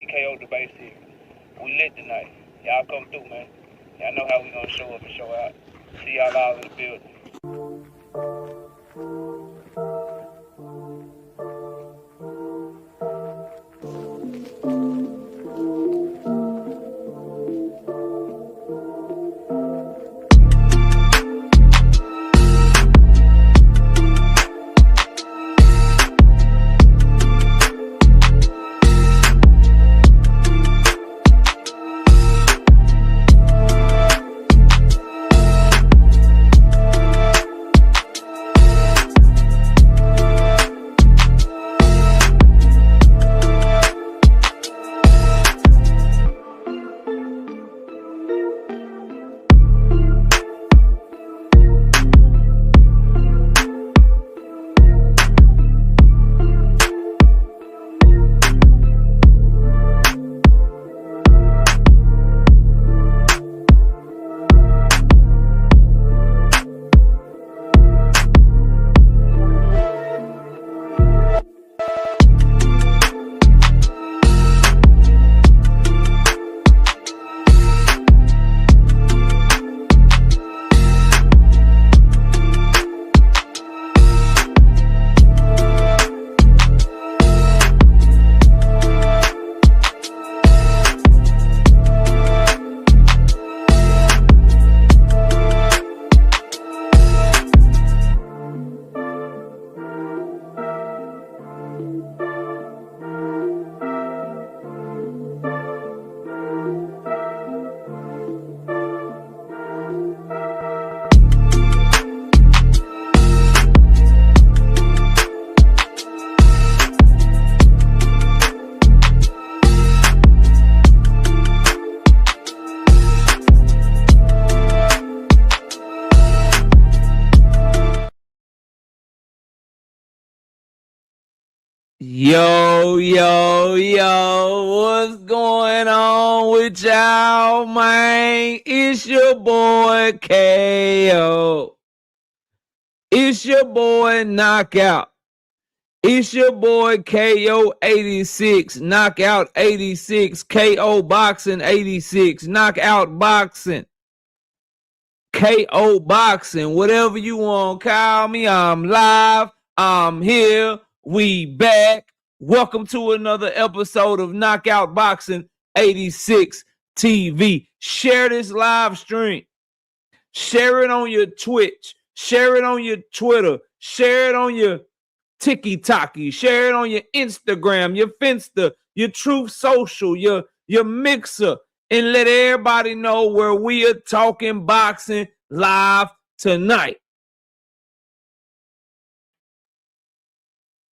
KO debate series. We lit tonight. Y'all come through, man. Y'all know how we gonna show up and show out. See y'all all in the building. Yo, what's going on with y'all, man? It's your boy KO. It's your boy Knockout. It's your boy KO 86, Knockout 86, KO Boxing 86, Knockout Boxing, KO Boxing, whatever you want, call me. I'm live. I'm here. We back. Welcome to another episode of Knockout Boxing 86 TV. Share this live stream. Share it on your Twitch. Share it on your Twitter. Share it on your TikTok. Share it on your Instagram, your Finsta, your Truth Social, your Mixer, and let everybody know where we are talking boxing live tonight.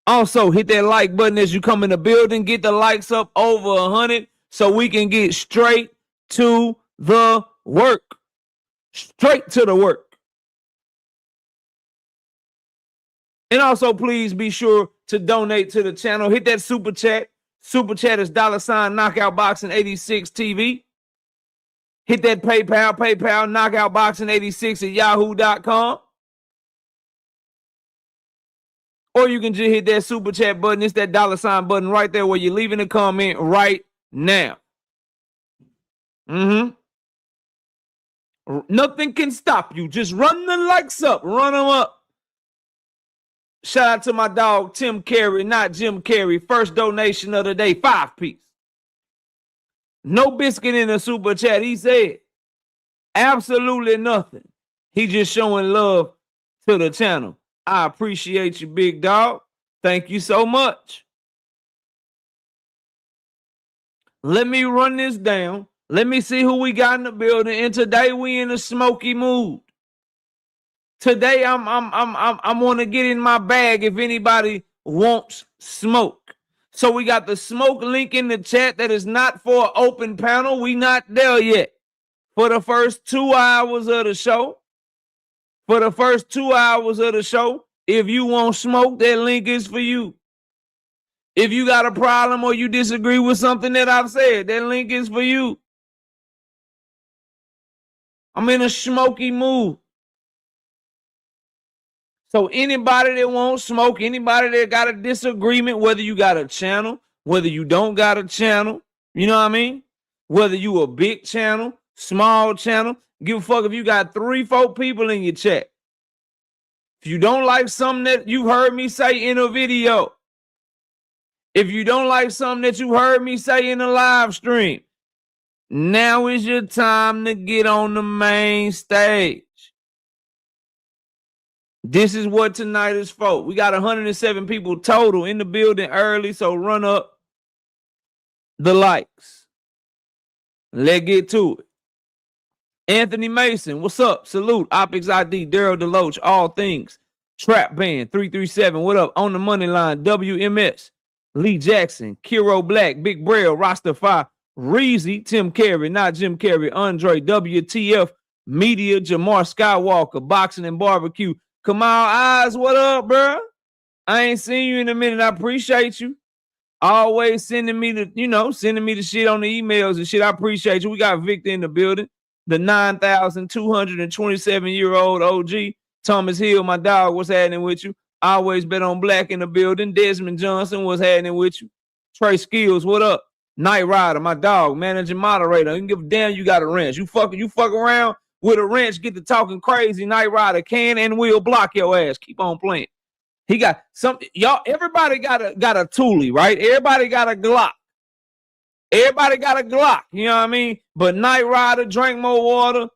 Also, hit that like button as you come in the building. Get the likes up over 100 so we can get straight to the work. Straight to the work. And also, please be sure to donate to the channel. Hit that super chat. Super chat is $ Knockout Boxing 86 TV. Hit that PayPal, Knockout Boxing 86 at yahoo.com. Or you can just hit that super chat button. It's that $ button right there where you're leaving a comment right now. Nothing can stop you. Just run the likes up. Run them up. Shout out to my dog, Tim Carey, not Jim Carey. First donation of the day, 5-piece. No biscuit in the super chat. He said absolutely nothing. He just showing love to the channel. I appreciate you, big dog. Thank you so much. Let me run this down. Let me see who we got in the building. And today we in a smoky mood. Today I'm want to get in my bag if anybody wants smoke. So we got the smoke link in the chat. That is not for an open panel. We not there yet. For the first 2 hours of the show. If you want smoke, that link is for you. If you got a problem or you disagree with something that I've said, that link is for you. I'm in a smoky mood. So anybody that wants smoke, anybody that got a disagreement, whether you got a channel, whether you don't got a channel, You know what I mean? Whether you a big channel, small channel, give a fuck if you got 3-4 people in your chat. If you don't like something that you heard me say in a video, if you don't like something that you heard me say in a live stream, now is your time to get on the main stage. This is what tonight is for. We got 107 people total in the building early, so run up the likes. Let's get to it. Anthony Mason, what's up? Salute. Optics ID, Daryl Deloach, all things. Trap Band, 337, what up? On the money line, WMS. Lee Jackson, Kiro Black, Big Braille, Rastafari, Reezy, Tim Carey, not Jim Carrey, Andre, WTF, Media, Jamar Skywalker, Boxing and Barbecue. Kamal Eyes, what up, bro? I ain't seen you in a minute. I appreciate you. Always sending me the shit on the emails and shit. I appreciate you. We got Victor in the building. The 9,227-year-old OG. Thomas Hill, my dog, what's happening with you? I always bet on black in the building. Desmond Johnson, what's happening with you? Trey Skills, what up? Night Rider, my dog, managing moderator. You can give a damn you got a wrench. You fuck around with a wrench, get to talking crazy. Night Rider can and will block your ass. Keep on playing. He got something. Y'all, everybody got a Thule, right? Everybody got a Glock. Everybody got a Glock, you know what I mean? But Night Rider, Drink More Water,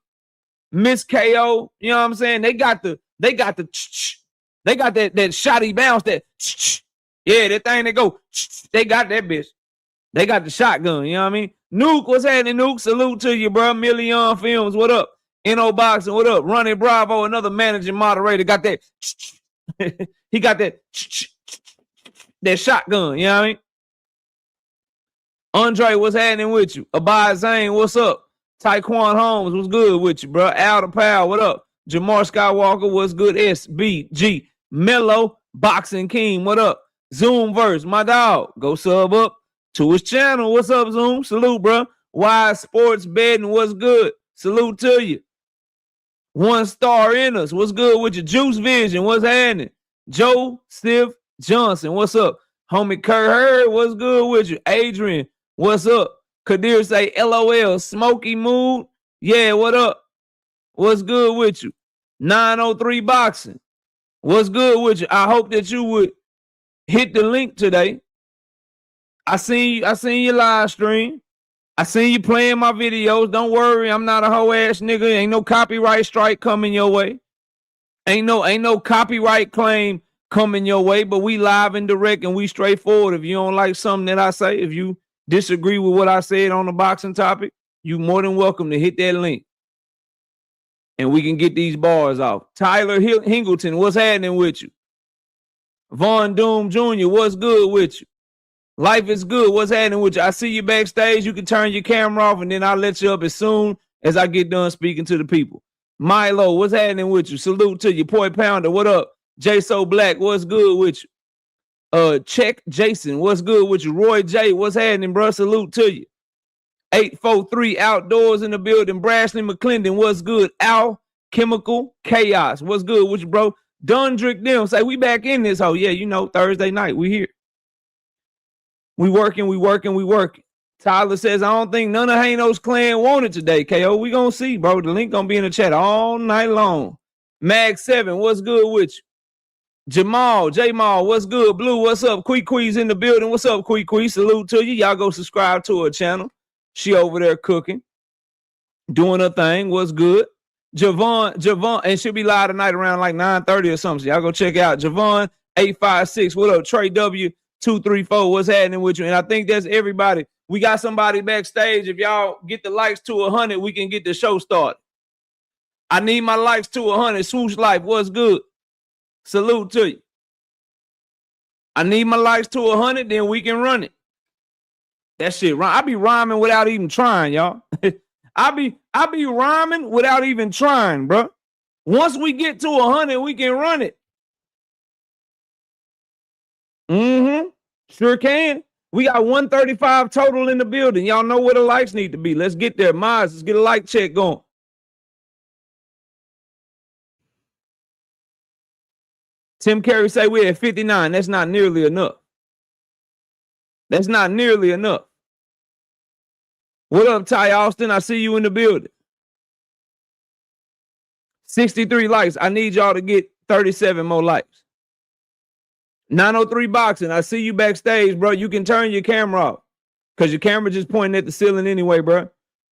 Miss KO, you know what I'm saying? They got that shotty bounce, that yeah, that thing that go, they got that bitch. They got the shotgun, you know what I mean? Nuke, what's happening, Nuke? Salute to you, bro. Million Films, what up? NO Boxing, what up? Ronnie Bravo, another managing moderator, got that. He got that shotgun, you know what I mean? Andre, what's happening with you? Abad Zane, what's up? Taekwon Holmes, what's good with you, bro? Al the Pal, what up? Jamar Skywalker, what's good? SBG. Mello, Boxing King, what up? Zoomverse, my dog, go sub up to his channel. What's up, Zoom? Salute, bro. Wise Sports Betting, what's good? Salute to you. One Star Ennis, what's good with you? Juice Vision, what's happening? Joseph Johnson, what's up? Homie Kurt Hurd, what's good with you? Adrian, what's up? Kadir say LOL, Smoky Mood. Yeah, what up? What's good with you? 903 Boxing. What's good with you? I hope that you would hit the link today. I seen your live stream. I seen you playing my videos. Don't worry, I'm not a hoe ass nigga. Ain't no copyright strike coming your way. Ain't no copyright claim coming your way, but we live and direct and we straightforward. If you don't like something that I say, if you disagree with what I said on the boxing topic, you more than welcome to hit that link. And we can get these bars off. Tyler Hingleton, what's happening with you? Von Doom Jr., what's good with you? Life is good, what's happening with you? I see you backstage. You can turn your camera off and then I'll let you up as soon as I get done speaking to the people. Milo, what's happening with you? Salute to you. Poi Pounder, what up? J So Black, what's good with you? Check Jason, what's good with you? Roy J, what's happening, bro? Salute to you. 843 Outdoors in the building. Brashley McClendon, what's good? Al Chemical Chaos, what's good with you, bro? Dundrick them say we back in this. Oh yeah, you know, Thursday night we here. We working. Tyler says, I don't think none of Haino's clan wanted today, KO. We gonna see, bro. The link gonna be in the chat all night long. Mag7, what's good with you? Jamal, J-Mal, what's good? Blue, what's up? Quee's in the building. What's up, Quee? Salute to you. Y'all go subscribe to her channel. She over there cooking, doing her thing. What's good? Javon, and she'll be live tonight around like 9:30 or something. So y'all go check out Javon 856. What up? Trey W 234. What's happening with you? And I think that's everybody. We got somebody backstage. If y'all get the likes to 100, we can get the show started. I need my likes to 100. Swoosh Life, what's good? Salute to you. I need my likes to 100, then we can run it. That shit, I be rhyming without even trying, y'all. I be rhyming without even trying, bro. Once we get to 100, we can run it. Sure can. We got 135 total in the building. Y'all know where the likes need to be. Let's get there. Miles, let's get a like check going. Tim Carey say we're at 59. That's not nearly enough. That's not nearly enough. What up, Ty Austin? I see you in the building. 63 likes. I need y'all to get 37 more likes. 903 Boxing. I see you backstage, bro. You can turn your camera off because your camera just pointing at the ceiling anyway, bro.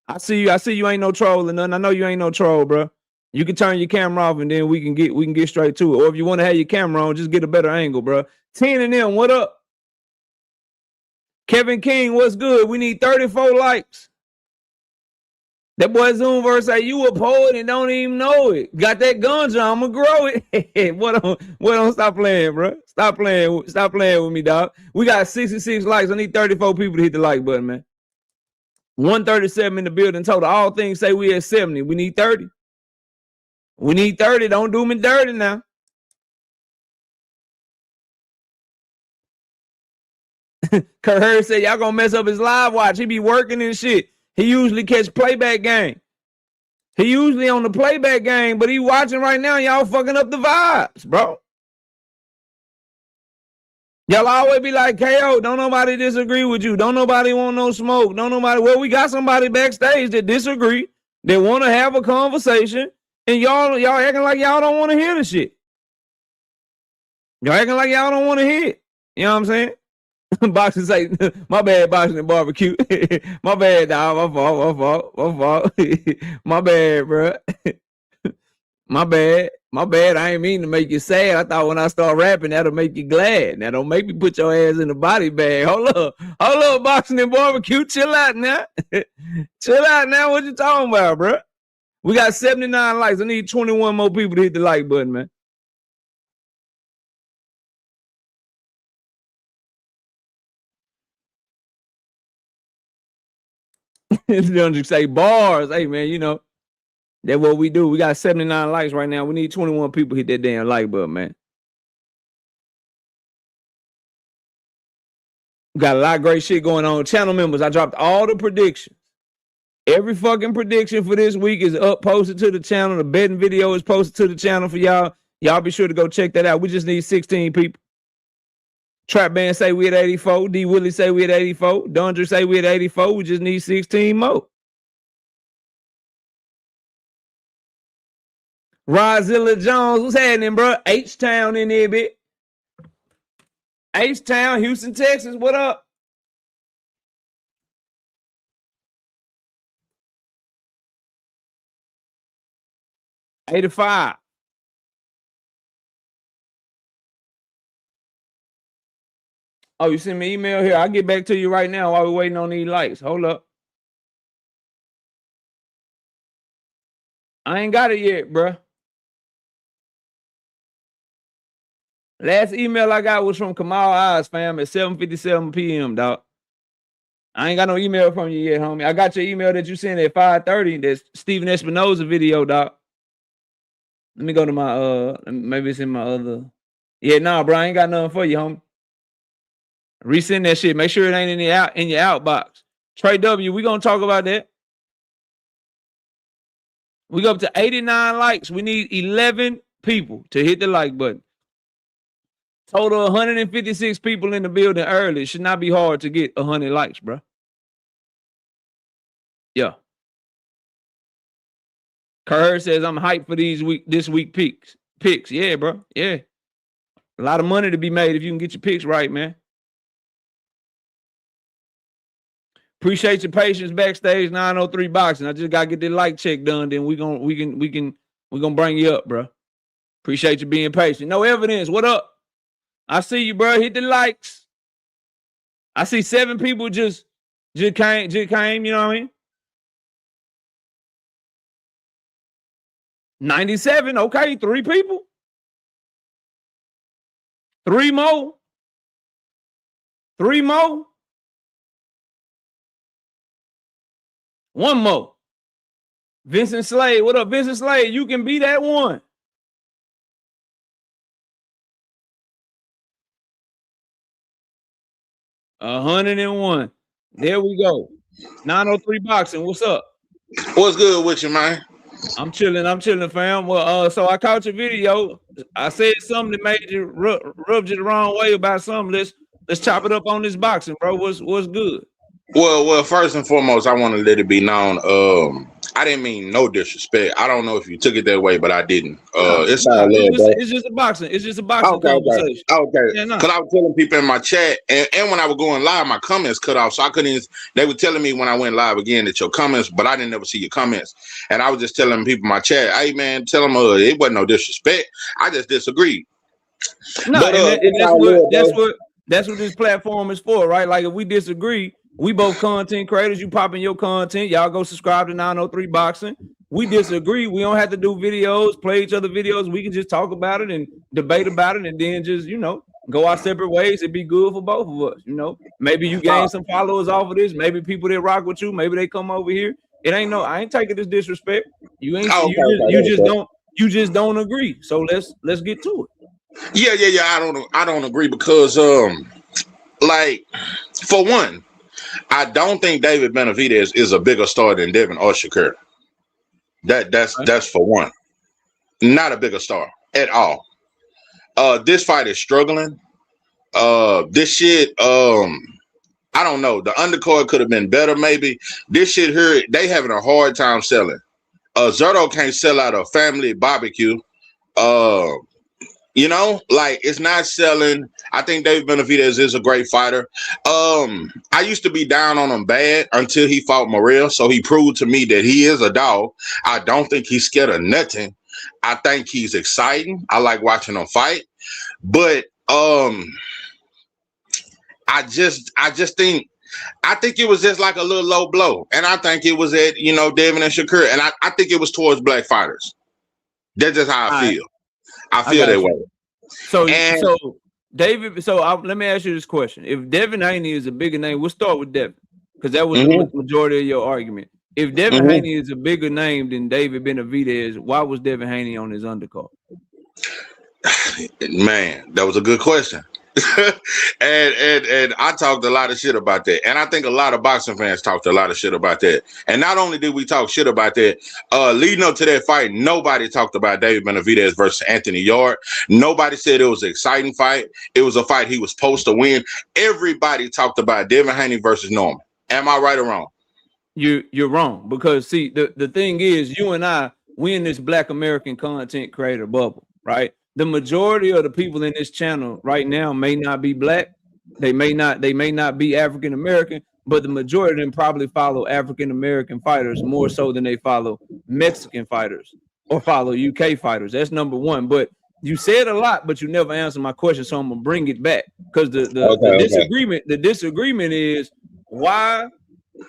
I see you. I see you ain't no troll or nothing. I know you ain't no troll, bro. You can turn your camera off and then we can get straight to it. Or if you want to have your camera on, just get a better angle, bro. 10 and them, what up? Kevin King, what's good? We need 34 likes. That boy Zoomverse say you a poet and don't even know it. Got that ganja, I'ma grow it. What don't stop playing, bro? Stop playing with me, dog. We got 66 likes. I need 34 people to hit the like button, man. 137 in the building total. All things say we at 70. We need 30. We need 30. Don't do me dirty now. Kurt Hurd said y'all gonna mess up his live watch. He be working and shit. He usually catch playback game. He usually on the playback game, but he watching right now. Y'all fucking up the vibes, bro. Y'all always be like, KO, don't nobody disagree with you. Don't nobody want no smoke. Don't nobody. Well, we got somebody backstage that disagree. They want to have a conversation, and y'all acting like y'all don't want to hear the shit. Y'all acting like y'all don't want to hear it. You know what I'm saying? Boxing say, my bad, boxing and barbecue. My bad, dog. My fault. My bad, bro. My bad. I ain't mean to make you sad. I thought when I start rapping, that'll make you glad. Now don't make me put your ass in the body bag. Hold up, boxing and barbecue. Chill out now. Chill out now. What you talking about, bro? We got 79 likes. I need 21 more people to hit the like button, man. Don't say bars. Hey, man, you know, that's what we do. We got 79 likes right now. We need 21 people to hit that damn like button, man. We got a lot of great shit going on. Channel members, I dropped all the predictions. Every fucking prediction for this week is up, posted to the channel. The betting video is posted to the channel for y'all. Y'all be sure to go check that out. We just need 16 people. Trap Band say we at 84. D Willie say we at 84. Dundra say we at 84. We just need 16 more. Rozilla Jones, what's happening, bro? H-Town in there, bit. H-Town, Houston, Texas, what up? $85. Oh, you send me an email here. I'll get back to you right now while we're waiting on these likes. Hold up. I ain't got it yet, bro. Last email I got was from Kamal Eyes, fam, at 7:57 p.m., dog. I ain't got no email from you yet, homie. I got your email that you sent at 5:30. That's Steven Espinoza video, dog. Let me go to my, maybe it's in my other. Yeah, nah, bro, I ain't got nothing for you, homie. Resend that shit. Make sure it ain't in your outbox. Trey W, we gonna talk about that. We go up to 89 likes. We need 11 people to hit the like button. Total 156 people in the building early. It should not be hard to get 100 likes, bro. Yeah. Kerr says I'm hyped for this week picks. Yeah, bro. Yeah. A lot of money to be made if you can get your picks right, man. Appreciate your patience backstage 903 Boxing. I just gotta get the like check done. Then we gonna bring you up, bro. Appreciate you being patient. No evidence. What up? I see you, bro. Hit the likes. I see 7 people just came. You know what I mean? 97. Okay, 3 people. 3 more. 3 more. 1 more. Vincent Slade. What up, Vincent Slade? You can be that one. $101. There we go. 903 Boxing. What's up? What's good with you, man? I'm chilling, fam. Well, so I caught your video. I said something that made you rubbed you the wrong way about something. Let's chop it up on this boxing, bro. What's good? Well, first and foremost, I want to let it be known. I didn't mean no disrespect. I don't know if you took it that way, but I didn't. It's all love, bro. It's just a boxing. It's just a boxing Okay. conversation. Yeah, Because I was telling people in my chat, and when I was going live, my comments cut off, so I couldn't. They were telling me when I went live again that your comments, but I didn't ever see your comments, and I was just telling people in my chat, hey man, tell them it wasn't no disrespect. I just disagreed. No, But, that's what this platform is for, right? Like if we disagree, we both content creators. You pop in your content, y'all go subscribe to 903 Boxing. We disagree. We don't have to do videos, play each other videos. We can just talk about it and debate about it, and then just go our separate ways. It'd be good for both of us. Maybe you gain some followers off of this. Maybe people that rock with you, maybe they come over here. I ain't taking this disrespect. You just don't agree. So let's get to it. Yeah. I don't agree because like for one, I don't think David Benavidez is a bigger star than Devin or Shakur. That's for one. Not a bigger star at all. This fight is struggling. This shit, I don't know. The undercard could have been better, maybe. This shit here, they having a hard time selling. Zerto can't sell out a family barbecue. It's not selling. I think David Benavidez is a great fighter. I used to be down on him bad until he fought Morrell, so he proved to me that he is a dog. I don't think he's scared of nothing. I think he's exciting. I like watching him fight, but I think it was just like a little low blow, and I think it was at Devin and Shakur, and I think it was towards black fighters. That's just how I feel. I feel that way. So David. Let me ask you this question: if Devin Haney is a bigger name, we'll start with Devin because that was the majority of your argument. If Devin Haney is a bigger name than David Benavidez, why was Devin Haney on his undercard? Man, that was a good question. and I talked a lot of shit about that, and I think a lot of boxing fans talked a lot of shit about that. And not only did we talk shit about that, leading up to that fight, nobody talked about David Benavidez versus Anthony Yard. Nobody said it was an exciting fight. It was a fight he was supposed to win. Everybody talked about Devin Haney versus Norman. Am I right or wrong? You're wrong, because see, the thing is, you and I, we in this Black American content creator bubble, right? The majority of the people in this channel right now may not be black. They may not be African American, but the majority of them probably follow African American fighters more so than they follow Mexican fighters or follow UK fighters. That's number one. But you said a lot, but you never answered my question, so I'm gonna bring it back because the disagreement is why.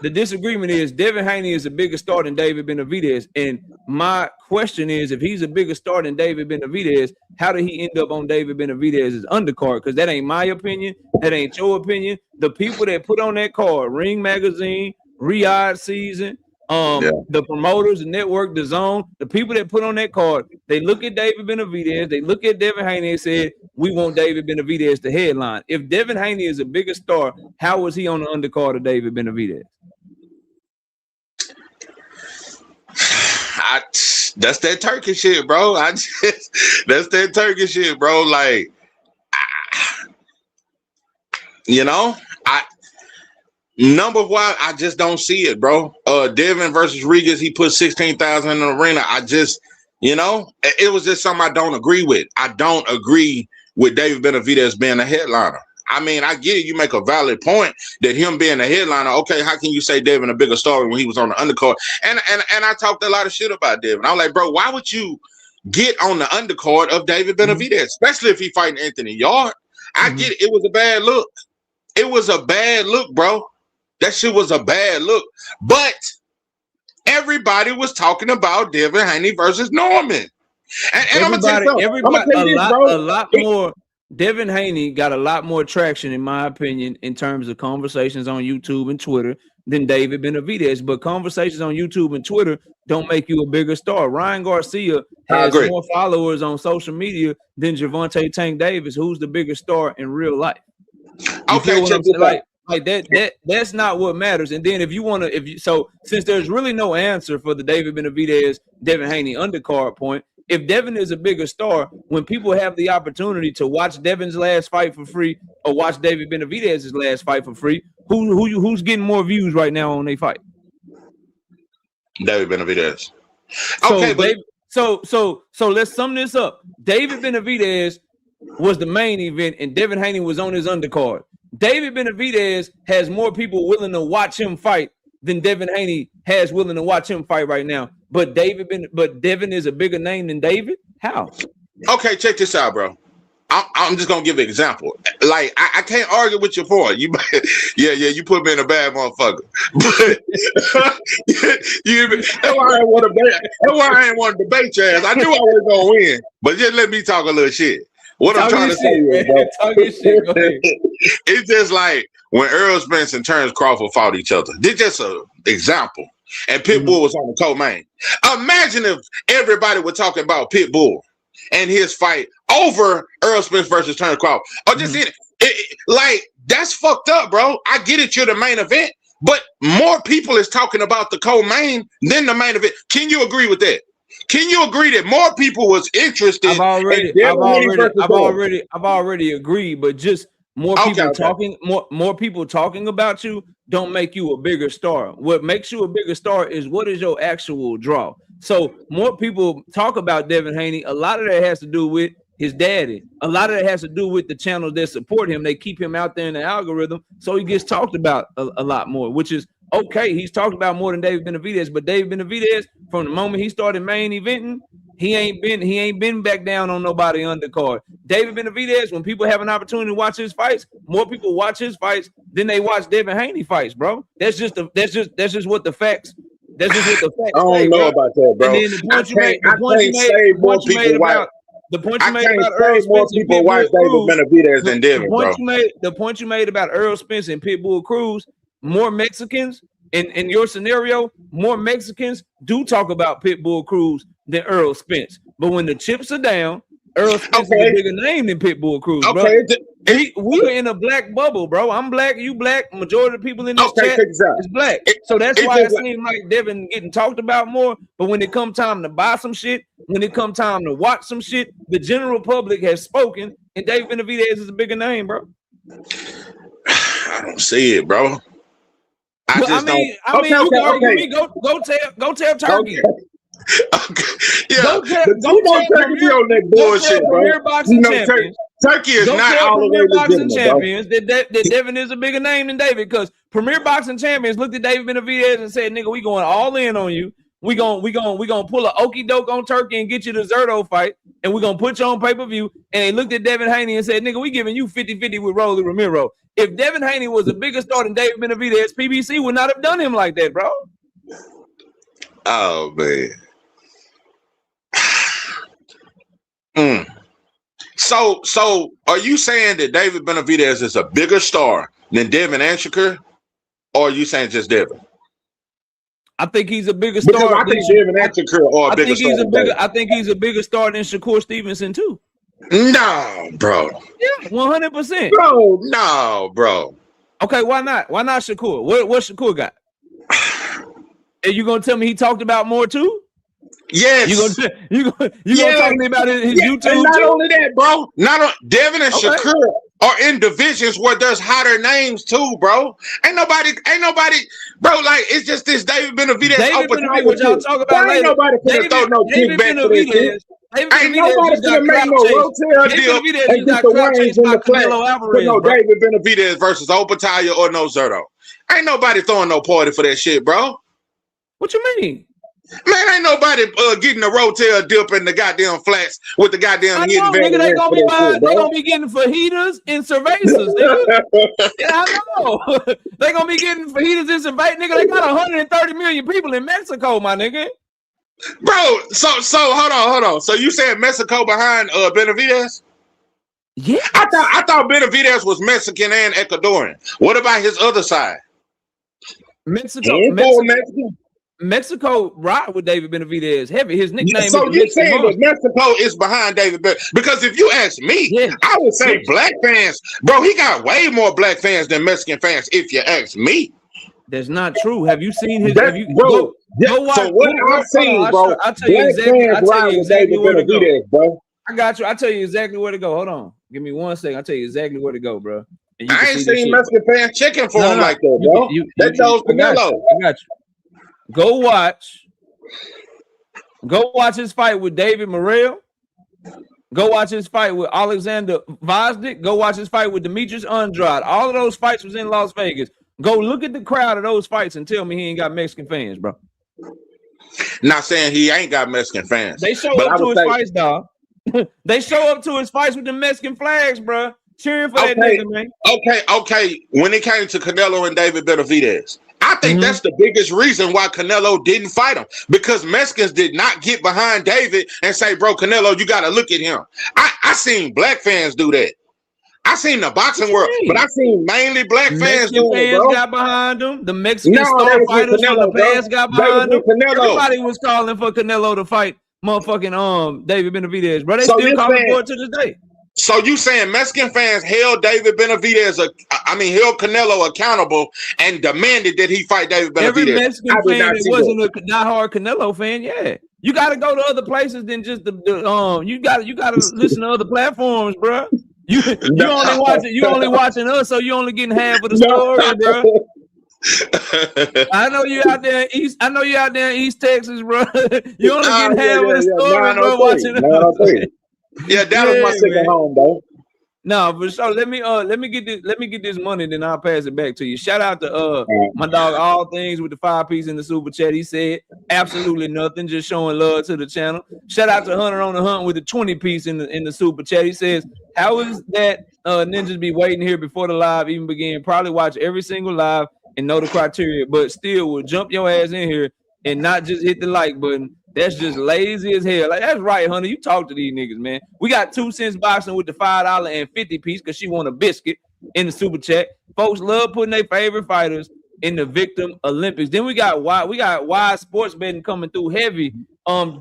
The disagreement is Devin Haney is a bigger star than David Benavidez. And my question is, if he's a bigger star than David Benavidez, how did he end up on David Benavidez's undercard? Because that ain't my opinion. That ain't your opinion. The people that put on that card, Ring Magazine, Riyadh Season, the promoters, the network, the zone, the people that put on that card, they look at David Benavidez, they look at Devin Haney and said, we want David Benavidez to headline. If Devin Haney is a bigger star, how was he on the undercard of David Benavidez? That's that Turkish shit, bro. That's that Turkish shit, bro. Like, number one, I just don't see it, bro. Devin versus Rigas, he put 16,000 in the arena. It was just something I don't agree with. I don't agree with David Benavidez being a headliner. I mean, I get it. You make a valid point that him being a headliner, okay, how can you say Devin a bigger star when he was on the undercard? And I talked a lot of shit about Devin. I'm like, bro, why would you get on the undercard of David Benavidez, especially if he fighting Anthony Yard? I get it. It was a bad look. It was a bad look, bro. That shit was a bad look. But everybody was talking about Devin Haney versus Norman. And I'm gonna tell you a lot more. Devin Haney got a lot more traction, in my opinion, in terms of conversations on YouTube and Twitter than David Benavidez. But conversations on YouTube and Twitter don't make you a bigger star. Ryan Garcia has more followers on social media than Gervonta Tank Davis, who's the bigger star in real life. That's not what matters. And then since there's really no answer for the David Benavidez, Devin Haney undercard point, if Devin is a bigger star, when people have the opportunity to watch Devin's last fight for free or watch David Benavidez's last fight for free, who's getting more views right now on their fight? David Benavidez. So Okay, but so let's sum this up. David Benavidez was the main event, and Devin Haney was on his undercard. David Benavidez has more people willing to watch him fight than Devin Haney has willing to watch him fight right now. But Devin is a bigger name than David? How? Okay, check this out, bro. I'm just gonna give an example. Like I can't argue with your point. You you put me in a bad motherfucker. But that's why I ain't want to debate your ass. I knew I was gonna win, but just let me talk a little shit. What I'm trying to say is, it's just like when Errol Spence and Terence Crawford fought each other. This just an example. And Pitbull was on the co-main. Imagine if everybody were talking about Pitbull and his fight over Errol Spence versus Terence Crawford. Or just like that's fucked up, bro. I get it, you're the main event, but more people is talking about the co-main than the main event. Can you agree with that? Can you agree that more people was interested? I've already agreed, but just more people talking, more people talking about you don't make you a bigger star. What makes you a bigger star is what is your actual draw. So more people talk about Devin Haney. A lot of that has to do with his daddy. A lot of that has to do with the channels that support him. They keep him out there in the algorithm, so he gets talked about a lot more, which is okay. He's talked about more than David Benavidez, but David Benavidez, from the moment he started main eventing, he ain't been back down on nobody undercard. David Benavidez, when people have an opportunity to watch his fights, more people watch his fights than they watch Devin Haney fights, bro. That's just what the facts. That's just what the facts. I don't know about that, bro. And then the point you made about Earl Spence and watch David Benavidez than Devin, bro. The point you made about Earl Spence and Pitbull Cruz, more Mexicans in your scenario, more Mexicans do talk about Pitbull Cruz than Earl Spence. But when the chips are down, Earl Spence is a bigger name than Pitbull Cruz, bro. We're in a black bubble, bro. I'm black, you black. Majority of the people in this chat is black. So that's why it seems like Devin getting talked about more. But when it come time to buy some shit, when it come time to watch some shit, the general public has spoken, and David Benavidez is a bigger name, bro. I don't see it, bro. You can argue with me. Go tell Turkey. Yeah, go tell Turkey on that bullshit, bro. Turkey is not all the way boxing champions that Devin is a bigger name than David, because Premier Boxing Champions looked at David Benavidez and said, "Nigga, we going all in on you. We gonna pull a okie doke on Turkey and get you the Zerto fight, and we gonna put you on pay-per-view." And they looked at Devin Haney and said, "Nigga, we giving you 50-50 with Rolly Ramiro." If Devin Haney was a bigger star than David Benavidez, PBC would not have done him like that, bro. Oh man. So are you saying that David Benavidez is a bigger star than Devin and Shakur, or are you saying just Devin? I think he's a bigger star. Because I think Devin and Shakur are a bigger star. I think he's a bigger star than Shakur Stevenson too. No, bro. Yeah, 100%. Bro, no, bro. Okay, why not? Why not Shakur? What Shakur got? Are you gonna tell me he talked about more too? Yes. You gonna talk to me about his YouTube? And not only that, bro. Devin and Shakur are in divisions where there's hotter names too, bro. Ain't nobody, bro. Like it's just this David Benavidez. What y'all talk about later. Ain't nobody finna throw no kickback for this shit. Ain't nobody finna make no rotel deal and get the wings in the flat for no David Benavidez versus Opataya or no Zerto. Ain't nobody throwing no party for that shit, bro. What you mean? Man, ain't nobody getting a rotel dip in the goddamn flats with the goddamn hidden value. Nigga, they gonna be getting fajitas and cervezas, nigga. Yeah, I know. They gonna be getting fajitas and cervezas, nigga. They got 130 million people in Mexico, my nigga. Bro, so hold on. So you said Mexico behind Benavidez? Yeah. I thought Benavidez was Mexican and Ecuadorian. What about his other side? Mexico ride with David Benavidez heavy. His nickname. So you saying that Mexico is behind David Benavidez? Because if you ask me, I would say black fans, bro. He got way more black fans than Mexican fans. If you ask me, That's not true. Have you seen his? That, Have you bro? go watch? So what I've seen, bro, I'll tell you exactly where to go. Bro. I got you. I'll tell you exactly where to go. Hold on. Give me 1 second. I'll tell you exactly where to go, bro. And I ain't seen Mexican fans chicken for him like that, bro. That knows Canelo. I got you. Go watch his fight with David Morrell. Go watch his fight with Alexander Vosnik. Go watch his fight with Demetrius Andrade. All of those fights was in Las Vegas. Go look at the crowd of those fights and tell me he ain't got Mexican fans, bro. Not saying he ain't got Mexican fans. They show up to his fights, dog. They show up to his fights with the Mexican flags, bro. Cheering for that nigga, man. Okay. When it came to Canelo and David Benavidez, I think that's the biggest reason why Canelo didn't fight him, because Mexicans did not get behind David and say, bro, Canelo, you got to look at him. I seen black fans do that. I seen the boxing world, but I seen mainly black fans do it, bro. Got behind them. The Mexican star fighters from the past got behind them. Everybody was calling for Canelo to fight motherfucking David Benavidez, bro. They still calling for it to this day. So you saying Mexican fans held David Benavidez, held Canelo accountable and demanded that he fight David Benavidez? Every Mexican fan that wasn't a diehard Canelo fan, yeah. You got to go to other places than just you got to listen to other platforms, bro. You only watching us, so you only getting half of the story, bro. I know you out there in East Texas, bro. You only getting half of the story, bro. Watching us. Yeah, that was my second home, though. No, but so let me get this money, then I'll pass it back to you. Shout out to my dog All Things with the 5-piece in the super chat. He said absolutely nothing, just showing love to the channel. Shout out to Hunter on the Hunt with the 20-piece in the super chat. He says, how is that ninjas be waiting here before the live even begin? Probably watch every single live and know the criteria, but still will jump your ass in here and not just hit the like button. That's just lazy as hell. Like, that's right, Hunter. You talk to these niggas, man. We got 2 cents boxing with the $5 and 50 piece because she want a biscuit in the super chat. Folks love putting their favorite fighters in the Victim Olympics. Then we got Wide Sports Betting coming through heavy,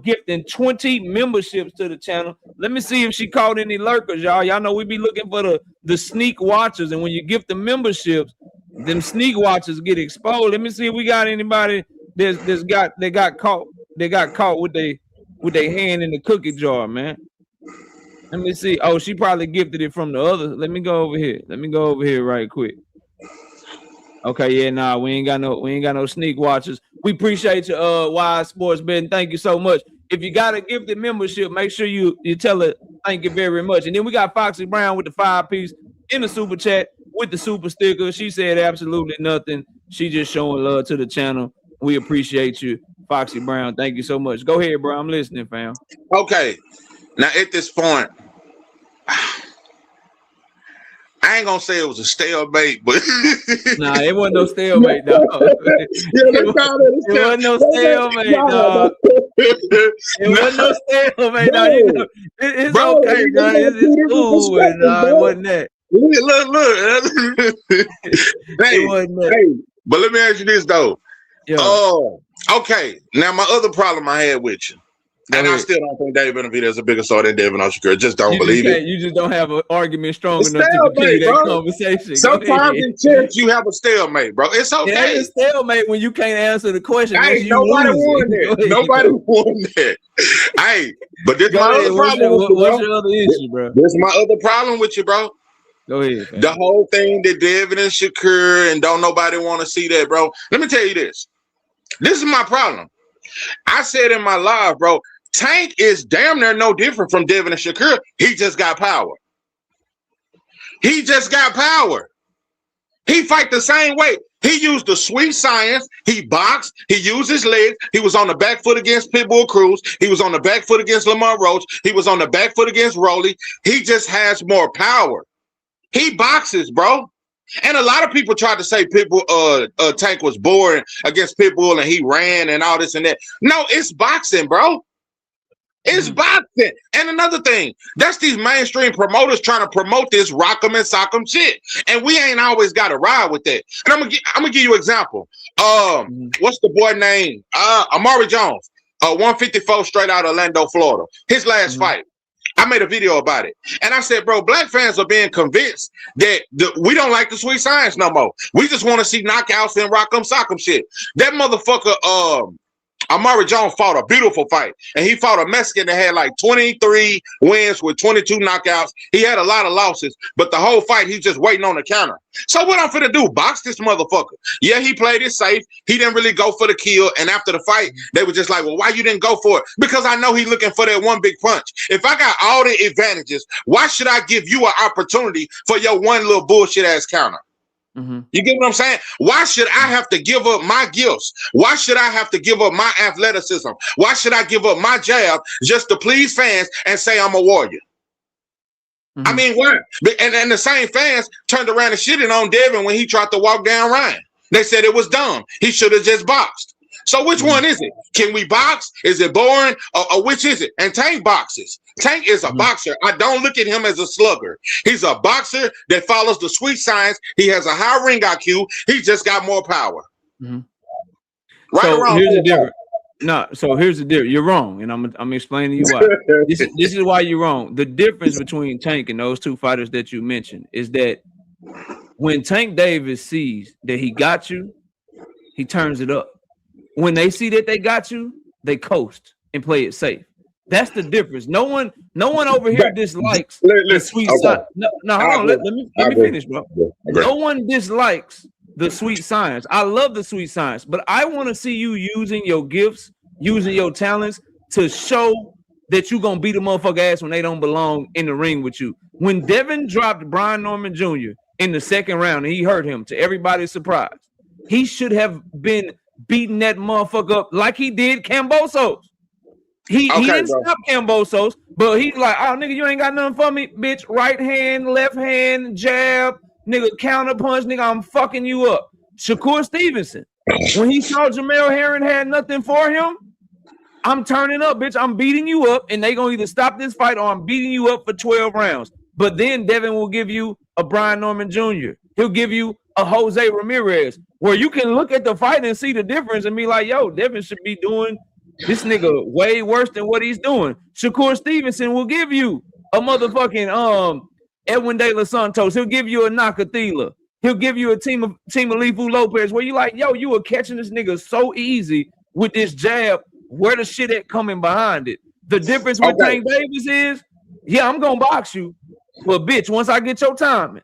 gifting 20 memberships to the channel. Let me see if she caught any lurkers, y'all. Y'all know we be looking for the sneak watchers, and when you gift the memberships, them sneak watchers get exposed. Let me see if we got anybody that got caught. They got caught with their hand in the cookie jar, man. Let me see. Oh, she probably gifted it from the other. Let me go over here right quick. Okay, yeah, nah, we ain't got no sneak watchers. We appreciate you, Wide Sports Betting. Thank you so much. If you got a gifted membership, make sure you tell her thank you very much. And then we got Foxy Brown with the 5-piece in the super chat with the super sticker. She said absolutely nothing. She just showing love to the channel. We appreciate you, Foxy Brown. Thank you so much. Go ahead, bro. I'm listening, fam. Okay. Now, at this point, I ain't gonna say it was a stalemate, but nah, it wasn't no stalemate, dog. It wasn't no stalemate, dog. It wasn't no stalemate, dog. You know, it's bro, okay, bro. It's cool, and it wasn't that. Look. It wasn't that. Hey, but let me ask you this though. Yeah. Oh, okay. Now my other problem I had with you, and I still don't think David Benavidez is a bigger star than Devin Shakur. Just don't believe it. You just don't have an argument strong enough to continue that conversation. Sometimes in church you have a stalemate, bro. It's okay. It's a stalemate when you can't answer the question. Hey, nobody won that. Nobody won that. Hey, but this my other problem with you, bro. What's your other issue, bro? This is my other problem with you, bro. Go ahead. Man. The whole thing that Devin and Shakur and don't nobody want to see that, bro. Let me tell you this. This is my problem. I said in my live, bro, Tank is damn near no different from Devin and Shakur. He just got power. He just got power. He fight the same way. He used the sweet science. He boxed. He used his legs. He was on the back foot against Pitbull Cruz. He was on the back foot against Lamar Roach. He was on the back foot against Rolly. He just has more power. He boxes, bro. And a lot of people tried to say Pitbull, Tank was boring against Pitbull and he ran and all this and that. No, it's boxing, bro. It's boxing. And another thing, that's these mainstream promoters trying to promote this rock 'em and sock 'em shit. And we ain't always got to ride with that. And I'm gonna give you an example. What's the boy name? Amari Jones, 154 straight out of Orlando, Florida. His last fight. I made a video about it. And I said, bro, black fans are being convinced that we don't like the sweet science no more. We just want to see knockouts and rock 'em, sock 'em shit. That motherfucker, Amari Jones fought a beautiful fight. And he fought a Mexican that had like 23 wins with 22 knockouts. He had a lot of losses, but the whole fight, he's just waiting on the counter. So what I'm finna do, box this motherfucker. Yeah, he played it safe. He didn't really go for the kill. And after the fight, they were just like, well, why you didn't go for it? Because I know he's looking for that one big punch. If I got all the advantages, why should I give you an opportunity for your one little bullshit ass counter? You get what I'm saying? Why should I have to give up my gifts? Why should I have to give up my athleticism? Why should I give up my jab just to please fans and say I'm a warrior? I mean, why? And the same fans turned around and shitted on Devin when he tried to walk down Ryan. They said it was dumb. He should have just boxed. So which one is it? Can we box? Is it boring? Or which is it? And Tank boxes. Tank is a boxer. I don't look at him as a slugger. He's a boxer that follows the sweet science. He has a high ring IQ. He just got more power. Right so around here's the difference. No, so here's the difference. You're wrong, and I'm explaining to you why. This is why you're wrong. The difference between Tank and those two fighters that you mentioned is that when Tank Davis sees that he got you, he turns it up. When they see that they got you, they coast and play it safe. That's the difference. No one over here dislikes the sweet science. No, hold on. Let me finish, bro. No one dislikes the sweet science. I love the sweet science, but I want to see you using your gifts, using your talents to show that you're gonna beat a motherfucker ass when they don't belong in the ring with you. When Devin dropped Brian Norman Jr. in the second round and he hurt him, to everybody's surprise, he should have been beating that motherfucker up like he did Kambosos. He didn't stop Kambosos, but he's like, oh, nigga, you ain't got nothing for me, bitch. Right hand, left hand, jab, nigga, counter punch, nigga, I'm fucking you up. Shakur Stevenson, when he saw Jamel Herring had nothing for him, I'm turning up, bitch. I'm beating you up, and they gonna either stop this fight or I'm beating you up for 12 rounds. But then Devin will give you a Brian Norman Jr. He'll give you a Jose Ramirez, where you can look at the fight and see the difference and be like, yo, Devin should be doing this nigga way worse than what he's doing. Shakur Stevenson will give you a motherfucking Edwin De Los Santos. He'll give you a Nakathila. He'll give you a team of Lifu Lopez, where you like, yo, you were catching this nigga so easy with this jab. Where the shit at coming behind it? The difference with Tank Davis is, yeah, I'm gonna box you, but bitch, once I get your timing,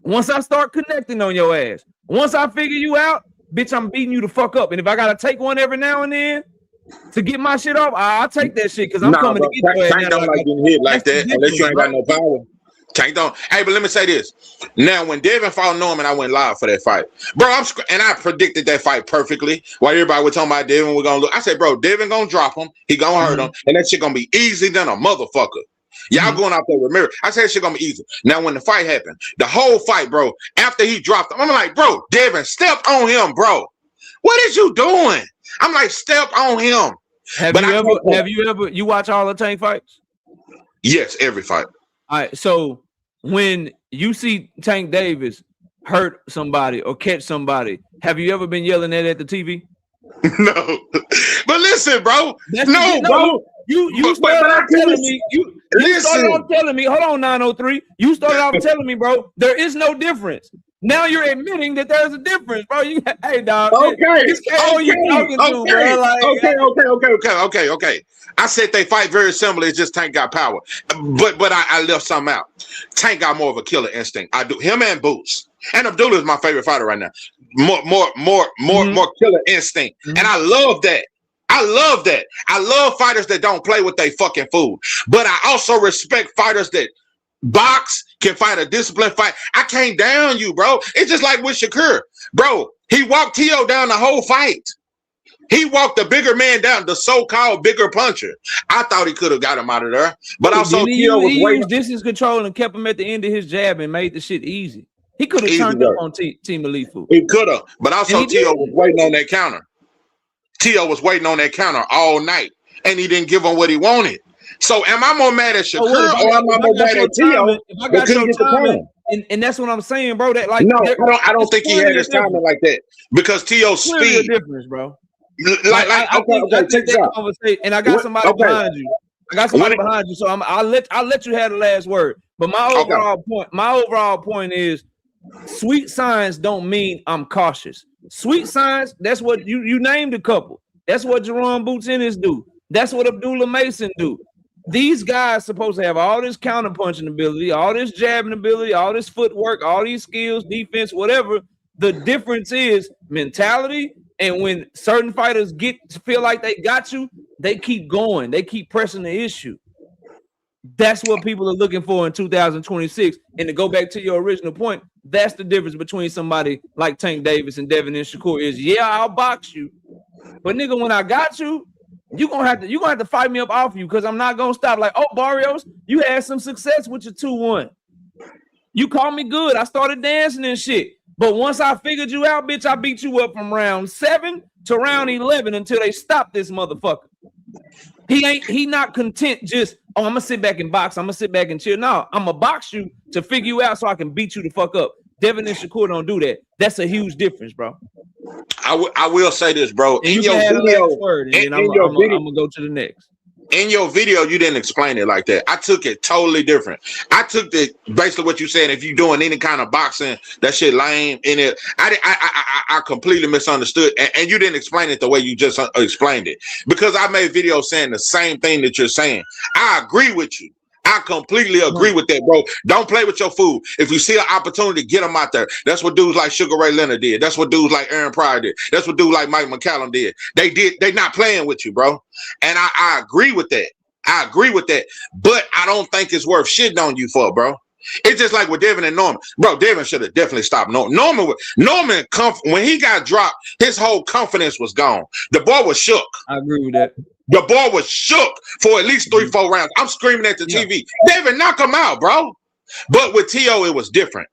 once I start connecting on your ass, once I figure you out, bitch, I'm beating you the fuck up. And if I gotta take one every now and then to get my shit off, I'll take that shit because I'm coming to get your ass. Tank don't like getting hit like that unless you ain't got no power. Tank don't. Hey, but let me say this. Now, when Devin fought Norman, I went live for that fight, bro. And I predicted that fight perfectly. While everybody was talking about Devin, we're gonna look. I said, bro, Devin gonna drop him. He gonna hurt him, and that shit gonna be easy than a motherfucker. Y'all going out there with mirror. I said shit gonna be easy. Now, when the fight happened, the whole fight, bro, after he dropped him, I'm like, bro, Devin, step on him, bro. What is you doing? I'm like, step on him. Have you ever you watch all the Tank fights? Yes, every fight. All right, so when you see Tank Davis hurt somebody or catch somebody, have you ever been yelling at the TV? No, but listen, bro. Bro. You started off telling me. You started off telling me. Hold on, 903. You started off telling me, bro. There is no difference. Now you're admitting that there's a difference, bro. Hey, dog. Okay. I said they fight very similar. It's just Tank got power, but I left something out. Tank got more of a killer instinct. I do. Him and Boots, and Abdullah is my favorite fighter right now. More killer instinct, and I love that. I love fighters that don't play with their fucking food, but I also respect fighters that box, can fight a disciplined fight. I can't down you, bro. It's just like with Shakur, bro. He walked T.O. down the whole fight. He walked the bigger man down, the so-called bigger puncher. I thought he could have got him out of there, but also T.O. was waiting. He used distance control and kept him at the end of his jab and made the shit easy. He could have turned up on Team Alifu. He could have, but also T.O. was waiting on that counter. T.O. was waiting on that counter all night, and he didn't give him what he wanted. So am I more mad at Shakur or am I more mad at T.O.? If I got your timing, and that's what I'm saying, bro. That like no, I don't think he had his timing like that because T.O.'s speed difference, bro. Like okay, check this out. And I got somebody behind you. I got somebody behind you, so I'll let you have the last word. But my overall point is sweet signs don't mean I'm cautious. Sweet signs, that's what you named a couple. That's what Jaron Boots Ennis do. That's what Abdullah Mason do. These guys supposed to have all this counterpunching ability, all this jabbing ability, all this footwork, all these skills, defense, whatever. The difference is mentality. And when certain fighters feel like they got you, they keep going. They keep pressing the issue. That's what people are looking for in 2026. And to go back to your original point, that's the difference between somebody like Tank Davis and Devin and Shakur is, yeah, I'll box you. But nigga, when I got you, you're gonna have to fight me up off you because I'm not gonna stop. Like, oh, Barrios, you had some success with your 2-1. You called me good. I started dancing and shit. But once I figured you out, bitch, I beat you up from round 7 to round 11 until they stopped this motherfucker. He not content just, oh, I'm gonna sit back and box. I'm gonna sit back and chill. No, I'm gonna box you to figure you out so I can beat you the fuck up. Devin and Shakur don't do that. That's a huge difference, bro. I will say this, bro. And in your video, I'm gonna go to the next. In your video, you didn't explain it like that. I took it totally different. I took it basically what you said. If you're doing any kind of boxing, that shit lame in it. I completely misunderstood, and you didn't explain it the way you just explained it. Because I made videos saying the same thing that you're saying. I agree with you. I completely agree with that, bro. Don't play with your food. If you see an opportunity, get them out there. That's what dudes like Sugar Ray Leonard did. That's what dudes like Aaron Pryor did. That's what dudes like Mike McCallum did. They not playing with you, bro. And I agree with that. I agree with that. But I don't think it's worth shitting on you for, bro. It's just like with Devin and Norman. Bro, Devin should have definitely stopped Norman. Norman, when he got dropped, his whole confidence was gone. The boy was shook. I agree with that. The boy was shook for at least 3-4 rounds. I'm screaming at the TV. David, knock him out, bro. But with T.O., it was different.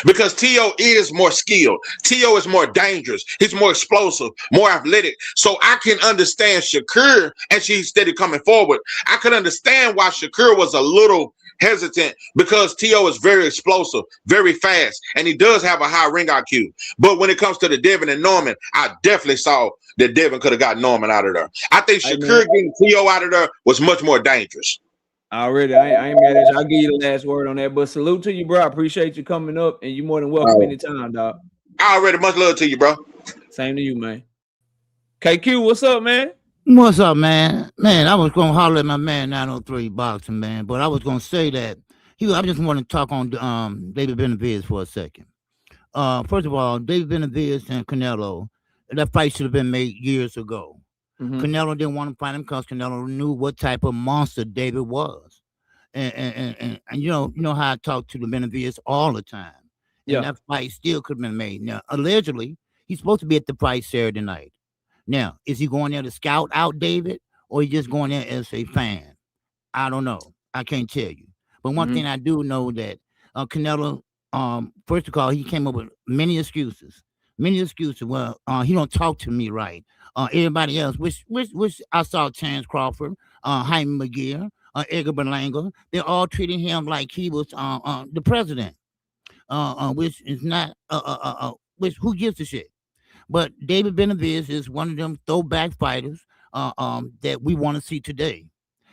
Because T.O. is more skilled. T.O. is more dangerous. He's more explosive, more athletic. So I can understand Shakur, and she's steady coming forward. I could understand why Shakur was a little hesitant because T.O. is very explosive, very fast, and he does have a high ring IQ. But when it comes to the Devin and Norman, I definitely saw that Devin could have got Norman out of there. I think Shakur getting T.O. out of there was much more dangerous. Already, I ain't mad at you. I'll give you the last word on that. But salute to you, bro. I appreciate you coming up, and you're more than welcome anytime, dog. Already, much love to you, bro. Same to you, man. KQ, what's up, man? What's up, man? Man, I was going to holler at my man 903 Boxing, man, but I was going to say that I just want to talk on David Benavidez for a second. First of all, David Benavidez and Canelo, that fight should have been made years ago. Mm-hmm. Canelo didn't want to fight him because Canelo knew what type of monster David was. And you know how I talk to the Benavidez all the time. And that fight still could have been made. Now, allegedly, he's supposed to be at the fight Saturday night. Now, is he going there to scout out David, or he just going there as a fan? I don't know. I can't tell you. But one thing I do know that Canelo, first of all, he came up with many excuses. Well, he don't talk to me right. Everybody else, which I saw Terence Crawford, Jaime McGear, Edgar Berlanga, they're all treating him like he was the president, which is not, which who gives a shit? But David Benavidez is one of them throwback fighters that we want to see today.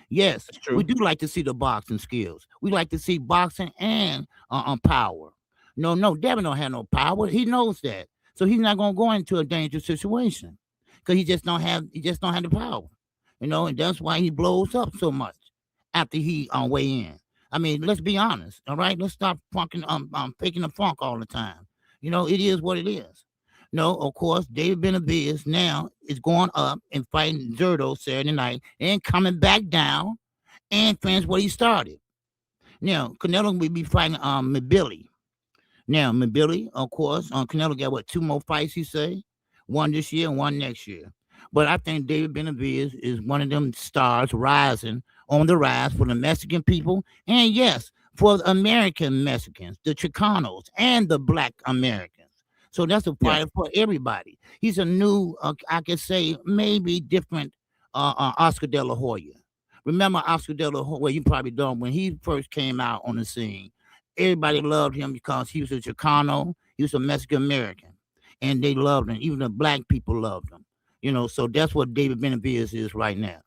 Yes, we do like to see the boxing skills. We like to see boxing and power. No, Devin don't have no power. He knows that, so he's not gonna go into a dangerous situation because he just don't have the power. And that's why he blows up so much after he weigh in. I mean, let's be honest, all right? Let's stop faking the funk all the time. It is what it is. No, of course, David Benavidez now is going up and fighting Zerto Saturday night and coming back down and finish what he started. Now, Canelo will be fighting Mabili. Now, Mabili, of course, Canelo got 2 more fights, he say? One this year and one next year. But I think David Benavidez is one of them stars rising on the rise for the Mexican people. And yes, for the American Mexicans, the Chicanos, and the Black Americans. So that's a fight for everybody. He's a new, I could say, maybe different Oscar De La Hoya. Remember Oscar De La Hoya? Well, you probably don't. When he first came out on the scene, everybody loved him because he was a Chicano. He was a Mexican American. And they loved him. Even the black people loved him. So that's what David Benavidez is right now.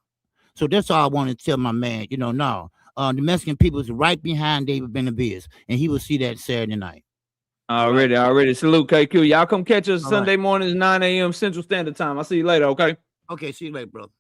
So that's all I want to tell my man. No, the Mexican people is right behind David Benavidez, and he will see that Saturday night. Already. Salute, KQ. Y'all come catch us All Sunday right. mornings, 9 a.m. Central Standard Time. I'll see you later, okay? Okay, see you later, bro.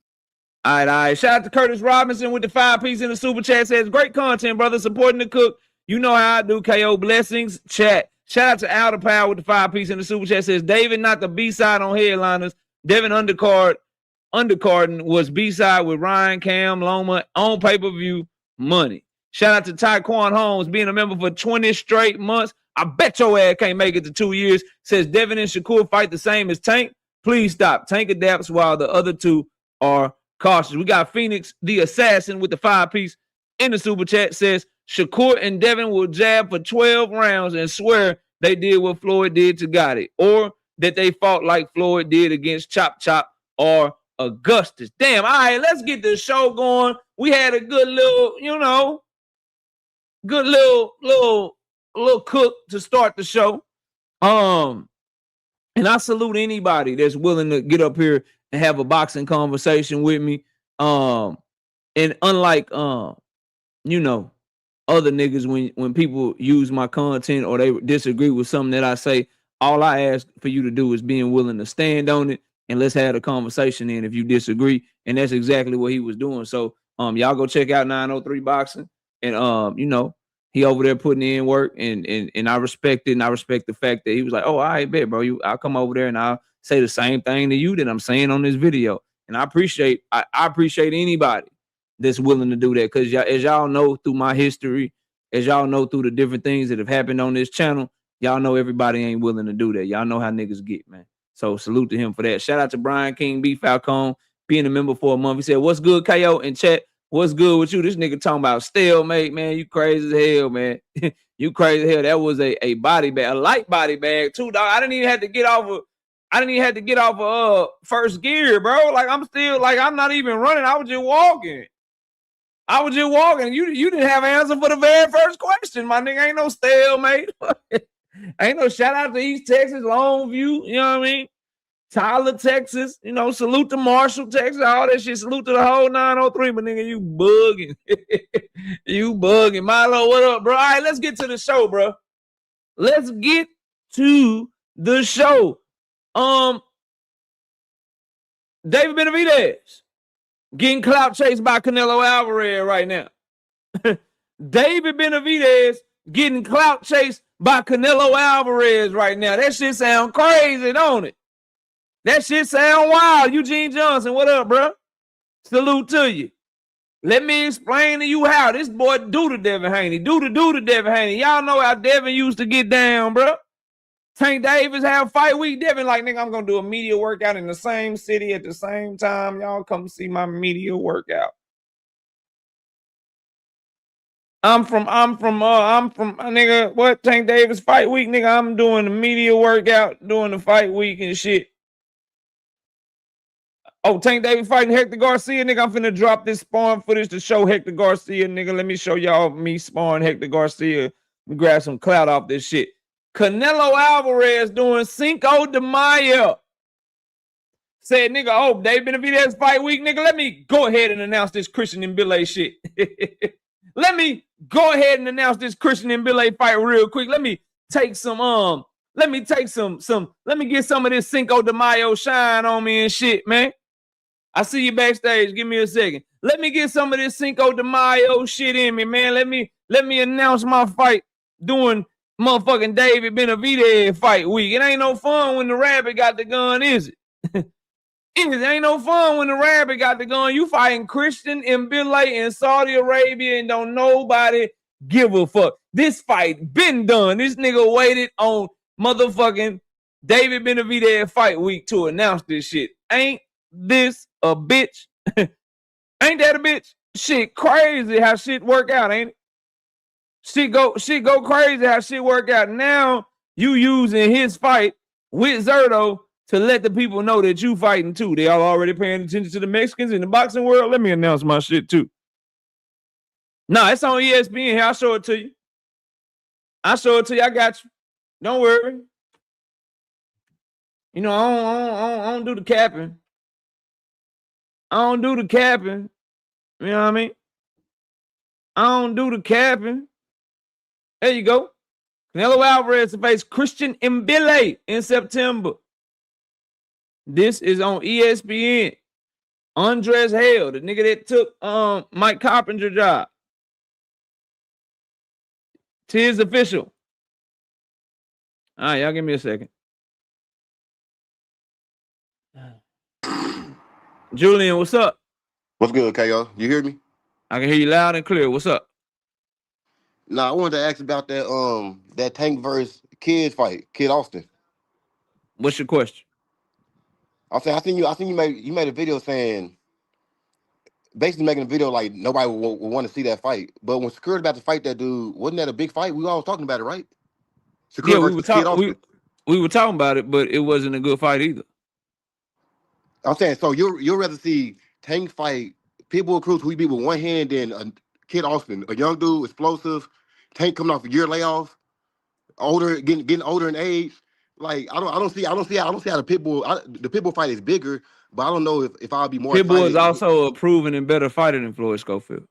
All right. Shout out to Curtis Robinson with the 5-piece in the super chat. Says, great content, brother. Supporting the cook. You know how I do, KO. Blessings. Chat. Shout out to Outer Power with the 5-piece in the super chat. Says, David, not the B-side on headliners. Devin Undercarding was B-side with Ryan Cam Loma on pay-per-view money. Shout out to Tyquan Holmes being a member for 20 straight months. I bet your ass can't make it to 2 years. Says Devin and Shakur fight the same as Tank. Please stop. Tank adapts while the other two are cautious. We got Phoenix the Assassin with the 5-piece in the super chat. Says Shakur and Devin will jab for 12 rounds and swear they did what Floyd did to Gotti, or that they fought like Floyd did against Chop Chop or Augustus. Damn. All right, let's get the show going. We had a good little, good little cook to start the show. And I salute anybody that's willing to get up here and have a boxing conversation with me. And unlike other niggas, when people use my content or they disagree with something that I say, all I ask for you to do is being willing to stand on it and let's have a conversation in if you disagree. And that's exactly what he was doing. So y'all go check out 903 Boxing. And he over there putting in work, and I respect it, and I respect the fact that he was like, oh, all right, bet, bro. I'll come over there and I'll say the same thing to you that I'm saying on this video. And I appreciate anybody that's willing to do that, because as y'all know through my history, as y'all know through the different things that have happened on this channel, y'all know everybody ain't willing to do that. Y'all know how niggas get, man. So salute to him for that. Shout out to Brian King B. Falcone being a member for a month. He said, what's good, KO? In chat, what's good with you? This nigga talking about stalemate, man. You crazy as hell, man. You crazy as hell. That was a body bag, a light body bag too, dog. I didn't even have to get off of first gear, bro. Like I'm not even running. I was just walking. You didn't have an answer for the very first question, my nigga. Ain't no stalemate. Ain't no shout out to East Texas, Longview. You know what I mean? Tyler, Texas. Salute to Marshall, Texas. All that shit. Salute to the whole 903. But nigga, you bugging. You bugging. Milo, what up, bro? All right, let's get to the show, bro. Let's get to the show. David Benavidez getting clout chased by Canelo Alvarez right now. David Benavidez getting clout chased by Canelo Alvarez right now. That shit sound crazy, don't it? That shit sound wild. Eugene Johnson, what up, bro? Salute to you. Let me explain to you how this boy do to Devin Haney. Do to Devin Haney. Y'all know how Devin used to get down, bro. Tank Davis have fight week. Devin like, nigga, I'm going to do a media workout in the same city at the same time. Y'all come see my media workout. I'm from nigga, what? Tank Davis fight week, nigga. I'm doing the media workout, doing the fight week and shit. Oh, Tank Davis fighting Hector Garcia, nigga. I'm finna drop this sparring footage to show Hector Garcia, nigga. Let me show y'all me sparring Hector Garcia. We grab some clout off this shit. Canelo Alvarez doing Cinco de Mayo. Said, nigga, oh, David Benavidez fight week, nigga. Let me go ahead and announce this Christian and Billy shit. Let me go ahead and announce this Christian and Billy fight real quick. Let me get some of this Cinco de Mayo shine on me and shit, man. I see you backstage. Give me a second. Let me get some of this Cinco de Mayo shit in me, man. Let me announce my fight doing motherfucking David Benavidez fight week. It ain't no fun when the rabbit got the gun, is it? It ain't no fun when the rabbit got the gun. You fighting Christian and Billy in Saudi Arabia and don't nobody give a fuck. This fight been done. This nigga waited on motherfucking David Benavidez fight week to announce this shit. Ain't this a bitch? Ain't that a bitch? Shit crazy how shit work out, ain't it? Shit go crazy how shit work out. Now you using his fight with Zerto to let the people know that you fighting too. They all already paying attention to the Mexicans in the boxing world. Let me announce my shit too. Nah, it's on ESPN here. I'll show it to you. I got you. Don't worry. I don't do the capping. You know what I mean? I don't do the capping. There you go. Canelo Alvarez to face Christian Mbele in September. This is on ESPN. Andres Hale, the nigga that took Mike Carpenter's job. Tis official. All right, y'all give me a second. Julian, what's up? What's good, KO? You hear me? I can hear you loud and clear. What's up? Nah, I wanted to ask about that Tank versus Kid fight, Kid Austin. What's your question? I seen you made a video saying, basically making a video like nobody would want to see that fight. But when Shakur about to fight that dude, wasn't that a big fight? We all was talking about it, right? Shakur Yeah, versus Kid Austin. we were talking about it, but it wasn't a good fight either. I'm saying, so you'll rather see Tank fight Pitbull Cruz, who he beat with one hand, than Kid Austin, a young dude, explosive, Tank coming off a year layoff, older, getting older in age. Like I don't see how the Pitbull fight is bigger, but I don't know if I'll be more Pitbull excited. is also a proven and better fighter than Floyd Schofield.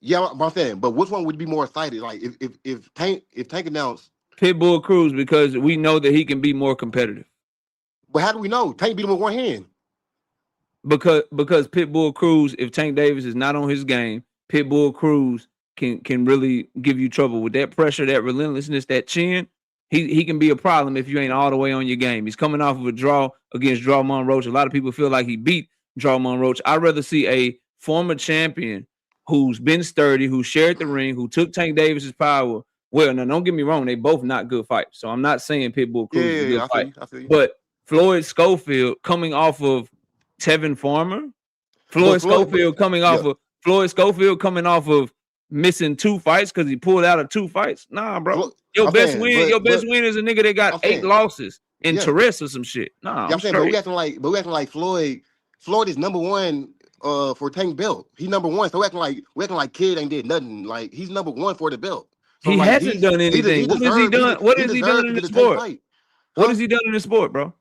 Yeah, but I'm saying, but which one would be more excited? Like if Tank announced Pitbull Cruz, because we know that he can be more competitive. But how do we know? Tank beat him with one hand. Because Pitbull Cruz, if Tank Davis is not on his game, Pitbull Cruz can really give you trouble with that pressure, that relentlessness, that chin. He can be a problem if you ain't all the way on your game. He's coming off of a draw against Drawmon Roach. A lot of people feel like he beat Drawmon Roach. I'd rather see a former champion who's been sturdy, who shared the ring, who took Tank Davis's power. Well, now don't get me wrong, they both not good fights. So I'm not saying Pitbull Cruz is a good fight. I feel you. But Floyd Schofield coming off of Tevin Farmer, Floyd Schofield coming off of missing 2 fights because he pulled out of 2 fights. Nah, bro. Your best win is a nigga that got 8 losses in Terence or some shit. Nah, I'm saying, but we acting like Floyd is number 1 for Tank belt. He's number 1. So we acting like Kid ain't did nothing. Like he's number 1 for the belt. So he hasn't done anything. What has he done? What has he done in the sport? What has he done in the sport, bro?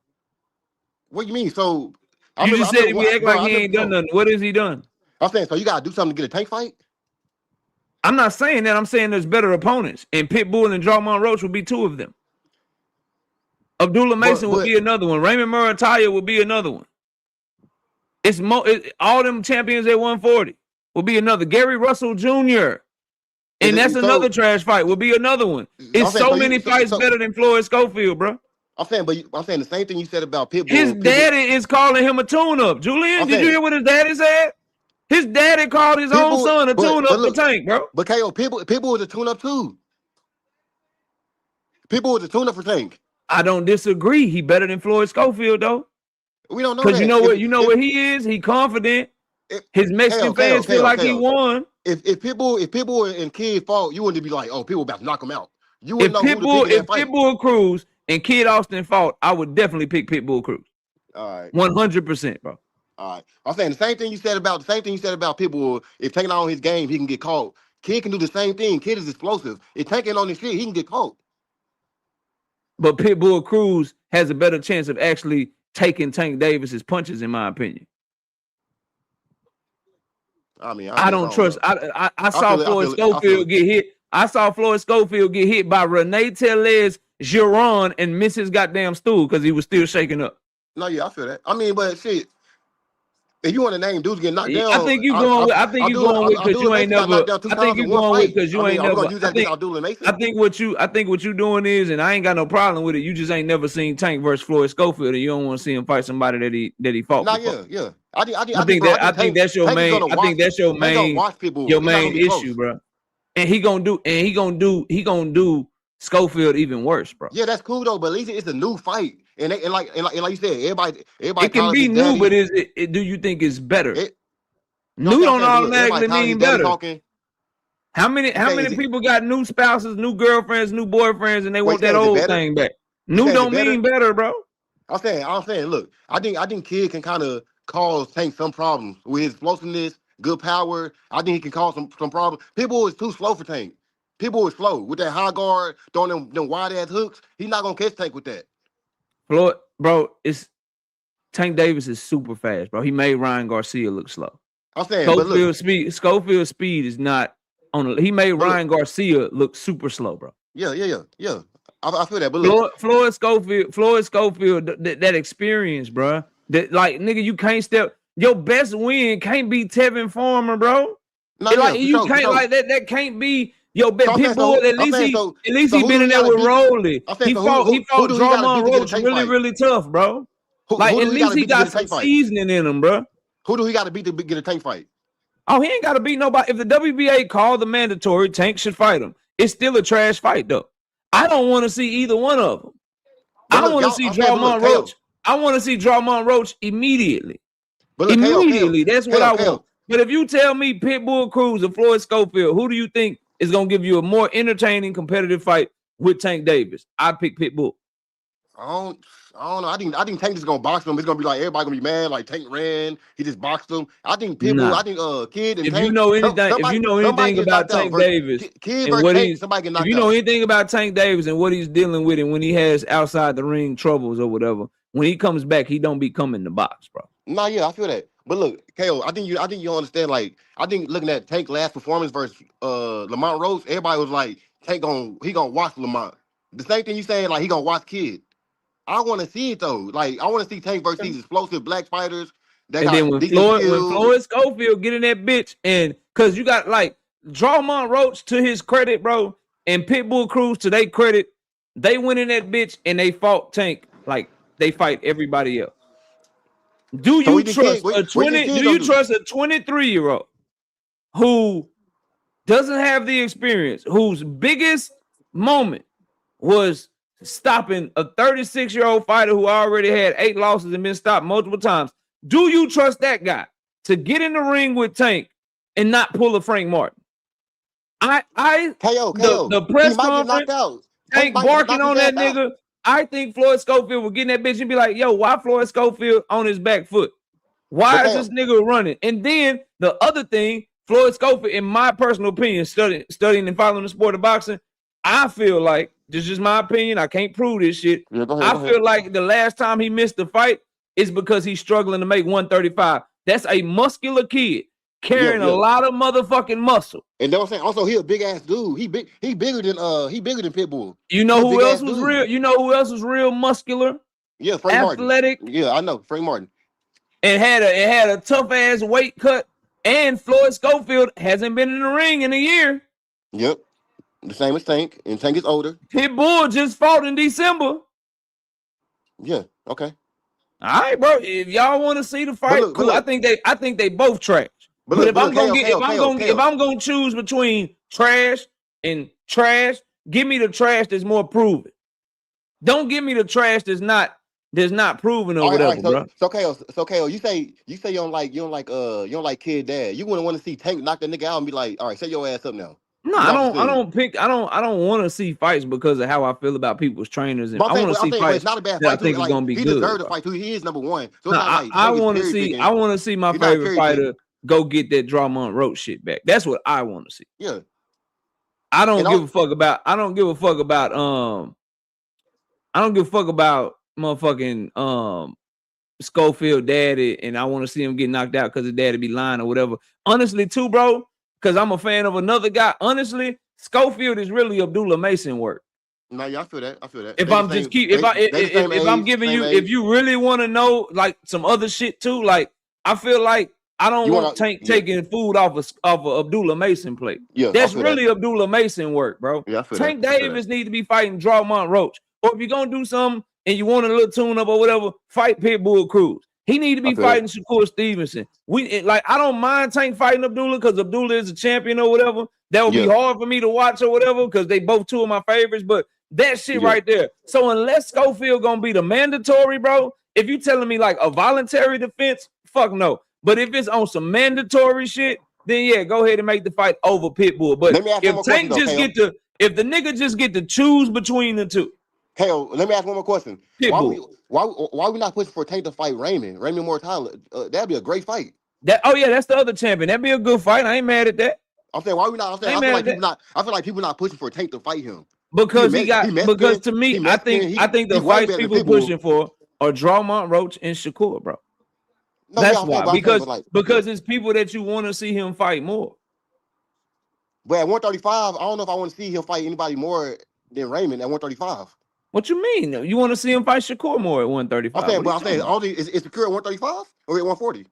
What do you mean? So you just said we act like he ain't done nothing. What has he done? I'm saying, so you gotta do something to get a Tank fight? I'm not saying that. I'm saying there's better opponents, and Pitbull and Drawmon Roach would be 2 of them. Abdullah Mason would be another one. Raymond Murataya would be another one. All them champions at 140 will be another. Gary Russell Jr. And that's another trash fight. Will be another one. It's so many fights better than Floyd Schofield, bro. I'm saying the same thing you said about Pitbull. His daddy is calling him a tune-up. Julian, did you hear what his daddy said? His daddy called his own son a tune-up for Tank, bro. But KO, Pitbull is a tune-up too. Pitbull is a tune-up for Tank. I don't disagree. He better than Floyd Schofield, though. We don't know because you know what he is. He confident. His Mexican fans feel like he won. If Pitbull and Kid fought, you wouldn't be like, oh, Pitbull about to knock him out. You wouldn't know who to pick in that fight. If Pitbull Cruz and Kid Austin fought, I would definitely pick Pitbull Cruz. All right, 100%, bro. All right, I'm saying the same thing you said about Pitbull. If taking on his game, he can get caught. Kid can do the same thing. Kid is explosive. If taking on his shit, he can get caught. But Pitbull Cruz has a better chance of actually taking Tank Davis's punches, in my opinion. I mean, I don't trust. I saw Floyd Schofield get hit. I saw Floyd Schofield get hit by Renee Tellez, Jaron, and miss his goddamn stool because he was still shaking up. No, yeah, I feel that. I mean, but shit, if you want to name dudes getting knocked down, I think you going with. I think you going with because you ain't never. I think you going with because you ain't never. I think what you doing is, and I ain't got no problem with it. You just ain't never seen Tank versus Floyd Schofield, and you don't want to see him fight somebody that he fought. Nah, yeah. I think that's your main. I think that's your main. Your main issue, bro. And he gonna do Schofield even worse, bro. Yeah, that's cool though. But at least it's a new fight, and like you said, everybody. It can be new, but do you think it's better? New don't automatically mean better. How many people got new spouses, new girlfriends, new boyfriends, and they want that old thing back? New don't mean better, bro. I'm saying, look, I think Kid can kind of cause Tank some problems with his explosiveness, good power. I think he can cause some problems. People is too slow for Tank. People is slow with that high guard, throwing them wide ass hooks. He's not gonna catch Tank with that. Floyd, bro, Tank Davis is super fast, bro. He made Ryan Garcia look slow. I'm saying, but look, Schofield's speed is not on. He made Ryan Garcia look super slow, bro. Yeah. I feel that, but look, Floyd Schofield, that experience, bro. That like nigga, you can't step. Your best win can't be Tevin Farmer, bro. You can't like that. That can't be your best. Pitbull. At least he been in there with Rolly. He fought Drummond Roach really tough, bro. Like at least he got some seasoning in him, bro. Who do he got to beat to get a Tank fight? Oh, he ain't got to beat nobody. If the WBA called the mandatory, Tank should fight him. It's still a trash fight, though. I don't want to see either one of them. I don't want to see Drummond Roach. I want to see Drummond Roach immediately. Immediately. That's what I want. But if you tell me Pitbull Cruz or Floyd Schofield, who do you think is going to give you a more entertaining, competitive fight with Tank Davis? I'd pick Pitbull. I don't know. I think Tank is gonna box him. It's gonna be like everybody gonna be mad. Like Tank ran, he just boxed him. I think Pitbull. I think Kid and if Tank. You know anything about Tank Davis, Kid versus Tank, somebody get knocked out. If you know anything about Tank Davis and what he's dealing with, and when he has outside the ring troubles or whatever, when he comes back, he don't be coming to box, bro. Nah, yeah, I feel that. But look, KO, I think you understand. Like, I think looking at Tank last performance versus Lamont Rose, everybody was like, Tank gonna watch Lamont. The same thing you saying, like he gonna watch Kid. I want to see it though. Like I want to see Tank versus these explosive black fighters. And then when Floyd Schofield get in that bitch, and because you got like Drummond Roach to his credit, bro, and Pitbull Cruz to their credit, they went in that bitch and they fought Tank like they fight everybody else. Do you trust a 23-year-old who doesn't have the experience, whose biggest moment was stopping a 36-year-old fighter who already had 8 losses and been stopped multiple times? Do you trust that guy to get in the ring with Tank and not pull a Frank Martin? The press conference, Tank barking on that nigga. I think Floyd Schofield will get in that bitch and be like, yo, why Floyd Schofield on his back foot? Why is this nigga running? And then the other thing, Floyd Schofield, in my personal opinion, studying and following the sport of boxing, I feel like, this is my opinion, I can't prove this shit. Yeah, go ahead. Feel like the last time he missed the fight is because he's struggling to make 135. That's a muscular kid carrying a lot of motherfucking muscle. And that's what I'm saying. Also, he a big ass dude. He bigger than Pitbull. You know who else was real? You know who else was real muscular? Yeah, Frank athletic. Martin. Yeah, I know Frank Martin. And had a tough ass weight cut. And Floyd Schofield hasn't been in the ring in a year. Yep. The same as Tank, and Tank is older. Pitbull just fought in December. Yeah, okay. All right, bro. If y'all want to see the fight, cool. I think they both trash. But if I'm gonna choose between trash and trash, give me the trash that's more proven. Don't give me the trash that's not proven or whatever, bro. So KO, you say you don't like Kid Dad. You wouldn't want to see Tank knock that nigga out and be like, all right, set your ass up now. No, I don't want to see fights because of how I feel about people's trainers. And I want to see fights. It's not a bad fight. I think it's gonna be good. He deserves to fight too. He is number one. So I want to see. I want to see my favorite fighter go get that Drummond Roach shit back. That's what I want to see. Yeah. I don't give a fuck about motherfucking Schofield daddy, and I want to see him get knocked out because his daddy be lying or whatever. Honestly, too, bro. Because I'm a fan of another guy. Honestly, Schofield is really Abdullah Mason work. No, yeah, I feel that. If you really want to know like some other shit too, like I feel like I don't want Tank taking food off of Abdullah Mason plate. Yeah, that's really Abdullah Mason work, bro. Yeah, Tank Davis need to be fighting Drummond Roach. Or if you're gonna do something and you want a little tune up or whatever, fight Pitbull Cruz. He need to be fighting Shakur Stevenson. I don't mind Tank fighting Abdullah because Abdullah is a champion or whatever. That would be hard for me to watch or whatever because they both two of my favorites. But that shit right there. So unless Schofield gonna be the mandatory, bro, if you telling me like a voluntary defense, fuck no. But if it's on some mandatory shit, then yeah, go ahead and make the fight over Pitbull. But if Tank if the nigga just get to choose between the two. Hell, let me ask one more question. Why we not pushing for Tank to fight Raymond Mortala? That'd be a great fight. That's the other champion. That'd be a good fight. I ain't mad at that. I'm saying why we not? I feel like people not pushing for Tank to fight him because to me, I think the fights people pushing for are Drummond Roach and Shakur, bro. No, That's yeah, I'm saying, why. but I'm saying, but like, Because it's people that you want to see him fight more. but at 135, I don't know if I want to see him fight anybody more than Raymond at 135. What you mean? You want to see him fight Shakur more at 135? I'm saying, What but are you I'm saying, talking about? is Shakur at 135 or at 140?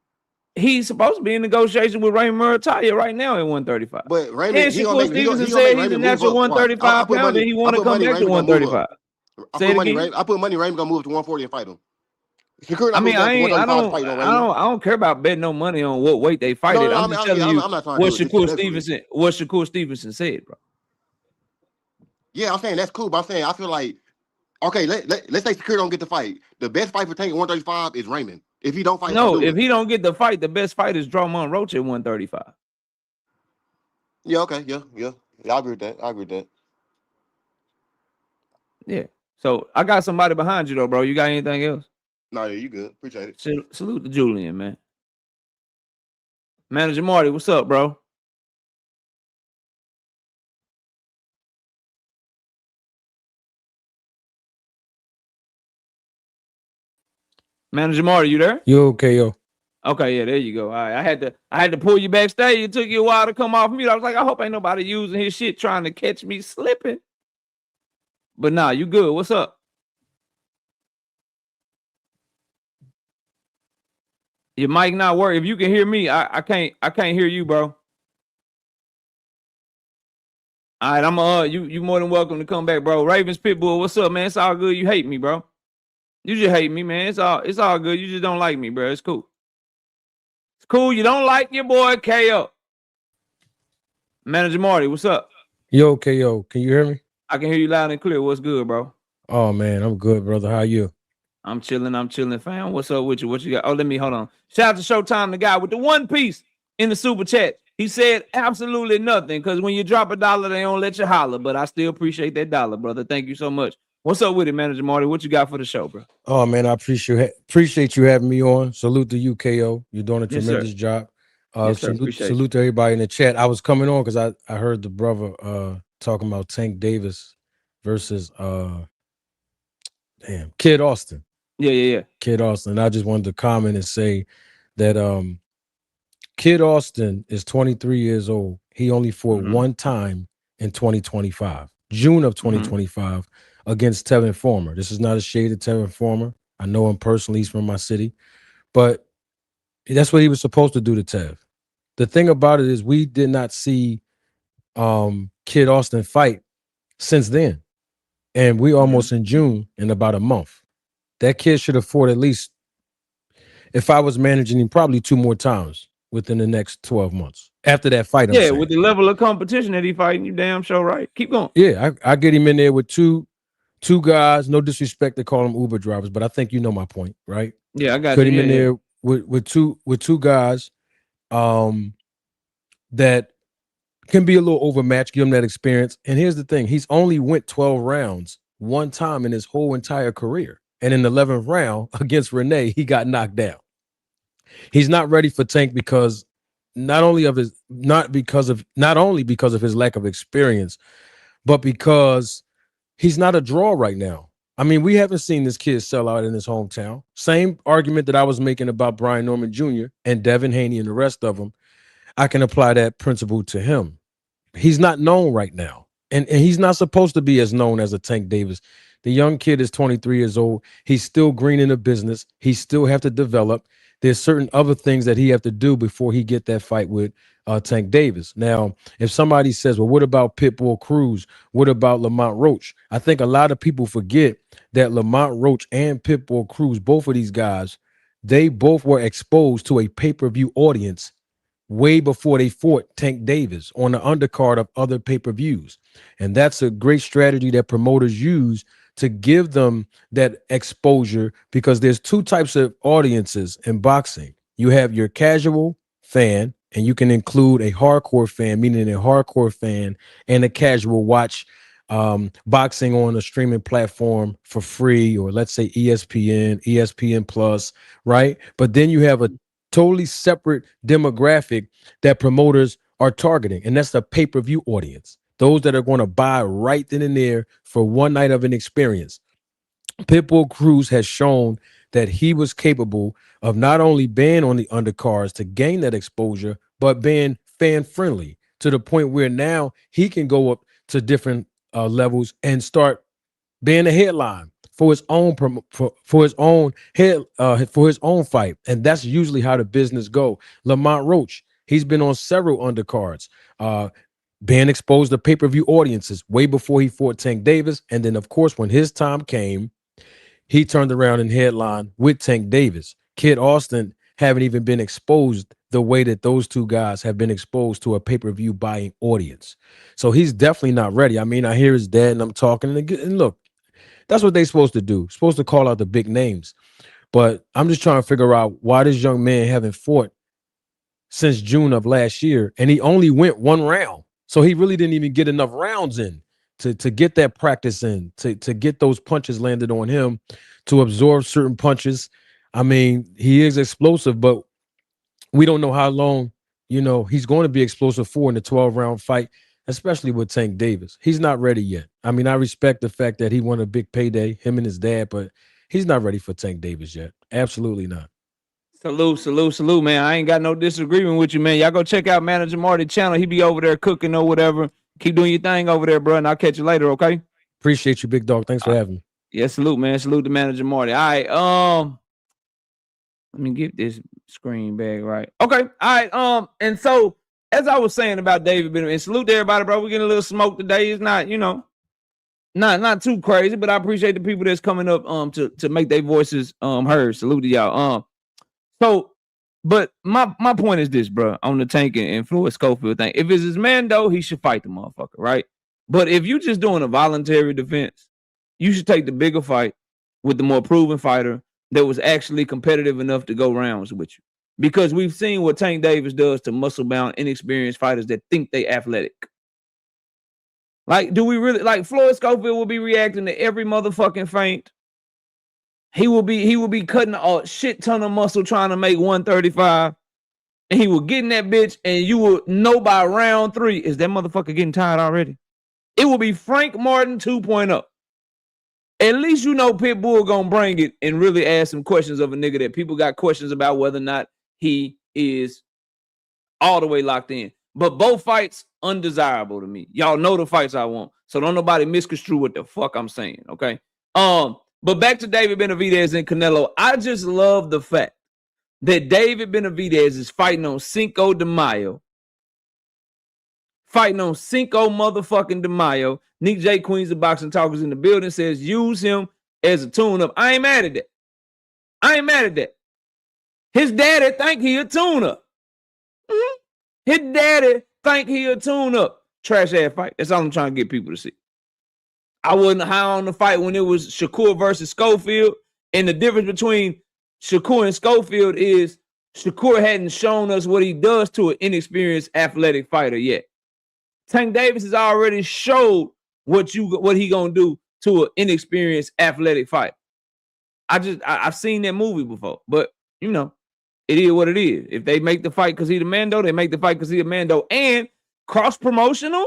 He's supposed to be in negotiation with Raymond Murataya right now at 135. But Raymond, And Shakur Stevenson he gonna said make he's a Raymond move natural up. Watch, 135 pounder and he want to come back to Raymond gonna move 135. up. Say it again. I put money Raymond gonna move to 140 and fight him. Shakur I not mean, moving down to 135 to fight on Raymond. I don't care about betting no money on what weight they fight at. No, I'm just telling you I'm not trying to what do it Shakur Stevenson said, bro. Yeah, I'm saying that's cool, but I'm saying I feel like, okay, let's say Shakur don't get the fight. The best fight for Tank at 135 is Raymond. If he don't fight, no, if he don't get the fight, the best fight is Drummond Roach at 135. Yeah, okay, yeah, I agree with that. Yeah. So I got somebody behind you though, bro. You got anything else? No, yeah, you good. Appreciate it. Salute to Julian, man. Manager Marty, what's up, bro? Manager Marty, you there? You okay, yo? Okay, yeah, there you go. All right, I had to pull you backstage. It took you a while to come off mute. I was like, I hope ain't nobody using his shit trying to catch me slipping. But nah, you good. What's up? Your mic not work. If you can hear me, I can't hear you, bro. All right, you more than welcome to come back, bro. Ravens Pitbull, what's up, man? It's all good. You hate me, bro. You just hate me, man. It's all good. You just don't like me, bro. It's cool. It's cool. You don't like your boy KO. Manager Marty, what's up? Yo, okay, yo. Can you hear me? I can hear you loud and clear. What's good, bro? Oh man, I'm good, brother. How you? I'm chilling, fam. What's up with you? What you got? Oh, hold on. Shout out to Showtime, the guy with the one piece in the super chat. He said absolutely nothing because when you drop $1, they don't let you holler. But I still appreciate that dollar, brother. Thank you so much. What's up with it, Manager Marty? What you got for the show, bro? Oh man, I appreciate you having me on. Salute to UKO. You're doing a tremendous job. Yes, sir. Salute to everybody in the chat. I was coming on because I heard the brother talking about Tank Davis versus Kid Austin. Yeah. Kid Austin. I just wanted to comment and say that Kid Austin is 23 years old. He only fought one time in 2025, June of 2025, against Tevin Former. This is not a shade at Tevin Former. I know him personally. He's from my city. But that's what he was supposed to do to Tev. The thing about it is we did not see Kid Austin fight since then. And we almost in June in about a month. That kid should have fought at least, if I was managing him, probably 2 more times within the next 12 months. After that fight, yeah, with the level of competition that he fighting, you damn sure right. Keep going. Yeah, I get him in there with two guys. No disrespect to call them Uber drivers, but I think you know my point, right? Yeah, I got Put him in there with two guys that can be a little overmatched, give him that experience. And here's the thing. He's only went 12 rounds one time in his whole entire career. And in the 11th round against Renee, he got knocked down. He's not ready for Tank because not only because of his lack of experience, but because he's not a draw right now. I mean, we haven't seen this kid sell out in his hometown. Same argument that I was making about Brian Norman Jr. and Devin Haney and the rest of them. I can apply that principle to him. He's not known right now. And he's not supposed to be as known as a Tank Davis. The young kid is 23 years old. He's still green in the business. He still have to develop. There's certain other things that he have to do before he get that fight with Tank Davis. Now, if somebody says, well, what about Pitbull Cruz? What about Lamont Roach? I think a lot of people forget that Lamont Roach and Pitbull Cruz, both of these guys, they both were exposed to a pay-per-view audience way before they fought Tank Davis on the undercard of other pay-per-views. And that's a great strategy that promoters use to give them that exposure, because there's two types of audiences in boxing. You have your casual fan, and you can include a hardcore fan, meaning a hardcore fan and a casual watch boxing on a streaming platform for free, or let's say ESPN Plus, right? But then you have a totally separate demographic that promoters are targeting, and that's the pay-per-view audience. Those that are going to buy right then and there for one night of an experience. Pitbull Cruz has shown that he was capable of not only being on the undercards to gain that exposure, but being fan friendly to the point where now he can go up to different levels and start being a headline for his own for his own head for his own fight, and that's usually how the business go. Lamont Roach, he's been on several undercards, being exposed to pay-per-view audiences way before he fought Tank Davis, and then of course when his time came, he turned around and headlined with Tank Davis. Kid Austin haven't even been exposed the way that those two guys have been exposed to a pay-per-view buying audience. So he's definitely not ready. I mean, I hear his dad and I'm talking, and look, that's what they're supposed to do. Supposed to call out the big names. But I'm just trying to figure out why this young man haven't fought since June of last year, and he only went one round. So he really didn't even get enough rounds in to get that practice in, to get those punches landed on him, to absorb certain punches. I mean, he is explosive, but we don't know how long, he's going to be explosive for in the 12-round fight, especially with Tank Davis. He's not ready yet. I mean, I respect the fact that he won a big payday, him and his dad, but he's not ready for Tank Davis yet. Absolutely not. Salute, man. I ain't got no disagreement with you, man. Y'all go check out Manager Marty channel. He be over there cooking or whatever. Keep doing your thing over there, bro, and I'll catch you later, okay? Appreciate you, big dog. Thanks for having me. Yeah, salute, man. Salute to Manager Marty. All right, let me get this screen back right. Okay, all right, and so as I was saying about David Benavidez, and salute to everybody, bro. We're getting a little smoke today. It's not, not too crazy, but I appreciate the people that's coming up to make their voices heard. Salute to y'all. So, but my point is this, bro, on the Tank and Floyd Schofield thing. If it's his man, though, he should fight the motherfucker, right? But if you just doing a voluntary defense, you should take the bigger fight with the more proven fighter that was actually competitive enough to go rounds with you. Because we've seen what Tank Davis does to muscle-bound, inexperienced fighters that think they athletic. Like, do we really, like Floyd Schofield will be reacting to every motherfucking feint. He will be cutting a shit ton of muscle trying to make 135. And he will get in that bitch, and you will know by round 3, is that motherfucker getting tired already? It will be Frank Martin 2.0. At least you know Pitbull gonna bring it and really ask some questions of a nigga that people got questions about whether or not he is all the way locked in. But both fights undesirable to me. Y'all know the fights I want. So don't nobody misconstrue what the fuck I'm saying, okay? But back to David Benavidez and Canelo. I just love the fact that David Benavidez is fighting on Cinco de Mayo. Fighting on Cinco motherfucking de Mayo. Nick J. Queens of Boxing Talkers in the building says use him as a tune-up. I ain't mad at that. His daddy think he a tune-up. His daddy think he a tune-up. Trash ass fight. That's all I'm trying to get people to see. I wasn't high on the fight when it was Shakur versus Schofield. And the difference between Shakur and Schofield is Shakur hadn't shown us what he does to an inexperienced athletic fighter yet. Tank Davis has already showed what he gonna do to an inexperienced athletic fighter. I've seen that movie before, but it is what it is. If they make the fight because he the Mando, they make the fight because he a Mando. And cross promotional,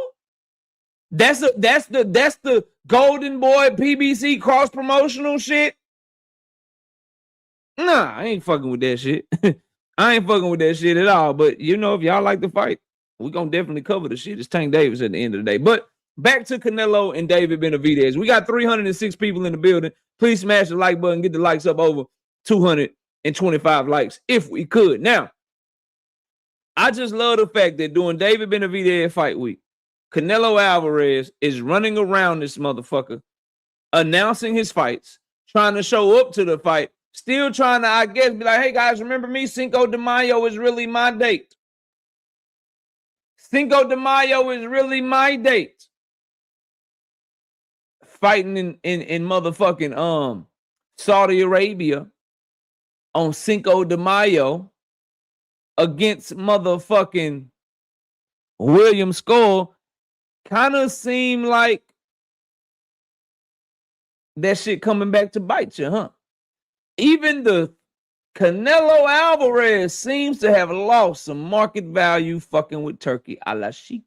that's the Golden Boy PBC cross promotional shit. Nah, I ain't fucking with that shit. I ain't fucking with that shit at all. But if y'all like the fight, we're gonna definitely cover the shit. It's Tank Davis at the end of the day. But back to Canelo and David Benavidez. We got 306 people in the building. Please smash the like button, get the likes up over 225 likes if we could. Now, I just love the fact that during David Benavidez fight week, Canelo Alvarez is running around this motherfucker, announcing his fights, trying to show up to the fight, still trying to, I guess, be like, hey guys, remember me? Cinco de Mayo is really my date. Cinco de Mayo is really my date. Fighting in motherfucking Saudi Arabia on Cinco de Mayo against motherfucking William Skull kind of seemed like that shit coming back to bite you, huh? Even the Canelo Alvarez seems to have lost some market value fucking with Turkey a la Sheik.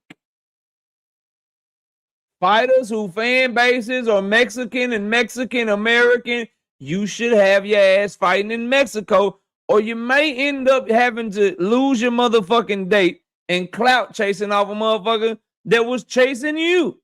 Fighters who fan bases are Mexican and Mexican American, you should have your ass fighting in Mexico or you may end up having to lose your motherfucking date and Clout chasing off a motherfucker that was chasing you.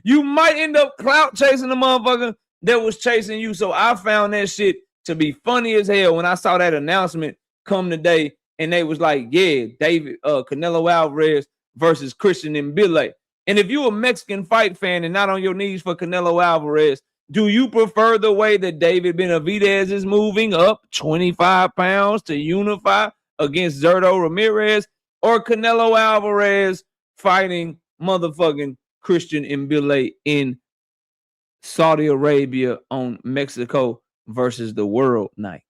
You might end up Clout chasing a motherfucker that was chasing you. So I found that shit to be funny as hell when I saw that announcement come today, and they was like, yeah, Canelo Alvarez versus Christian Mbile. And if you're a Mexican fight fan and not on your knees for Canelo Alvarez, do you prefer the way that David Benavidez is moving up 25 pounds to unify against Zurdo Ramirez, or Canelo Alvarez fighting motherfucking Christian Mbile in Saudi Arabia on Mexico versus the World Night?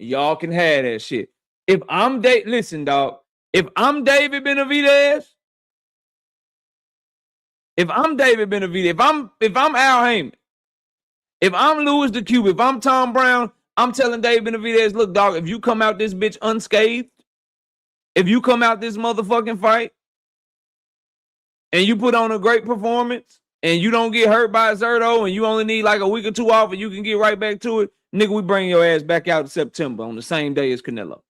Y'all can have that shit. If I'm listen, dog. If I'm David Benavidez, if I'm David Benavidez, if I'm Al Heyman, if I'm Louis the Cube, if I'm Tom Brown, I'm telling David Benavidez, look, dog, if you come out this bitch unscathed, if you come out this motherfucking fight and you put on a great performance and you don't get hurt by Zurdo and you only need like a week or two off and you can get right back to it, nigga, we bring your ass back out in September on the same day as Canelo.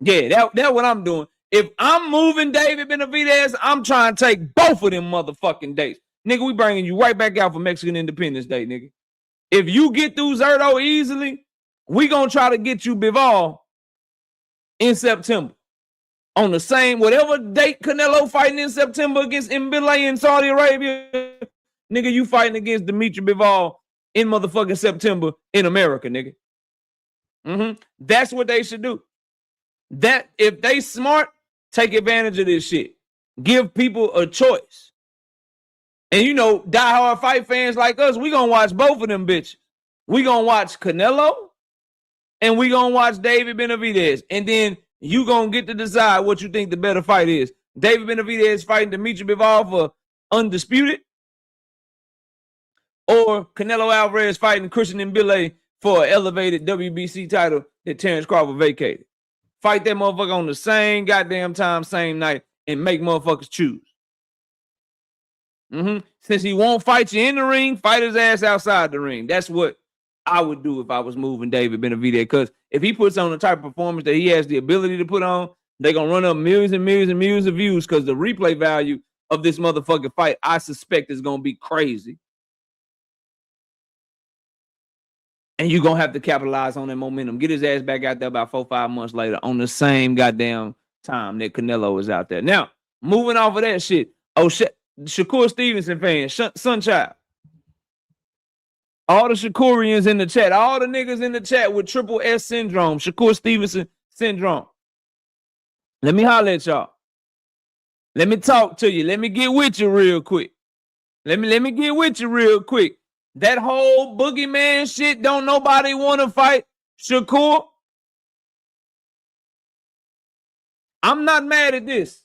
Yeah, that's what I'm doing. If I'm moving David Benavidez, I'm trying to take both of them motherfucking dates. Nigga, we bringing you right back out for Mexican Independence Day, nigga. If you get through Zurdo easily, we gonna try to get you Bivol in September. On the same, whatever date Canelo fighting in September against Mbile in Saudi Arabia, nigga, you fighting against Dimitri Bivol in motherfucking September in America, nigga. That's what they should do. That if they smart, take advantage of this shit. Give people a choice. And you know, diehard fight fans like us, we gonna watch both of them bitches. We gonna watch Canelo and we gonna watch David Benavidez. And then you gonna get to decide what you think the better fight is. David Benavidez fighting Dimitri Bivol for undisputed, or Canelo Alvarez fighting Christian Mbile for an elevated WBC title that Terence Crawford vacated. Fight that motherfucker on the same goddamn time, same night, and make motherfuckers choose. Since he won't fight you in the ring, fight his ass outside the ring. That's what I would do if I was moving David Benavidez, because if he puts on the type of performance that he has the ability to put on, they're going to run up millions and millions and millions of views, because the replay value of this motherfucking fight, I suspect, is going to be crazy. And you're going to have to capitalize on that momentum. Get his ass back out there about 4 or 5 months later on the same goddamn time that Canelo is out there. Now, moving off of that shit, Shakur Stevenson fans, Sunchild. All the Shakurians in the chat, all the niggas in the chat with triple S syndrome, Shakur Stevenson syndrome. Let me holler at y'all. Let me talk to you. Let me get with you real quick. Let me get with you real quick. That whole boogeyman shit, don't nobody want to fight Shakur. I'm not mad at this.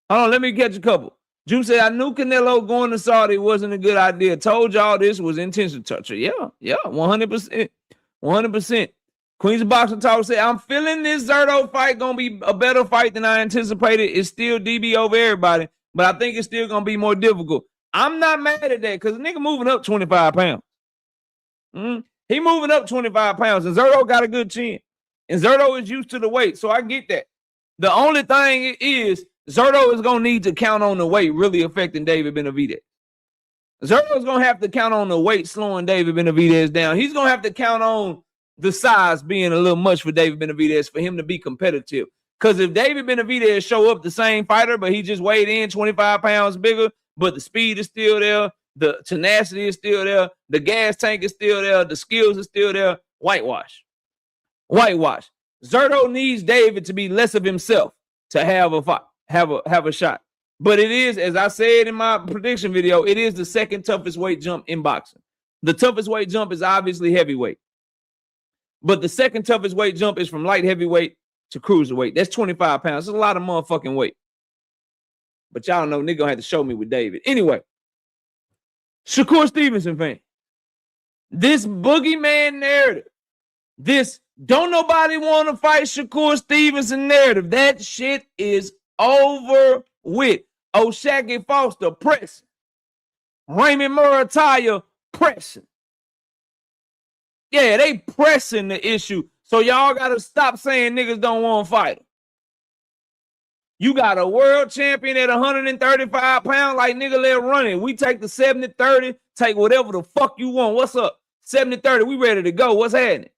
Hold on, let me catch a couple. Juice said, I knew Canelo going to Saudi wasn't a good idea. Told y'all this was intentional toucher. Yeah, 100%. 100%. Queens of Boxing Talk said, I'm feeling this Zurdo fight going to be a better fight than I anticipated. It's still DB over everybody, but I think it's still going to be more difficult. I'm not mad at that, because the nigga moving up 25 pounds. He moving up 25 pounds, and Zurdo got a good chin. And Zurdo is used to the weight, so I get that. The only thing is, Zurdo is going to need to count on the weight really affecting David Benavidez. Zurdo is going to have to count on the weight slowing David Benavidez down. He's going to have to count on the size being a little much for David Benavidez for him to be competitive. Because if David Benavidez show up the same fighter, but he just weighed in 25 pounds bigger, but the speed is still there, the tenacity is still there, the gas tank is still there, the skills are still there, whitewash. Whitewash. Zurdo needs David to be less of himself to have a fight. Have a shot. But it is, as I said in my prediction video, it is the second toughest weight jump in boxing. The toughest weight jump is obviously heavyweight. But the second toughest weight jump is from light heavyweight to cruiserweight. That's 25 pounds. That's a lot of motherfucking weight. But y'all know nigga gonna have to show me with David. Anyway, Shakur Stevenson fan. This boogeyman narrative, this don't nobody want to fight Shakur Stevenson narrative, that shit is over with. O'Shaggy Foster pressing. Raymond Murataya pressing. Yeah, they pressing the issue. So y'all got to stop saying niggas don't want to fight him. You got a world champion at 135 pounds, like nigga, let run it. We take the 70-30, take whatever the fuck you want. What's up? 70-30, we ready to go. What's happening?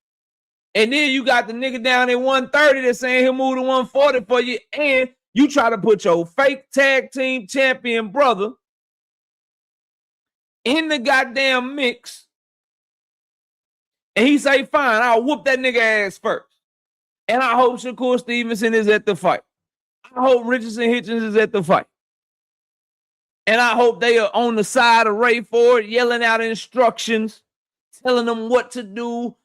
And then you got the nigga down at 130 that's saying he'll move to 140 for you, and you try to put your fake tag team champion brother in the goddamn mix, and he say, fine, I'll whoop that nigga ass first. And I hope Shakur Stevenson is at the fight. I hope Richardson Hitchens is at the fight. And I hope they are on the side of Ray Ford yelling out instructions, telling them what to do,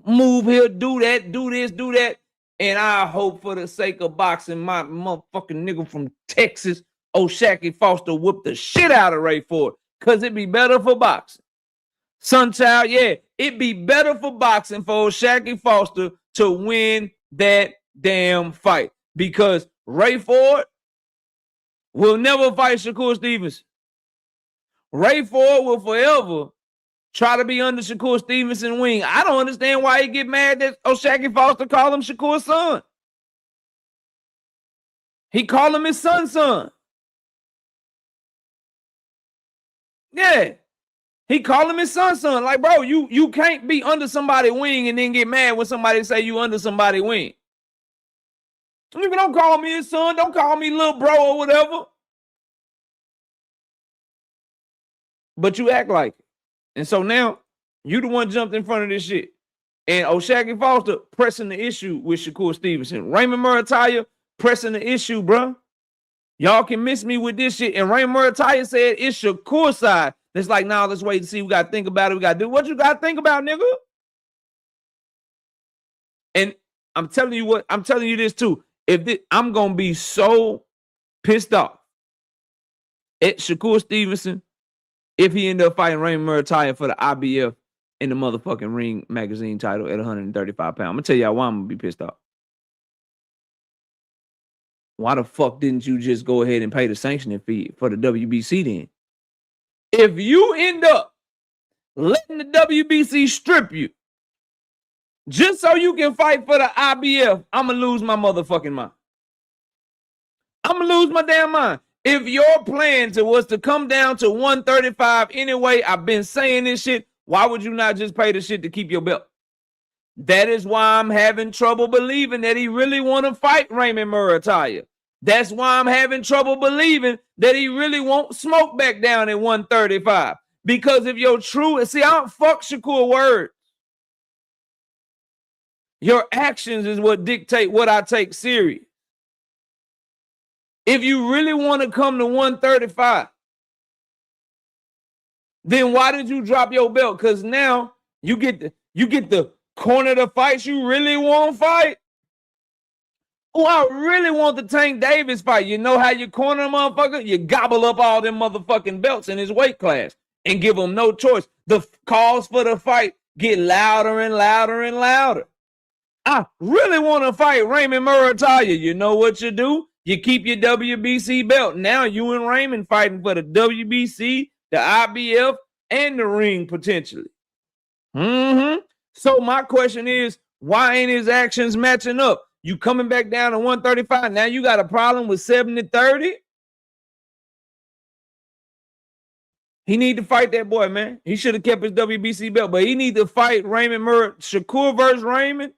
move here, do that, do this, do that. And I hope for the sake of boxing, my motherfucking nigga from Texas, Shakur Foster, whoop the shit out of Ray Ford, because it'd be better for boxing. Sunchild, yeah, it'd be better for boxing for Shakur Foster to win that damn fight, because Ray Ford will never fight Shakur Stevenson. Ray Ford will forever try to be under Shakur Stevenson's wing. I don't understand why he get mad that Shakur Foster call him Shakur's son. He called him his son. Yeah. He called him his son. Like, bro, you can't be under somebody's wing and then get mad when somebody say you under somebody's wing. Nigga, don't call me his son. Don't call me little bro or whatever. But you act like it. And so now, you the one jumped in front of this shit. And Shakur Foster pressing the issue with Shakur Stevenson. Raymond Murataya pressing the issue, bro. Y'all can miss me with this shit. And Raymond Murataya said it's Shakur's side. It's like, nah, let's wait and see. We got to think about it. We got to do what you got to think about, nigga. And I'm telling you what, I'm telling you this too. I'm going to be so pissed off at Shakur Stevenson if he end up fighting Raymond Murataya for the IBF in the motherfucking Ring magazine title at 135 pounds. I'm going to tell y'all why I'm going to be pissed off. Why the fuck didn't you just go ahead and pay the sanctioning fee for the WBC then? If you end up letting the WBC strip you just so you can fight for the IBF, I'm going to lose my motherfucking mind. I'm going to lose my damn mind. If your plan was to come down to 135 anyway, I've been saying this shit, why would you not just pay the shit to keep your belt? That is why I'm having trouble believing that he really want to fight Raymond Murataya. That's why I'm having trouble believing that he really won't smoke back down at 135. Because if you're true, see, I don't fuck Shakur words. Your actions is what dictate what I take serious. If you really want to come to 135, then why did you drop your belt? Because now you get the corner the fights you really want to fight. Oh, I really want the Tank Davis fight. You know how you corner a motherfucker? You gobble up all them motherfucking belts in his weight class and give him no choice. The calls for the fight get louder and louder and louder. I really want to fight Raymond Murataya. You know what you do? You keep your WBC belt. Now you and Raymond fighting for the WBC, the IBF, and the ring potentially. So my question is, why ain't his actions matching up? You coming back down to 135. Now you got a problem with 70-30? He need to fight that boy, man. He should have kept his WBC belt, but he need to fight Raymond Shakur versus Raymond.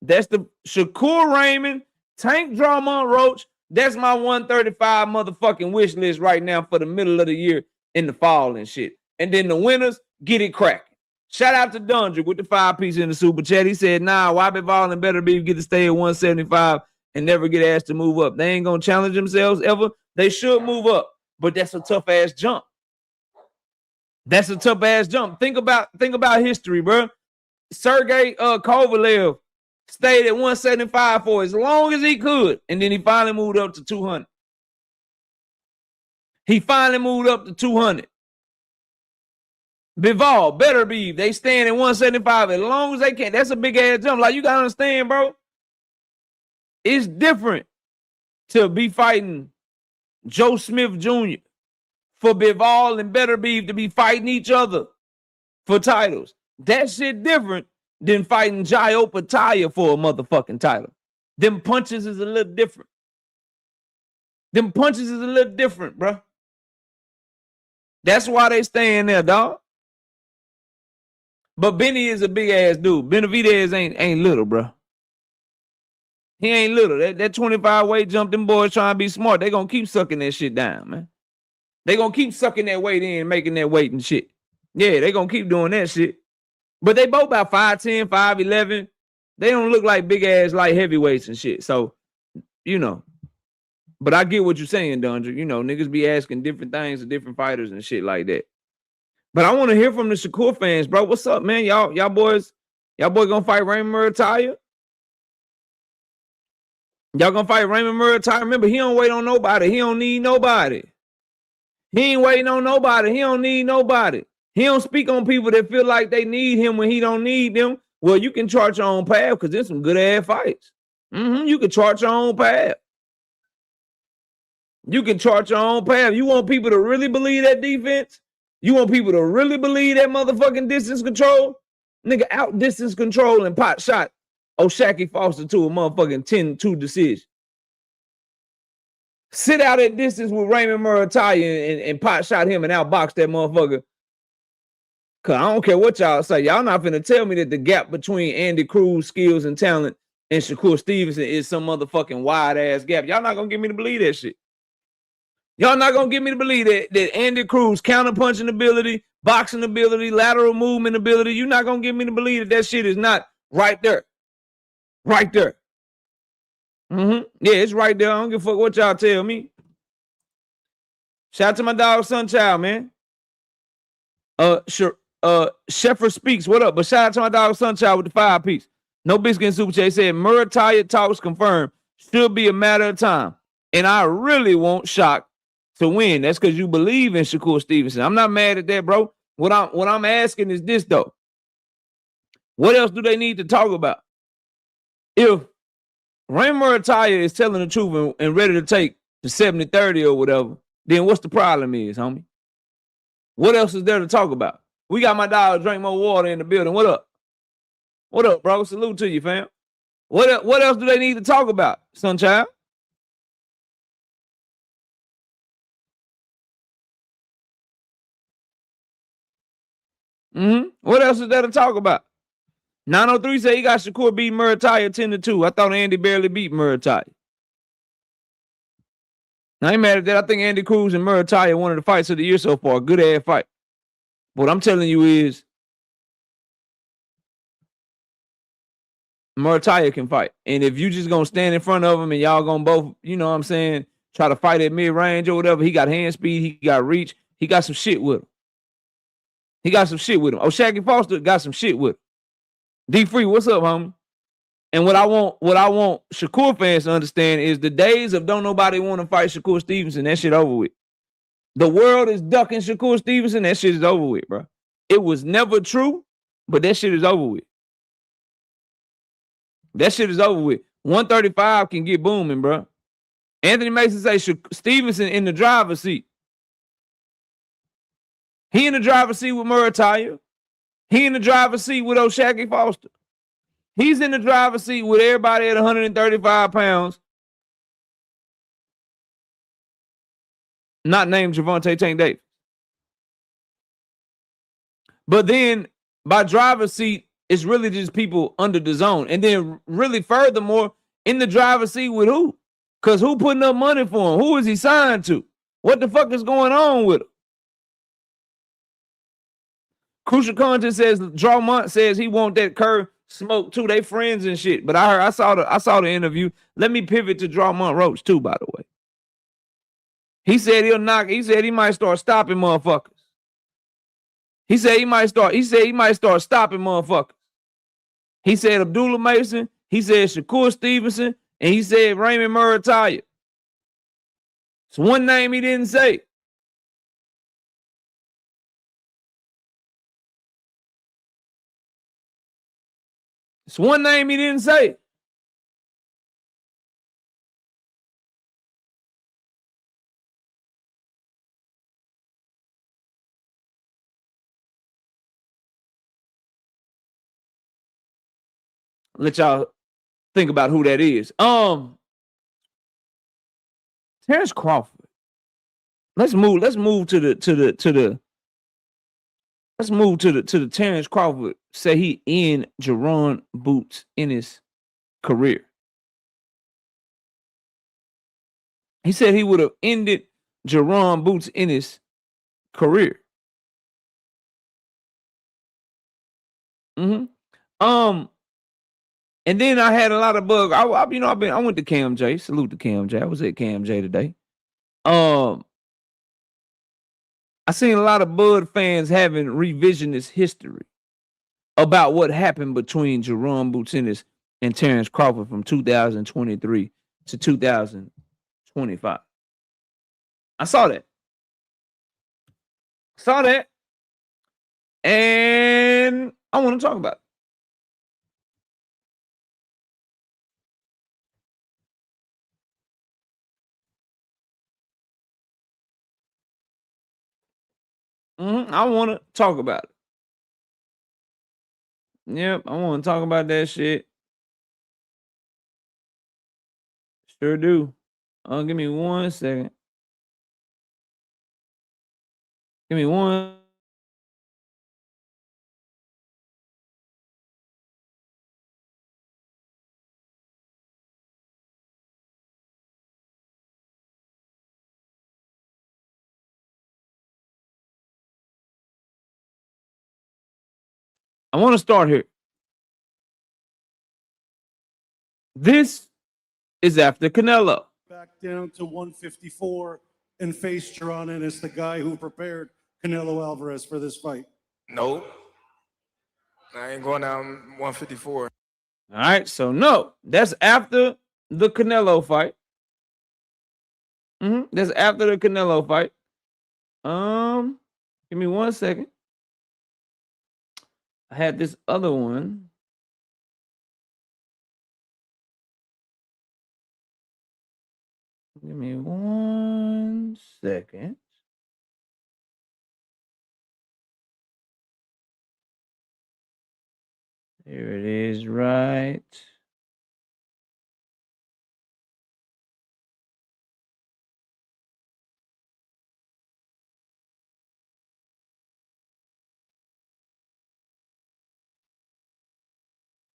That's the Shakur Raymond, Tank Drummond Roach. That's my 135 motherfucking wish list right now for the middle of the year in the fall and shit. And then the winners, get it cracking. Shout out to Dundrick with the 5-piece in the super chat. He said, nah, why Bivol and Better Beef get to stay at 175 and never get asked to move up? They ain't going to challenge themselves ever. They should move up, but that's a tough-ass jump. That's a tough-ass jump. Think about history, bro. Sergey Kovalev stayed at 175 for as long as he could, and then he finally moved up to 200. He finally moved up to 200. Bivol, Better Beef, they stand at 175 as long as they can. That's a big-ass jump. Like, you got to understand, bro. It's different to be fighting Joe Smith Jr. for Bivol and Better Beef to be fighting each other for titles. That shit different than fighting Jai Opataya for a motherfucking title. Them punches is a little different. Them punches is a little different, bro. That's why they staying there, dog. But Benny is a big ass dude. Benavidez ain't little, bro. He ain't little. That 25 weight jump, them boys trying to be smart. They gonna keep sucking that shit down, man. They gonna keep sucking that weight in, making that weight and shit. Yeah, they gonna keep doing that shit. But they both about 5'10", 5'11". They don't look like big ass light heavyweights and shit. So, you know. But I get what you're saying, Dundra. You know, niggas be asking different things to different fighters and shit like that. But I want to hear from the Shakur fans, bro. What's up, man? Y'all boys gonna fight Raymond Murataya? Y'all gonna fight Raymond Murataya? Remember, he don't wait on nobody. He don't need nobody. He ain't waiting on nobody. He don't need nobody. He don't speak on people that feel like they need him when he don't need them. Well, you can chart your own path because there's some good ass fights. You can chart your own path. You can chart your own path. You want people to really believe that defense? You want people to really believe that motherfucking distance control? Nigga, out distance control and pot shot Shakur Foster to a motherfucking 10-2 decision. Sit out at distance with Raymond Murataya and pot shot him and outbox that motherfucker. Cause I don't care what y'all say. Y'all not finna tell me that the gap between Andy Cruz skills and talent and Shakur Stevenson is some motherfucking wide ass gap. Y'all not gonna get me to believe that shit. Y'all not gonna get me to believe that Andy Cruz counterpunching ability, boxing ability, lateral movement ability. You're not gonna get me to believe that shit is not right there. Right there. Yeah, it's right there. I don't give a fuck what y'all tell me. Shout out to my dog Sunchild, man. Sheffer Speaks, what up? But shout out to my dog Sunchild with the 5-piece. No biscuit and super chat. Said Murataya talks confirmed. Should be a matter of time. And I really want Shock to win. That's because you believe in Shakur Stevenson. I'm not mad at that, bro. What I'm asking is this, though. What else do they need to talk about? If Raymond Murataya is telling the truth and ready to take the 70-30 or whatever, then what's the problem is, homie? What else is there to talk about? We got my dog Drink More Water in the building. What up? What up, bro? Salute to you, fam. What else do they need to talk about, Sunchild? What else is there to talk about? 903 said he got Shakur beat Murataya 10-2. I thought Andy barely beat Murataya. I ain't mad at that. I think Andy Cruz and Murataya one of the fights of the year so far. Good ass fight. What I'm telling you is Murataya can fight. And if you just gonna stand in front of him and y'all gonna both, you know what I'm saying, try to fight at mid-range or whatever, he got hand speed, he got reach, he got some shit with him. Shakur Foster got some shit with him. D-Free, what's up, homie? And what I want Shakur fans to understand is the days of don't nobody want to fight Shakur Stevenson, that shit over with. The world is ducking Shakur Stevenson, that shit is over with, bro. It was never true, but that shit is over with. That shit is over with. 135 can get booming, bro. Anthony Mason say Stevenson in the driver's seat. He in the driver's seat with Murataya. He in the driver's seat with Shakur Foster. He's in the driver's seat with everybody at 135 pounds. Not named Gervonta Tank Davis. But then by driver's seat, it's really just people under the zone. And then really furthermore, in the driver's seat with who? Because who putting up money for him? Who is he signed to? What the fuck is going on with him? Crucial Content says Drawmont says he want that curve smoke too. They friends and shit. But I saw the interview. Let me pivot to Drawmont Roach too, by the way. He said he might start stopping motherfuckers. He said he might start stopping motherfuckers. He said Abdullah Mason, he said Shakur Stevenson, and he said Raymond Murataya. It's one name he didn't say. It's one name he didn't say. let y'all think about who that is. Terence Crawford. Let's move to the Terence Crawford. Say he end Jaron Boots in his career. He said he would have ended Jaron Boots in his career. And then I had a lot of bug. I went to Cam J. Salute to Cam J. I was at Cam J today. I seen a lot of Bud fans having revisionist history about what happened between Jaron Boots Ennis and Terence Crawford from 2023 to 2025. I saw that. And I want to talk about it. I want to talk about it. Yep, I want to talk about that shit. Sure do. Give me 1 second. Give me one. I want to start here. This is after Canelo. Back down to 154 and face Jaron Ennis, the guy who prepared Canelo Alvarez for this fight. Nope. I ain't going down 154. All right, so no, that's after the Canelo fight. That's after the Canelo fight. Give me 1 second. I had this other one. Give me 1 second. Here it is, right.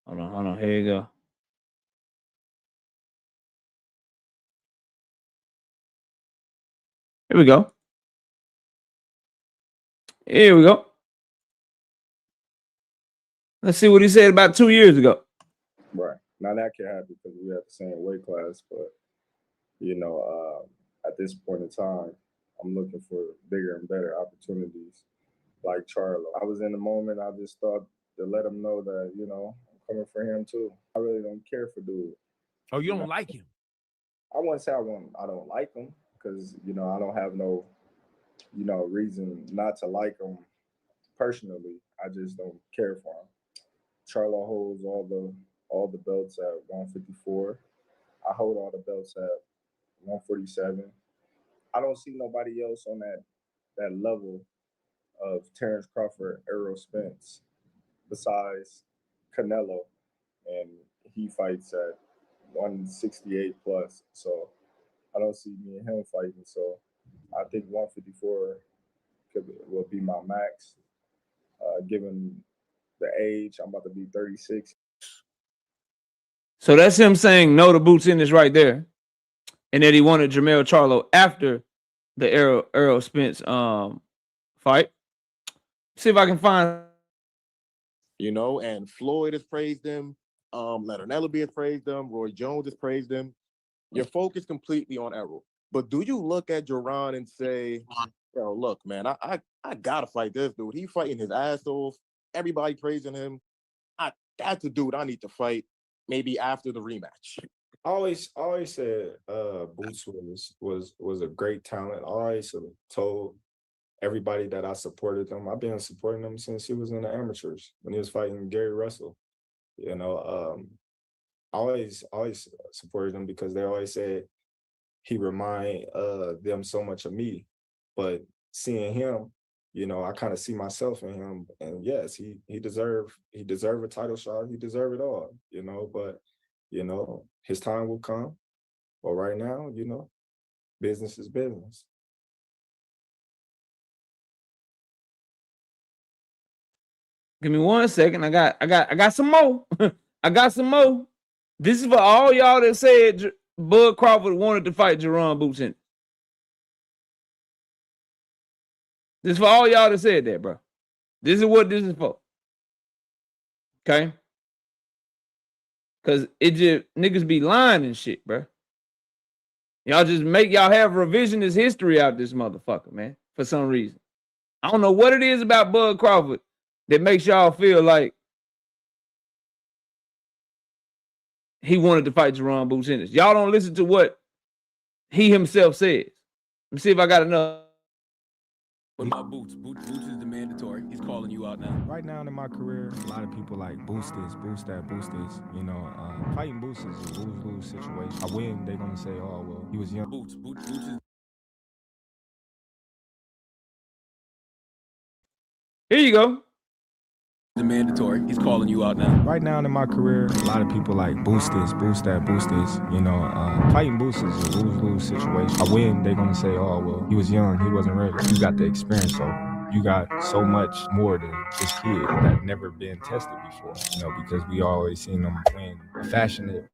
Hold on. Here you go. Here we go. Let's see what he said about 2 years ago. Right. Now that can happen because we have the same weight class, but at this point in time, I'm looking for bigger and better opportunities like Charlo. I was in the moment. I just thought to let him know that, I'm coming for him too. I really don't care for dude. Oh, you don't like him? I wouldn't say I don't like him because, I don't have no, reason not to like him personally. I just don't care for him. Charlo holds all the belts at 154. I hold all the belts at 147. I don't see nobody else on that level of Terence Crawford, Errol Spence, besides Canelo, and he fights at 168 plus. So I don't see me and him fighting. So I think 154 will be my max, given the age. I'm about to be 36. So that's him saying no to Boots Ennis right there, and that he wanted Jermell Charlo after the Errol Spence fight. See if I can find. And Floyd has praised him. Leonard Ellerby has praised him. Roy Jones has praised him. You're focused completely on Errol. But do you look at Jaron and say, look, man, I gotta fight this dude. He's fighting his ass off. Everybody praising him. That's a dude I need to fight maybe after the rematch. I always said Boots was a great talent. I always told everybody that I supported him. I've been supporting him since he was in the amateurs when he was fighting Gary Russell. I always supported him because they always said he remind them so much of me. But seeing him, you know, I kind of see myself in him. And yes, he deserved a title shot. He deserved it all, you know, but, you know, his time will come. But right now, you know, business is business. Give me 1 second. I got some more. I got some more. This is for all y'all that said Bud Crawford wanted to fight Jaron Boots Ennis. This is for all y'all that said that, bro. This is what this is for. Okay? Because it just, niggas be lying and shit, bro. Y'all just make y'all have revisionist history out this motherfucker, man, for some reason. I don't know what it is about Bud Crawford that makes y'all feel like he wanted to fight Jaron Boots Ennis. Y'all don't listen to what he himself says. Let me see if I got enough. What about Boots? Boots is the mandatory. He's calling you out now. Right now in my career, a lot of people like boost this, boost that, boost this. You know, fighting Boots is a lose-lose situation. I win, they're gonna say, oh well, he was young. Boots is. Here you go. The mandatory. He's calling you out now. Right now in my career, a lot of people like boost this, boost that, boost this. You know, fighting Boots is a lose-lose situation. I win, they're gonna say, oh well, he was young, he wasn't ready. You got the experience, so you got so much more than this kid that never been tested before. You know, because we always seen him win a fashionable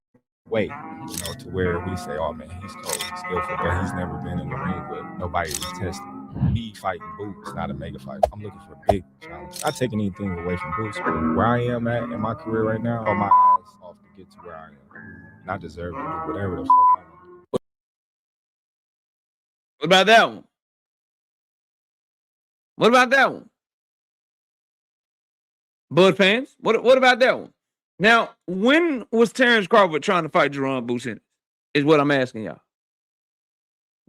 way, you know, to where we say, oh man, he's cold, he's skillful, but he's never been in the ring with nobody that's tested. Me fighting Boots, not a mega fight. I'm looking for a big challenge. Not taking anything away from Boots, but where I am at in my career right now, on my ass off to get to where I am. And I deserve to do whatever the fuck I want to do. What about that one? What about that one? Bud fans, what about that one? Now, when was Terence Crawford trying to fight Jaron Boots Ennis? Is what I'm asking y'all.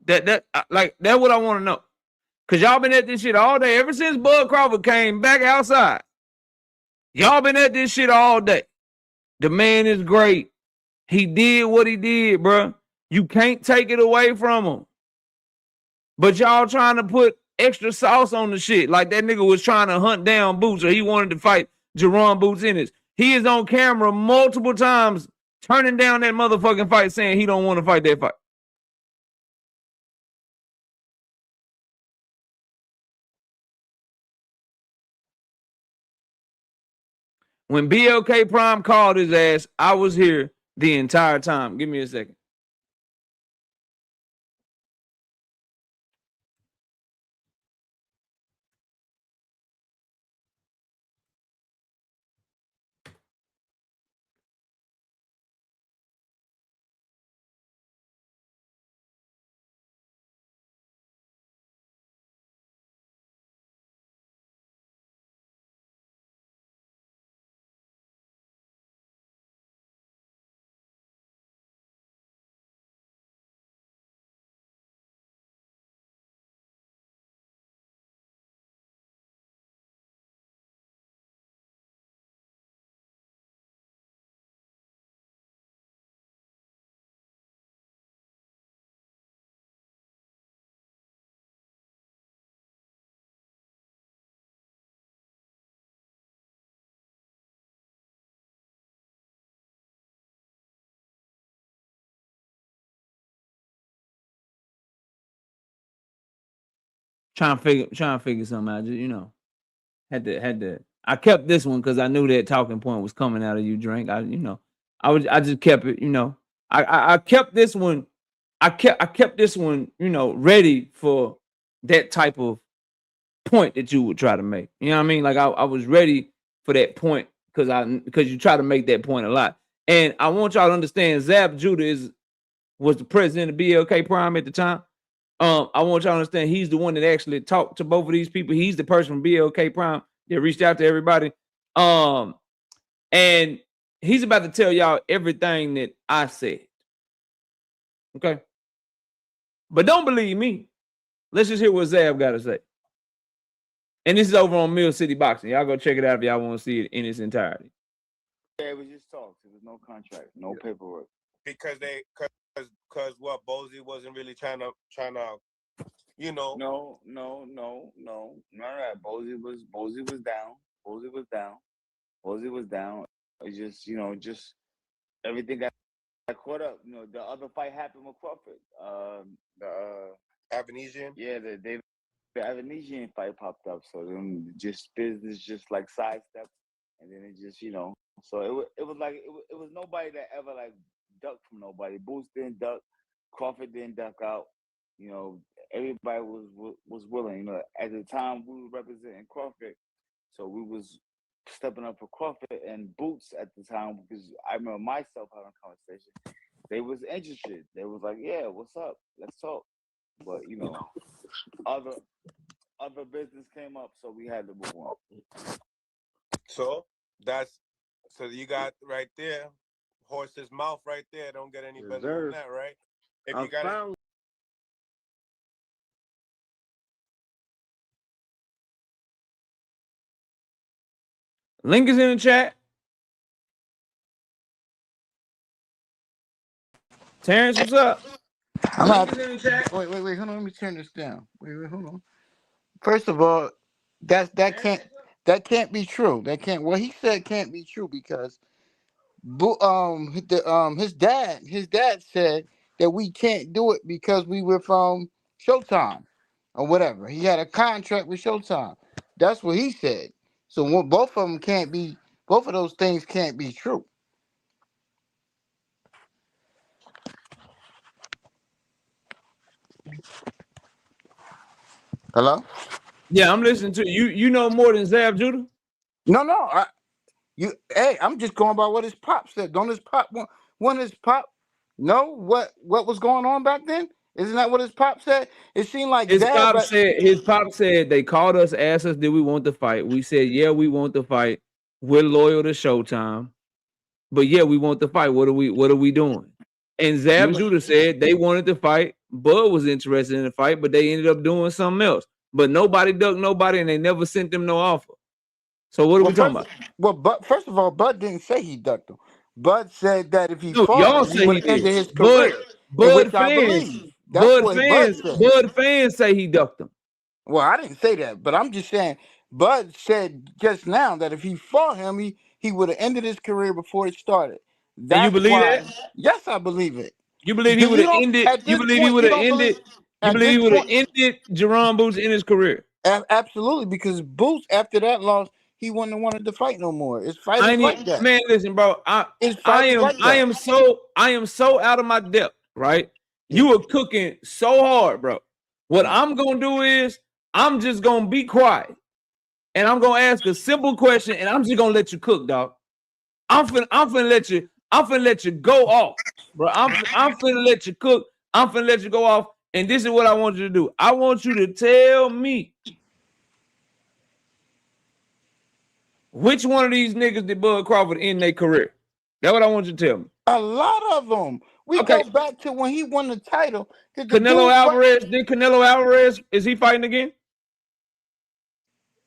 That's what I want to know. Because y'all been at this shit all day. Ever since Bud Crawford came back outside, y'all been at this shit all day. The man is great. He did what he did, bro. You can't take it away from him. But y'all trying to put extra sauce on the shit. Like that nigga was trying to hunt down Boots, or he wanted to fight Jaron Boots Ennis. He is on camera multiple times turning down that motherfucking fight, saying he don't want to fight that fight. When BLK Prime called his ass, I was here the entire time. Give me a second. Trying to figure something out. Just, you know, had to. I kept this one because I knew that talking point was coming out of you, Drink. I just kept it. You know, I kept this one. I kept this one. You know, ready for that type of point that you would try to make. You know what I mean? Like I was ready for that point because you try to make that point a lot. And I want y'all to understand, Zab Judah was the president of BLK Prime at the time. I want y'all to understand he's the one that actually talked to both of these people. He's the person from BLK Prime that reached out to everybody. And he's about to tell y'all everything that I said. Okay. But don't believe me. Let's just hear what Zab got to say. And this is over on Mill City Boxing. Y'all go check it out if y'all want to see it in its entirety. Yeah, it was just talks. There was no contract, no paperwork. Because what Bozy wasn't really trying to you know. No. None of that. Bozy was down. Bozy was down. It's just, just everything got caught up. The other fight happened with Crawford. The Avenesian. Yeah, the Avenesian fight popped up. So then just business just like sidestepped, and then it just, So it was like it was nobody that ever like ducked from nobody. Boots didn't duck. Crawford didn't duck out. Everybody was willing. At the time we were representing Crawford, so we was stepping up for Crawford and Boots at the time, because I remember myself having a conversation. They was interested. They was like, "Yeah, what's up? Let's talk." But other business came up, so we had to move on. So you got right there, horse's mouth right there. Don't get any better than that, right? If you got Link is in the chat. Terence, what's up? Link is in the chat. Wait, hold on. Let me turn this down. Wait, hold on. First of all, that can't be true. What he said can't be true, because his dad said that we can't do it because we were from Showtime or whatever. He had a contract with Showtime. That's what he said. So both of those things can't be true. Hello? Yeah, I'm listening to you. You know more than Zab Judah? No. I'm just going by what his pop said. Don't his pop want his pop know what was going on back then? Isn't that what his pop said? It seemed like his pop said they called us, asked us, did we want to fight? We said, yeah, we want to fight. We're loyal to Showtime, but yeah, we want to fight. What are we doing? And Zab Judah said they wanted to fight. Bud was interested in the fight, but they ended up doing something else. But nobody ducked nobody, and they never sent them no offer. So what are we talking about? Well, but first of all, Bud didn't say he ducked him. Bud said that if he fought, y'all he would end his career. career. Bud fans, Bud fans say he ducked him. Well, I didn't say that, but I'm just saying Bud said just now that if he fought him, he would have ended his career before it started. And you believe that? Yes, I believe it. You believe he would have ended? You believe he would have ended? You believe he would have ended Jaron Boots in his career? Absolutely, because Boots after that loss, he wouldn't have wanted to fight no more. It's fighting like that. Man, listen, bro. I am so out of my depth, right? Yeah. You were cooking so hard, bro. What I'm gonna do is I'm just gonna be quiet, and I'm gonna ask a simple question, and I'm just gonna let you cook, dog. I'm finna let you go off, bro. I'm finna let you cook. I'm finna let you go off, and this is what I want you to do. I want you to tell me which one of these niggas did Bud Crawford end their career. That's what I want you to tell me. A lot of them. We go back to when he won the title. Canelo Alvarez, is he fighting again?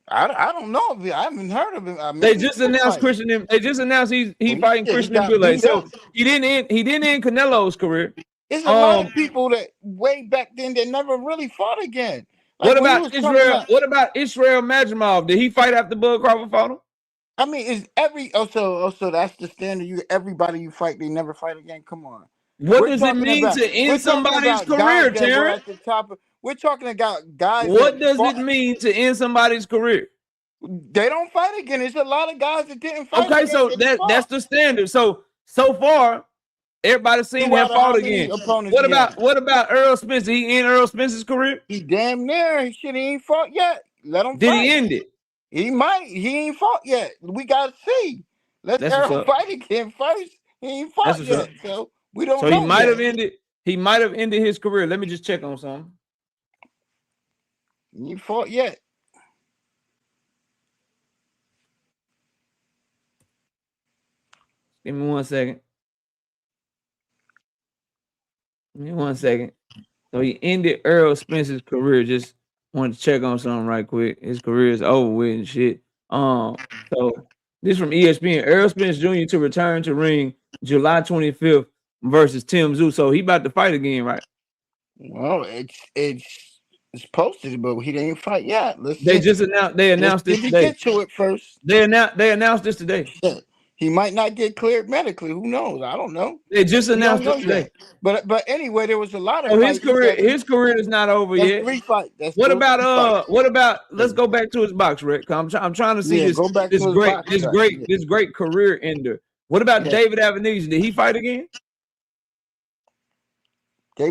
I don't know. I haven't heard of him. They just announced Christian. They just announced he fighting Christian Mbile. So he didn't end Canelo's career. It's a lot of people that way back then that never really fought again. Like, what about Israel? What about Israel Majimov? Did he fight after Bud Crawford fought him? I mean, is so that's the standard. Everybody you fight, they never fight again. Come on. What does it mean to end somebody's career, Terence? We're talking about guys. What does it mean to end somebody's career? They don't fight again. There's a lot of guys that didn't fight. Okay, so that's the standard. So far, everybody's seen him fought again. What about Earl Spence? Did he end Earl Spence's career? He damn near. He ain't fought yet. Let him. Did he end it? He might. He ain't fought yet. We gotta see. Let's Earl fight again first. He ain't fought yet, so we don't know. So he might have ended. He might have ended his career. Let me just check on something. He ain't fought yet. Give me 1 second. Give me 1 second. So he ended Earl Spence's career. Just wanted to check on something right quick. His career is over with and shit. So this from ESPN. Earl Spence Jr. to return to ring July 25th versus Tim Tszyu. So he about to fight again, right? Well, It's posted, but he didn't fight yet. They just announced. They announced this today. Get to it first. They announced this today. He might not get cleared medically. Who knows? I don't know. They just announced it today. But anyway, there was a lot of. Oh, his career is not over yet. 3 fights. What about? Let's go back to his box, Rick. I'm trying to see this great career ender. What about David Avenesian? Did he fight again? Did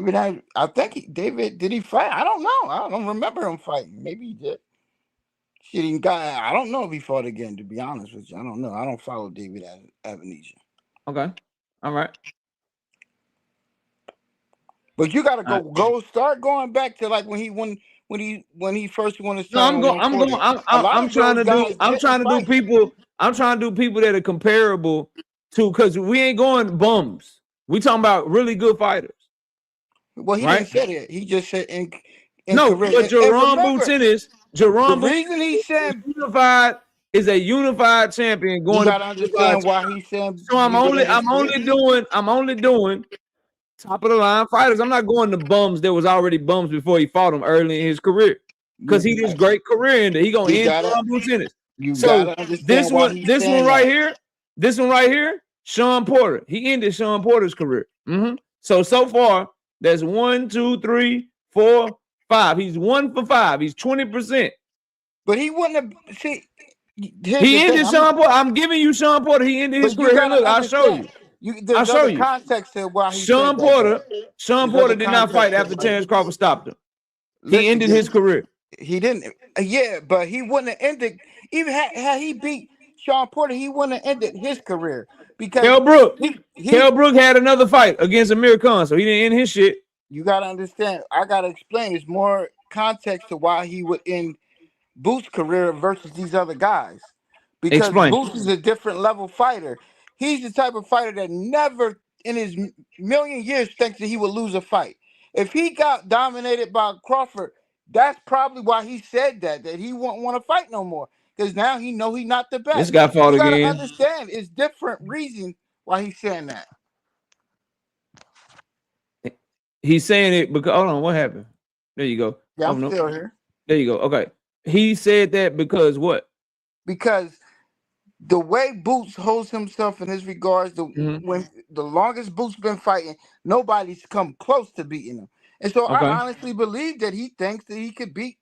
he fight? I don't know. I don't remember him fighting. Maybe he did. I don't know if he fought again, to be honest with you. I don't know. I don't follow David Avenesian. Okay. All right. But you gotta start going back to like when he first won his title. No, I'm trying to do people that are comparable to, because we ain't going bums. We talking about really good fighters. Well, he didn't say it. He just said no, but Jaron Boots he said unified is a unified champion going. You gotta understand why he said. So I'm only doing top of the line fighters. I'm not going to bums that was already bums before he fought them early in his career, because he just great career ender. He gonna end Jaron Boots Ennis. So this one right here, Sean Porter. He ended Sean Porter's career. So far, that's 1, 2, 3, 4, 5. He's 1 for 5. He's 20%. But he wouldn't have. See, he ended Sean Porter. I'm giving you Sean Porter. He ended his career. Look, I'll show you. I'll show you context to why Sean Porter did not fight after Terence Crawford stopped him. He ended his career. He didn't. Yeah, but he wouldn't have ended. Even had he beat Sean Porter, he wouldn't have ended his career. Because Kell Brook had another fight against Amir Khan, so he didn't end his shit. You gotta understand. I gotta explain. There's more context to why he would end Boots' career versus these other guys. Because Boots is a different level fighter. He's the type of fighter that never in his million years thinks that he would lose a fight. If he got dominated by Crawford, that's probably why he said that he won't want to fight no more. Because now he know he's not the best. This guy fought again. You gotta understand, it's different reasons why he's saying that. He's saying it because, hold on, what happened? There you go. Yeah, I'm still here. There you go. Okay. He said that because what? Because the way Boots holds himself in his regards, when the longest Boots been fighting, nobody's come close to beating him. And so I honestly believe that he thinks that he could beat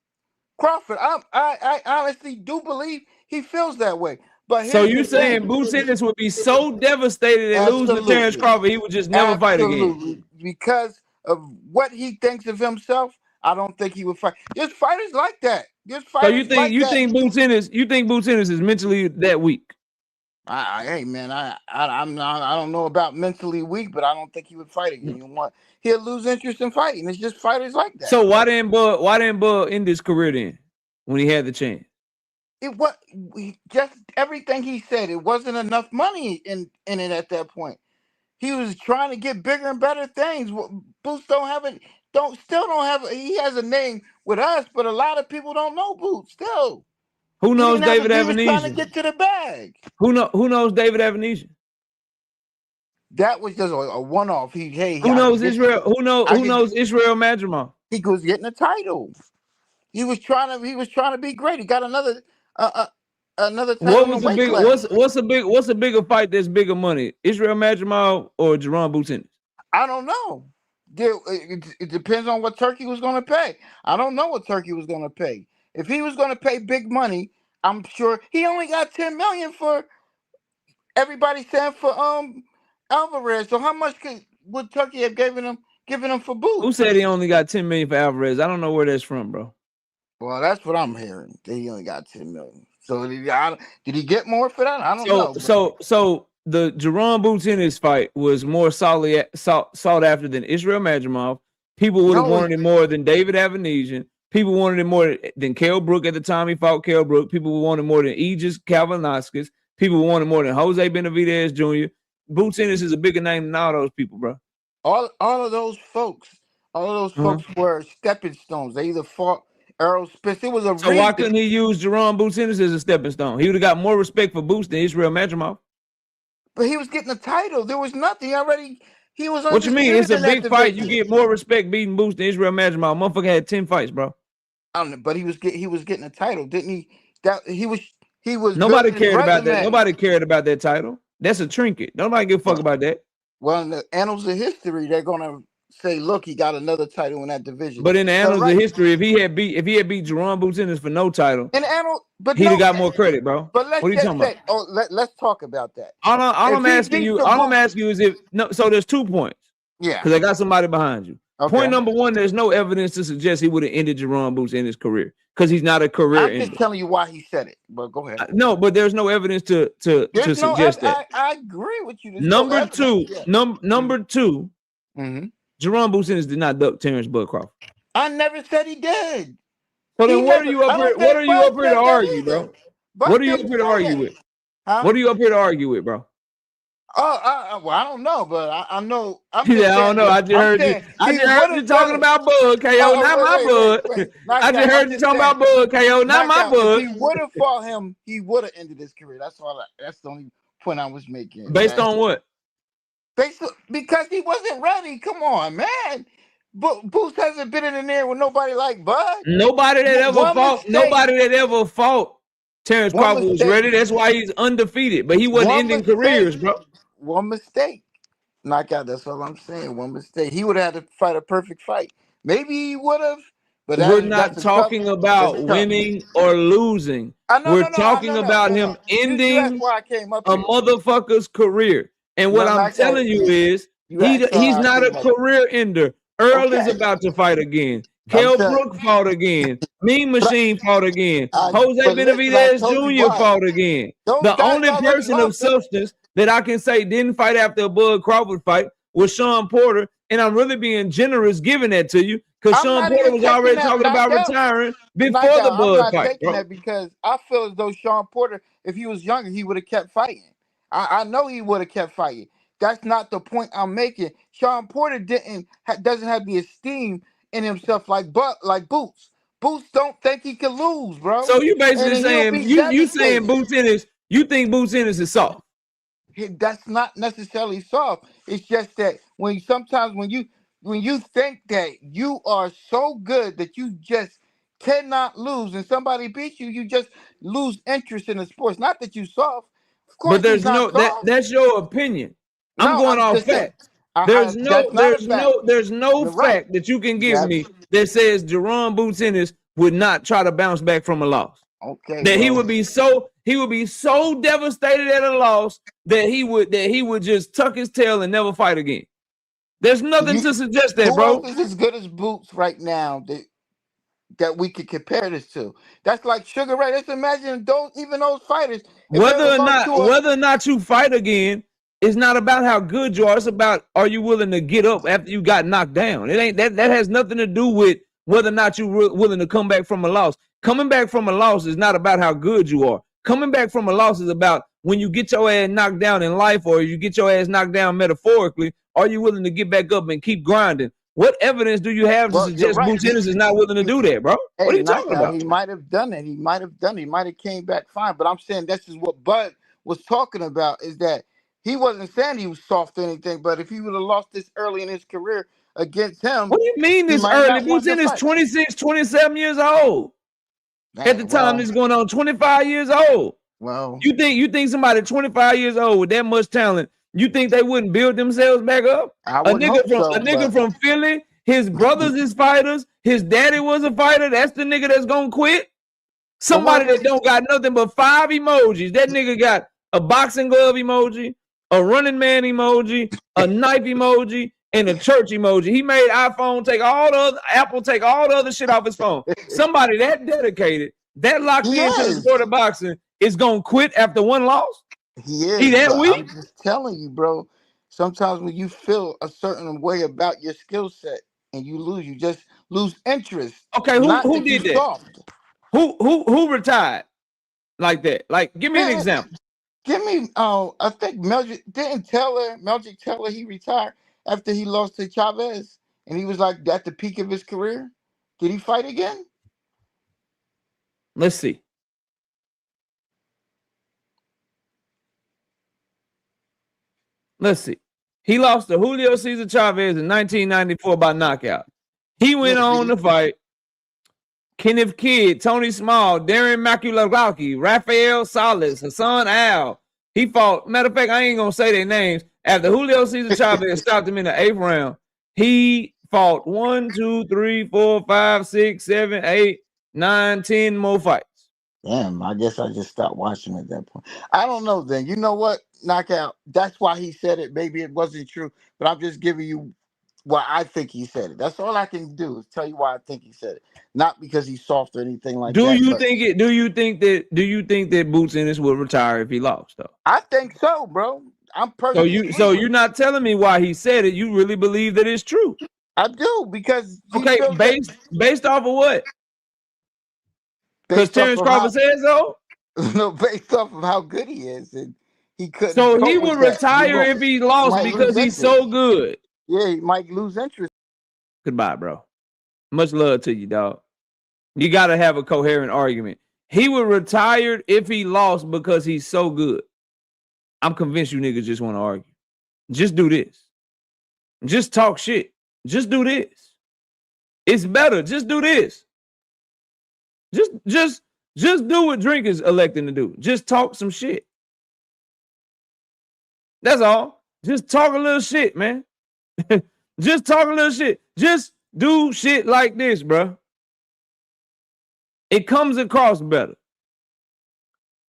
Crawford. I honestly do believe he feels that way. But so you saying Boots Ennis would be so devastated at losing to Terence Crawford, he would just never fight again? Because of what he thinks of himself, I don't think he would fight. There's fighters like that. So you think Boots Ennis is mentally that weak? Hey man, I don't know about mentally weak, but I don't think he would fight again. He'll lose interest in fighting. It's just fighters like that. So why didn't Bud end his career then when he had the chance? It was just everything he said. It wasn't enough money in it at that point. He was trying to get bigger and better things. Boots still don't have. He has a name with us, but a lot of people don't know Boots still. Who knows David Avenesian? He was trying to get to the bag. Who knows David Avenesian? That was just a one-off. Who knows Israel? Who knows Israel Madrimov? He was getting a title. He was trying to be great. He got another title. What's a bigger fight that's bigger money? Israel Madrimov or Jaron Boots Ennis? I don't know. It depends on what Turkey was going to pay. I don't know what Turkey was going to pay. If he was going to pay big money, I'm sure he only got $10 million for everybody saying for Alvarez. So how much would Turkey have given him for Boots? Who said he only got $10 million for Alvarez? I don't know where that's from, bro. Well, that's what I'm hearing. That he only got $10 million. So did he get more for that? I don't know. So the Jaron Boots Ennis fight was more sought after than Israel Madrimov. People would have wanted it more than David Avenesian. People wanted it more than Kell Brook at the time he fought Kell Brook. People wanted more than Aegis Kalvanauskas. People wanted more than Jose Benavidez Jr. Boots Ennis is a bigger name than all those people, bro. All of those folks were stepping stones. They either fought Errol Spence. It was a so why couldn't he use Jaron Boots Ennis as a stepping stone? He would have got more respect for Boots than Israel Madrimov. But he was getting a title. There was nothing. He was. What you mean? It's a big fight. You get more respect beating Boots than Israel Madrimov. Motherfucker had 10 fights, bro. I don't know, but he was getting a title, didn't he? That he was Nobody building his cared about that. resume. Nobody cared about that title. That's a trinket. Nobody give a fuck about that. Well, in the annals of history, they're gonna say, "Look, he got another title in that division." But in the annals of history, if he had beat Jaron Boots Ennis for no title, he'd have got more credit, bro. But let's what are you talking about? Let's talk about that. All I'm asking you is if no. So there's 2 points. Yeah. Because I got somebody behind you. Okay. Point number one: there's no evidence to suggest he would have ended Jaron Boots in his career because he's not a career I'm just telling you why he said it. But go ahead. No, but there's no evidence to suggest that. I agree with you. Number two, Jaron Boots Ennis did not duck Terence Bud Crawford. I never said he did. So then what are you up here? What are you up here to argue, bro? What are you up here to argue with? What are you up here to argue with, bro? Oh, well, I don't know, but I know. I don't know. I just heard you talking about Bud, KO, not my Bud. I just heard you talking about Bud, KO, not my Bud. If he would have fought him, he would have ended his career. That's the only point I was making. Based on what? Because he wasn't ready. Come on, man. Boots hasn't been in there with nobody like Bud. Nobody that ever fought Terence Crawford was ready. That's why he's undefeated. But he wasn't ending careers, bro. One mistake. Knockout. That's all I'm saying. One mistake. He would have had to fight a perfect fight. Maybe he would have. But we're not talking about winning or losing. We're talking about him ending a motherfucker's career. And what I'm telling you is he's not a career ender. Earl is about to fight again. Kell Brook fought again. Mean Machine fought again. Jose Benavidez Jr. fought again. The only person of substance that I can say didn't fight after a Bud Crawford fight was Sean Porter. And I'm really being generous giving that to you because Sean Porter was already talking about retiring before the Bud fight. I'm not taking that because I feel as though Sean Porter, if he was younger, he would have kept fighting. I know he would have kept fighting. That's not the point I'm making. Sean Porter doesn't have the esteem in himself like Boots. Boots don't think he can lose, bro. So you basically saying you saying Boots Ennis, you think Boots Ennis is soft? That's not necessarily soft. It's just that when you think that you are so good that you just cannot lose, and somebody beats you, you just lose interest in the sports. Not that you soft. Of course, but there's no that's your opinion. I'm going off fact. There's no fact that you can give me that says Jaron Boots Ennis would not try to bounce back from a loss. Okay. That he would be so devastated at a loss that he would just tuck his tail and never fight again. There's nothing to suggest that, bro. Who else is as good as Boots right now that we could compare this to? That's like Sugar Ray. Let's imagine those fighters. Whether or not you fight again, it's not about how good you are. It's about are you willing to get up after you got knocked down. It ain't that has nothing to do with whether or not you're willing to come back from a loss. Coming back from a loss is not about how good you are. Coming back from a loss is about when you get your ass knocked down in life or you get your ass knocked down metaphorically, are you willing to get back up and keep grinding? What evidence do you have to suggest Boots Ennis is not willing to do that, bro? What are you talking about? He might have done it. He might have came back fine. But I'm saying this is what Bud was talking about is that he wasn't saying he was soft or anything, but if he would have lost this early in his career against him. What do you mean this early? Boots Ennis 26, 27 years old. At the time this is going on, 25 years old. Well, you think somebody 25 years old with that much talent, you think they wouldn't build themselves back up? A nigga from Philly, his brothers is fighters, his daddy was a fighter. That's the nigga that's gonna quit. Somebody that don't got nothing but 5 emojis. That nigga got a boxing glove emoji, a running man emoji, a knife emoji, and a church emoji. He made Apple take all the other shit off his phone. Somebody that dedicated, that locked into the sport of boxing is gonna quit after one loss. He that weak? I'm just telling you, bro. Sometimes when you feel a certain way about your skill set and you lose, you just lose interest. Okay, who did that? Soft. Who retired like that? Like, give me an example. Give me. I think Melchick Taylor, he retired after he lost to Chavez, and he was like at the peak of his career. Did he fight again? Let's see. He lost to Julio Cesar Chavez in 1994 by knockout. He went on to fight Kenneth Kidd, Tony Small, Darren Makulagaki, Rafael Salas, Hassan Al. He fought, matter of fact, I ain't going to say their names. After Julio Cesar Chavez stopped him in the 8th round, he fought 1, 2, 3, 4, 5, 6, 7, 8, 9, 10 more fights. Damn, I guess I just stopped watching at that point. I don't know then. You know what? Knockout. That's why he said it. Maybe it wasn't true, but I'm just giving you why I think he said it. That's all I can do is tell you why I think he said it. Not because he's soft or anything like that. Do you think that Boots Ennis would retire if he lost though? I think so, bro. I'm personally So you're not telling me why he said it. You really believe that it's true. I do because based off of what? Because Terence Crawford says so? No, based off of how good he is. And he couldn't. So he would retire if he lost because he's so good. Yeah, he might lose interest. Goodbye, bro. Much love to you, dog. You got to have a coherent argument. He would retire if he lost because he's so good. I'm convinced you niggas just want to argue. Just do this. Just talk shit. Just do this. It's better. Just do this. Just do what Drink is electing to do. Just talk some shit. That's all. Just talk a little shit, man. Just talk a little shit. Just do shit like this, bro. It comes across better.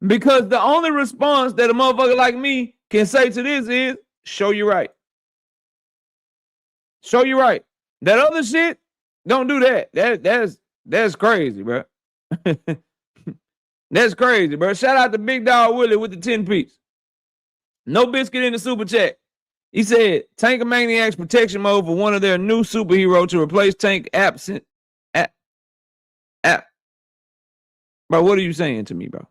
Because the only response that a motherfucker like me can say to this is, show you right. Show you right. That other shit, don't do that. That's crazy, bro. That's crazy, bro. Shout out to Big Dog Willie with the 10-piece. No Biscuit in the super chat. He said, Tankamaniacs protection mode for one of their new superhero to replace Tank absent. Bro, what are you saying to me, bro?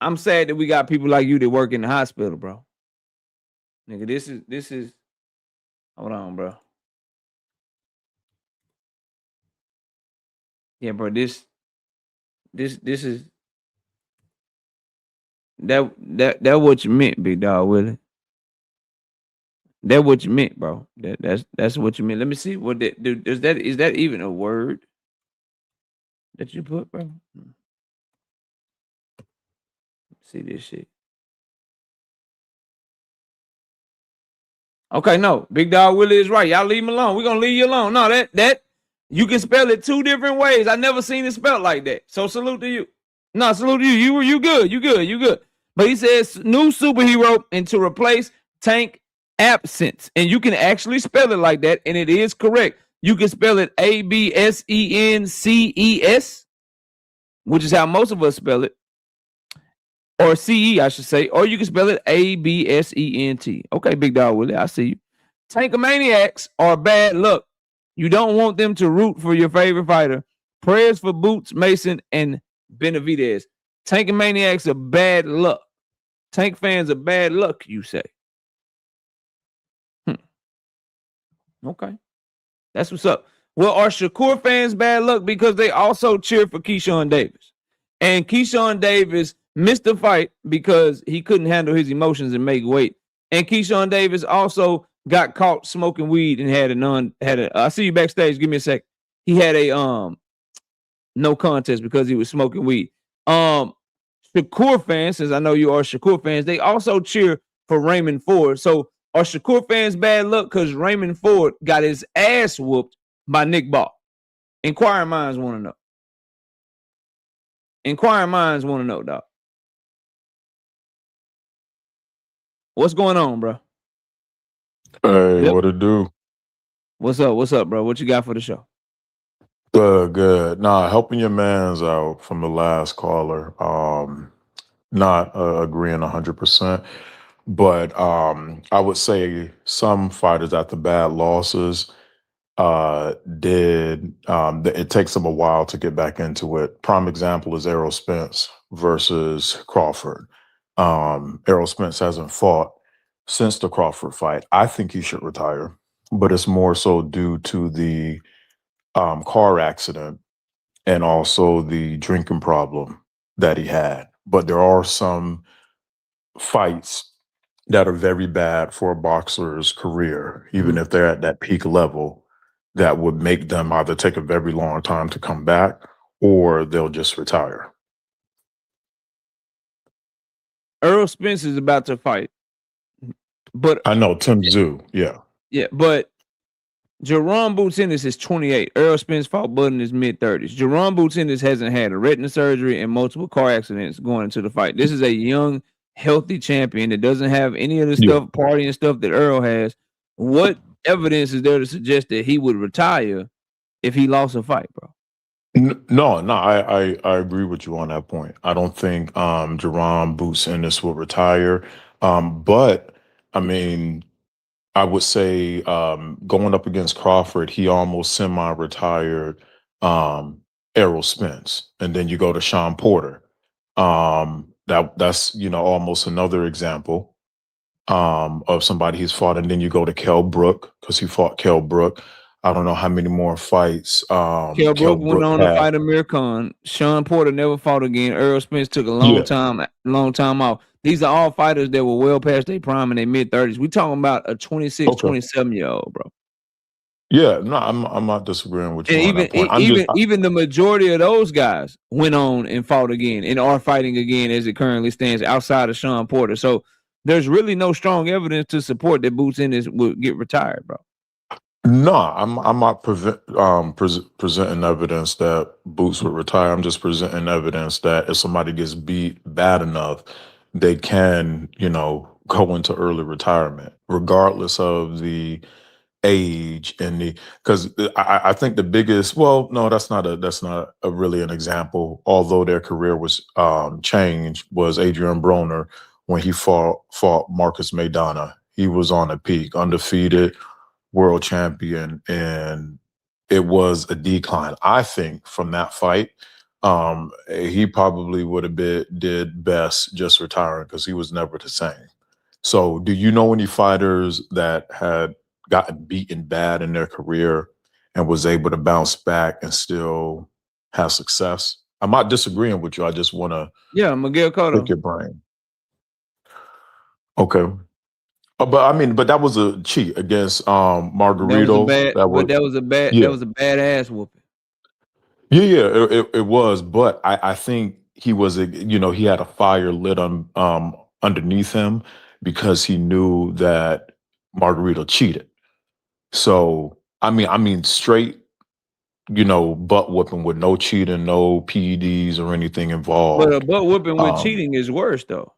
I'm sad that we got people like you that work in the hospital, bro. Nigga, this is hold on, bro. Yeah, bro, this is that what you meant, Big Dog Willie. That what you meant, bro. That's what you meant. Let me see what that dude is that even a word that you put, bro? See this shit. Okay, no. Big Dog Willie is right. Y'all leave him alone. We're gonna leave you alone. No, that you can spell it 2 different ways. I never seen it spelled like that. So salute to you. No, salute to you. You good. But he says new superhero and to replace Tank absence. And you can actually spell it like that, and it is correct. You can spell it ABSENCES, which is how most of us spell it. Or CE, I should say. Or you can spell it ABSENT. Okay, Big Dog Willie, I see you. Tankamaniacs are bad luck. You don't want them to root for your favorite fighter. Prayers for Boots, Mason, and Benavidez. Tankamaniacs are bad luck. Tank fans are bad luck, you say. Okay. That's what's up. Well, are Shakur fans bad luck because they also cheer for Keyshawn Davis? And Keyshawn Davis missed the fight because he couldn't handle his emotions and make weight. And Keyshawn Davis also got caught smoking weed and had I see you backstage. Give me a sec. He had a no contest because he was smoking weed. Shakur fans, since I know you are Shakur fans, they also cheer for Raymond Ford. So are Shakur fans bad luck because Raymond Ford got his ass whooped by Nick Ball? Inquiring minds want to know. Inquiring minds want to know, dog. What's going on, bro? Hey, what it do? What's up, bro? What you got for the show? Good. Nah, helping your mans out from the last caller. Not agreeing 100%, but I would say some fighters after bad losses it takes them a while to get back into it. Prime example is Errol Spence versus Crawford. Errol Spence hasn't fought since the Crawford fight. I think he should retire, but it's more so due to the car accident and also the drinking problem that he had. But there are some fights that are very bad for a boxer's career, even if they're at that peak level, that would make them either take a very long time to come back or they'll just retire. Errol Spence is about to fight, but I know Tim Tszyu, yeah. Yeah, but Jaron Boots Ennis is 28. Errol Spence fought Bud in his mid-30s. Jaron Boots Ennis hasn't had a retina surgery and multiple car accidents going into the fight. This is a young, healthy champion that doesn't have any of the stuff, partying stuff that Earl has. What evidence is there to suggest that he would retire if he lost a fight, bro? No, I agree with you on that point. I don't think Jaron Boots Ennis will retire. But I mean, I would say going up against Crawford, he almost semi-retired Errol Spence. And then you go to Sean Porter. That's almost another example of somebody he's fought. And then you go to Kell Brook, because he fought Kell Brook. I don't know how many more fights. Kell Brook went on to fight Amir Khan. Sean Porter never fought again. Earl Spence took a long time off. These are all fighters that were well past their prime in their mid-30s. We talking about a 26, 27-year-old, bro. Yeah, no, I'm not disagreeing with you on that point. Even the majority of those guys went on and fought again and are fighting again as it currently stands outside of Sean Porter. So there's really no strong evidence to support that Boots Ennis would get retired, bro. No, I'm not presenting evidence that Boots would retire. I'm just presenting evidence that if somebody gets beat bad enough, they can, go into early retirement, regardless of the age and because I think the biggest, well, no, that's not a really an example, although their career was changed, was Adrian Broner when he fought Marcus Maidana. He was on a peak, undefeated world champion, and it was a decline. I think from that fight, he probably would have did best just retiring because he was never the same. So do you know any fighters that had gotten beaten bad in their career and was able to bounce back and still have success? I'm not disagreeing with you. I just want to Miguel Cotto. pick your brain. Okay. But that was a cheat against Margarito. That was a badass whooping. Yeah, it was. But I think he was he had a fire lit on underneath him because he knew that Margarito cheated. So I mean straight, butt whooping with no cheating, no PEDs or anything involved. But a butt whooping with cheating is worse though.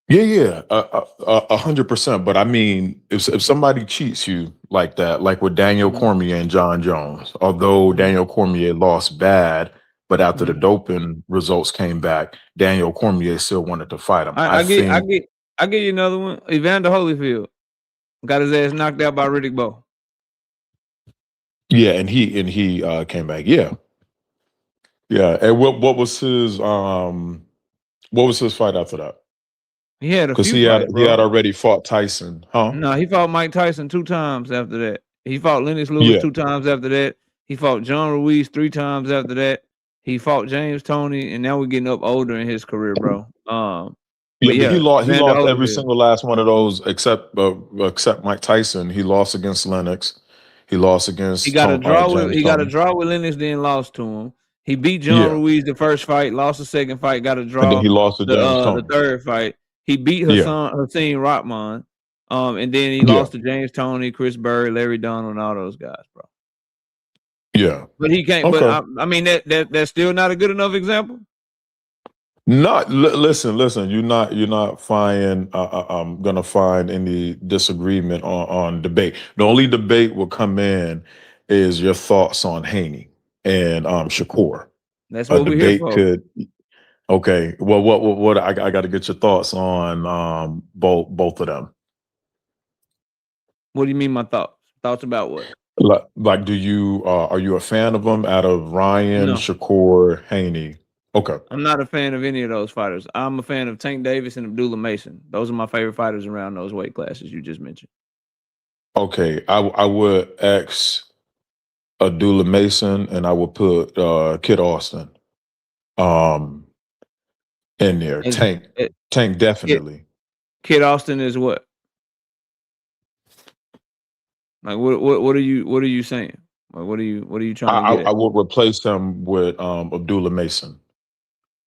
Yeah, 100%. But I mean, if somebody cheats you like that, like with Daniel Cormier and John Jones, although Daniel Cormier lost bad, but after the doping results came back, Daniel Cormier still wanted to fight him. I give you another one. Evander Holyfield got his ass knocked out by Riddick Bowe. Yeah, and he came back. Yeah. And what was his fight after that? He had a few he had already fought Tyson, huh? No, he fought Mike Tyson 2 times after that. He fought Lennox Lewis 2 times after that. He fought John Ruiz 3 times after that. He fought James Toney, and now we're getting up older in his career, bro. But he lost every single last one of those except Mike Tyson. He lost against Lennox. He lost against. He got a draw with Lennox, then lost to him. He beat John Ruiz the first fight, lost the second fight, got a draw. And then he lost to the third fight. He beat Hussein Rahman, and then he lost to James Toney, Chris Berry, Larry Donald, and all those guys, bro. Yeah, but he can't. Okay. But I mean, that's still not a good enough example. Listen. You're not gonna find any disagreement on debate. The only debate will come in is your thoughts on Haney and Shakur. That's what we're here for. Okay. Well, what I got to get your thoughts on both of them. What do you mean, my thoughts? Thoughts about what? Like, do you are you a fan of them out of Ryan, Shakur, Haney? Okay. I'm not a fan of any of those fighters. I'm a fan of Tank Davis and Abdullah Mason. Those are my favorite fighters around those weight classes you just mentioned. Okay, I would X Abdullah Mason and I would put Kid Austin in there. Tank definitely. Kid Austin is what? Like what are you saying? Like what are you trying to get I at? would replace him with Abdullah Mason.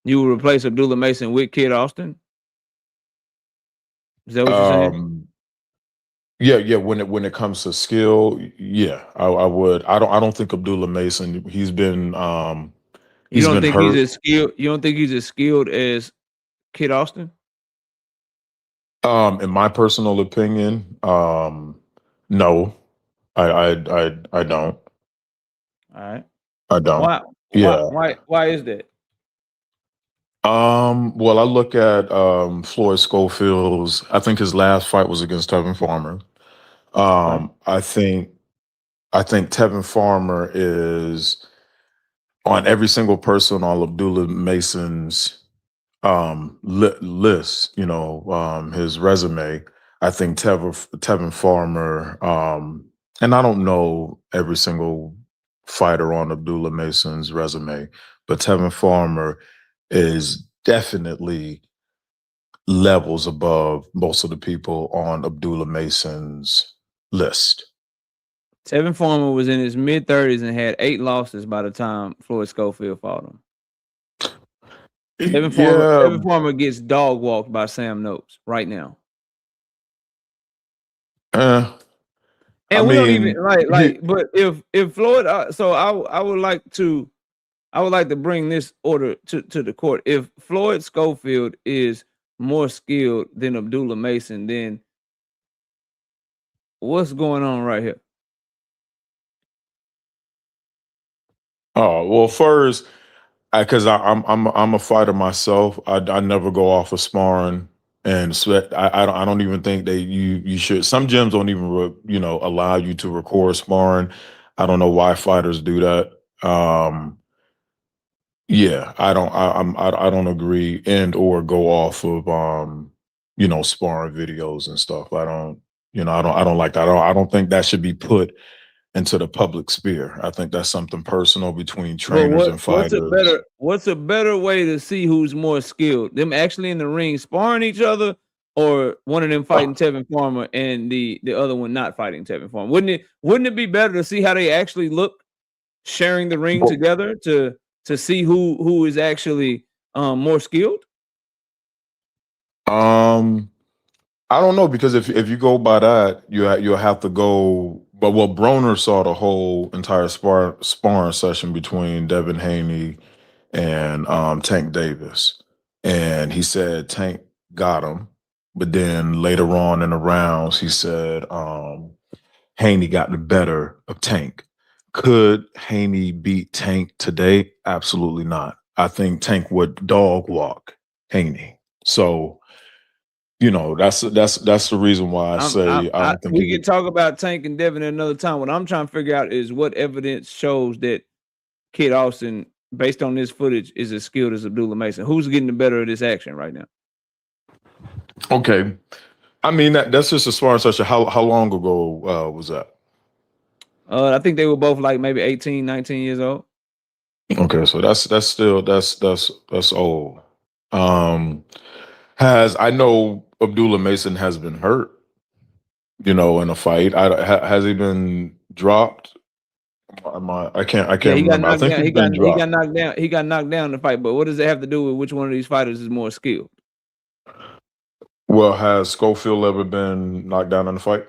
You would replace Abdullah Mason with Kid Austin? Is that what you're saying? Yeah. When it comes to skill, yeah, I would. I don't think Abdullah Mason. He's been You don't think he's hurt. as skilled? You don't think he's as skilled as Kid Austin? In my personal opinion, no, I don't. All right. I don't. Why? Why? Yeah. Why? Why is that? Well, I look at Floyd Schofield's. I think his last fight was against Tevin Farmer. Right. I think Tevin Farmer is on every single person on Abdullah Mason's list, his resume. I think Tevin Farmer, and I don't know every single fighter on Abdullah Mason's resume, but Tevin Farmer is definitely levels above most of the people on Abdullah Mason's list. Tevin Farmer was in his mid-30s and had 8 losses by the time Floyd Schofield fought him. Tevin Farmer gets dog walked by Sam Noakes right now. And we don't even but if Floyd, so I would like to bring this order to the court. If Floyd Schofield is more skilled than Abdullah Mason, then what's going on right here? Oh, well, first, because I'm a fighter myself. I never go off of sparring, and so I don't even think that you should. Some gyms don't even allow you to record sparring. I don't know why fighters do that. Yeah, I don't agree and or go off of sparring videos and stuff. I don't like that. I don't think that should be put into the public sphere. I think that's something personal between trainers and fighters. What's a better way to see who's more skilled? Them actually in the ring sparring each other, or one of them fighting Tevin Farmer and the other one not fighting Tevin Farmer? Wouldn't it be better to see how they actually look sharing the ring together to see who is actually more skilled? I don't know, because if you go by that, you'll have to go. But Broner saw the whole entire sparring session between Devin Haney and Tank Davis, and he said Tank got him, but then later on in the rounds, he said Haney got the better of Tank. Could Haney beat Tank today? Absolutely not. I think Tank would dog walk Haney. So, that's the reason why I say I don't think we can talk about Tank and Devin another time. What I'm trying to figure out is what evidence shows that Kid Austin, based on this footage, is as skilled as Abdullah Mason. Who's getting the better of this action right now? Okay, I mean that's just as far as such. How long ago was that? I think they were both like maybe 18, 19 years old. Okay, so that's still that's old. I know Abdullah Mason has been hurt, in a fight. Has he been dropped? I can't remember. I think he got knocked down. He got knocked down in the fight. But what does it have to do with which one of these fighters is more skilled? Well, has Schofield ever been knocked down in the fight?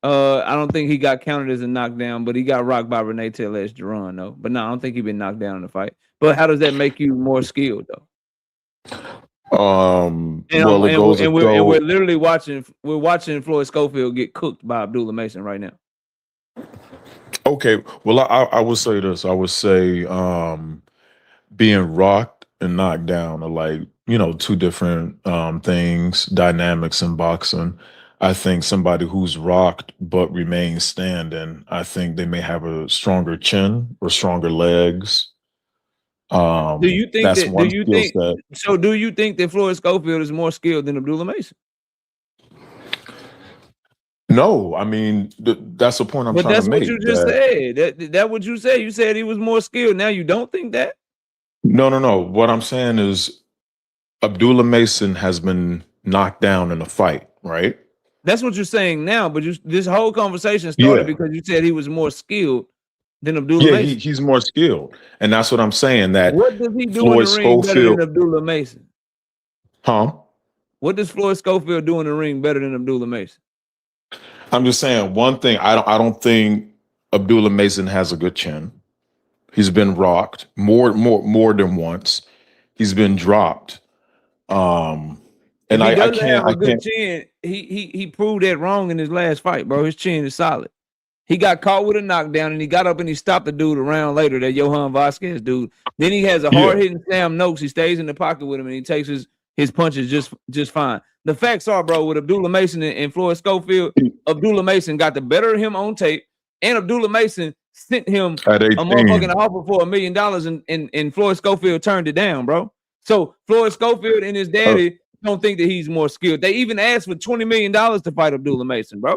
I don't think he got counted as a knockdown, but he got rocked by Renee Taylor's Jaron, though. But no, I don't think he's been knocked down in the fight. But how does that make you more skilled, though? We're literally watching Floyd Schofield get cooked by Abdullah Mason right now. Okay, well, I would say this. I would say being rocked and knocked down are like, two different things, dynamics in boxing. I think somebody who's rocked but remains standing, I think they may have a stronger chin or stronger legs. Do you think that's that? one Do you skill think set. so? Do you think that Floyd Schofield is more skilled than Abdullah Mason? No, I mean that's the point I'm trying to make. But that's what you just said. That's what you said. You said he was more skilled. Now you don't think that? No. What I'm saying is Abdullah Mason has been knocked down in a fight, right? That's what you're saying now, but this whole conversation started Yeah. because you said he was more skilled than Abdullah Yeah, Mason. he's more skilled. And that's what I'm saying, that What does he do in Floyd the ring better than Schofield. Abdullah Mason? Huh? What does Floyd Schofield do in the ring better than Abdullah Mason? I'm just saying one thing. I don't think Abdullah Mason has a good chin. He's been rocked more than once. He's been dropped. And If he I doesn't have a good can't. chin, he proved that wrong in his last fight, bro. His chin is solid. He got caught with a knockdown, and he got up and he stopped the dude a round later, that Johan Vasquez dude. Then he has a hard-hitting Sam Noakes. He stays in the pocket with him, and he takes his punches just fine. The facts are, bro, with Abdullah Mason and Floyd Schofield, Abdullah Mason got the better of him on tape, and Abdullah Mason sent him At a 18. motherfucking offer for $1 million, and Floyd Schofield turned it down, bro. So Floyd Schofield and his daddy don't think that he's more skilled. They even asked for $20 million to fight Abdullah Mason, bro.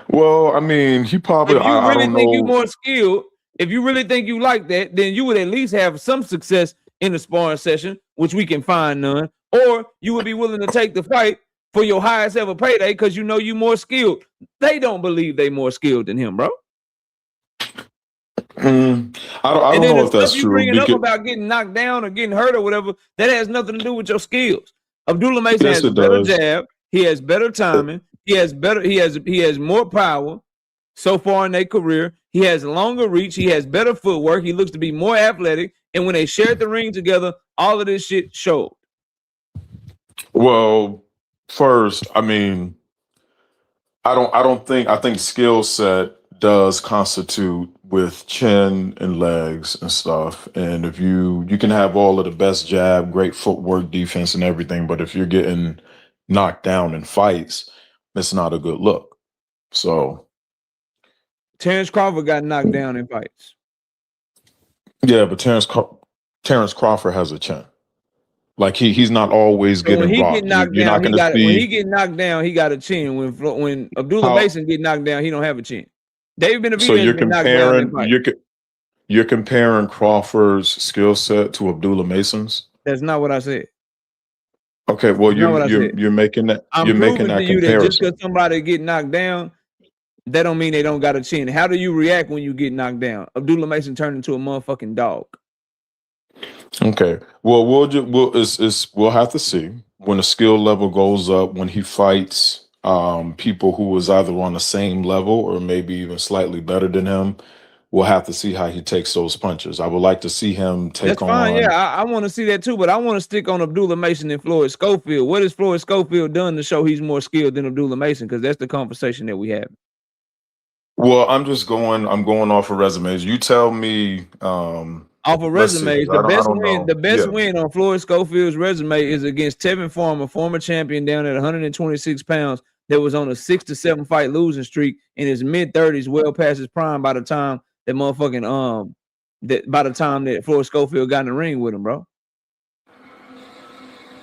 Well, I mean, he probably. If you I really don't think know. you're more skilled, if you really think you like that, then you would at least have some success in the sparring session, which we can find none. Or you would be willing to take the fight for your highest ever payday because you know you more skilled. They don't believe they more skilled than him, bro. I don't know if that's You true. bringing up about getting knocked down or getting hurt or whatever, that has nothing to do with your skills. Abdullah Mason has a better jab. He has better timing. He has more power so far in their career. He has longer reach. He has better footwork. He looks to be more athletic. And when they shared the ring together, all of this shit showed. Well, first, I mean, I think skill set does constitute with chin and legs and stuff. And if you can have all of the best jab, great footwork, defense, and everything, but if you're getting knocked down in fights, it's not a good look. So Terence Crawford got knocked down in fights. Yeah, but Terence Crawford has a chin. Like he's not always getting rocked. You're not going to see. When he get knocked down, he got a chin. When Abdullah Mason get knocked down, he don't have a chin. David Benavidez So you're been knocked down in fights. you're comparing Crawford's skill set to Abdullah Mason's. That's not what I said. Okay, well you're making that comparison. That just because somebody get knocked down, that don't mean they don't got a chin. How do you react when you get knocked down? Abdullah Mason turned into a motherfucking dog. Okay. Well, we'll have to see when the skill level goes up, when he fights people who was either on the same level or maybe even slightly better than him. We'll have to see how he takes those punches. I would like to see him take That's fine. on. Yeah, I want to see that too, but I want to stick on Abdullah Mason and Floyd Schofield. What has Floyd Schofield done to show he's more skilled than Abdullah Mason? Because that's the conversation that we have. Well, I'm going off of resumes. You tell me. Off of resumes, the best win on Floyd Schofield's resume is against Tevin Farmer, former champion down at 126 pounds, that was on a 6 to 7 fight losing streak in his mid-30s, well past his prime by the time that motherfucking that Floyd Schofield got in the ring with him, bro.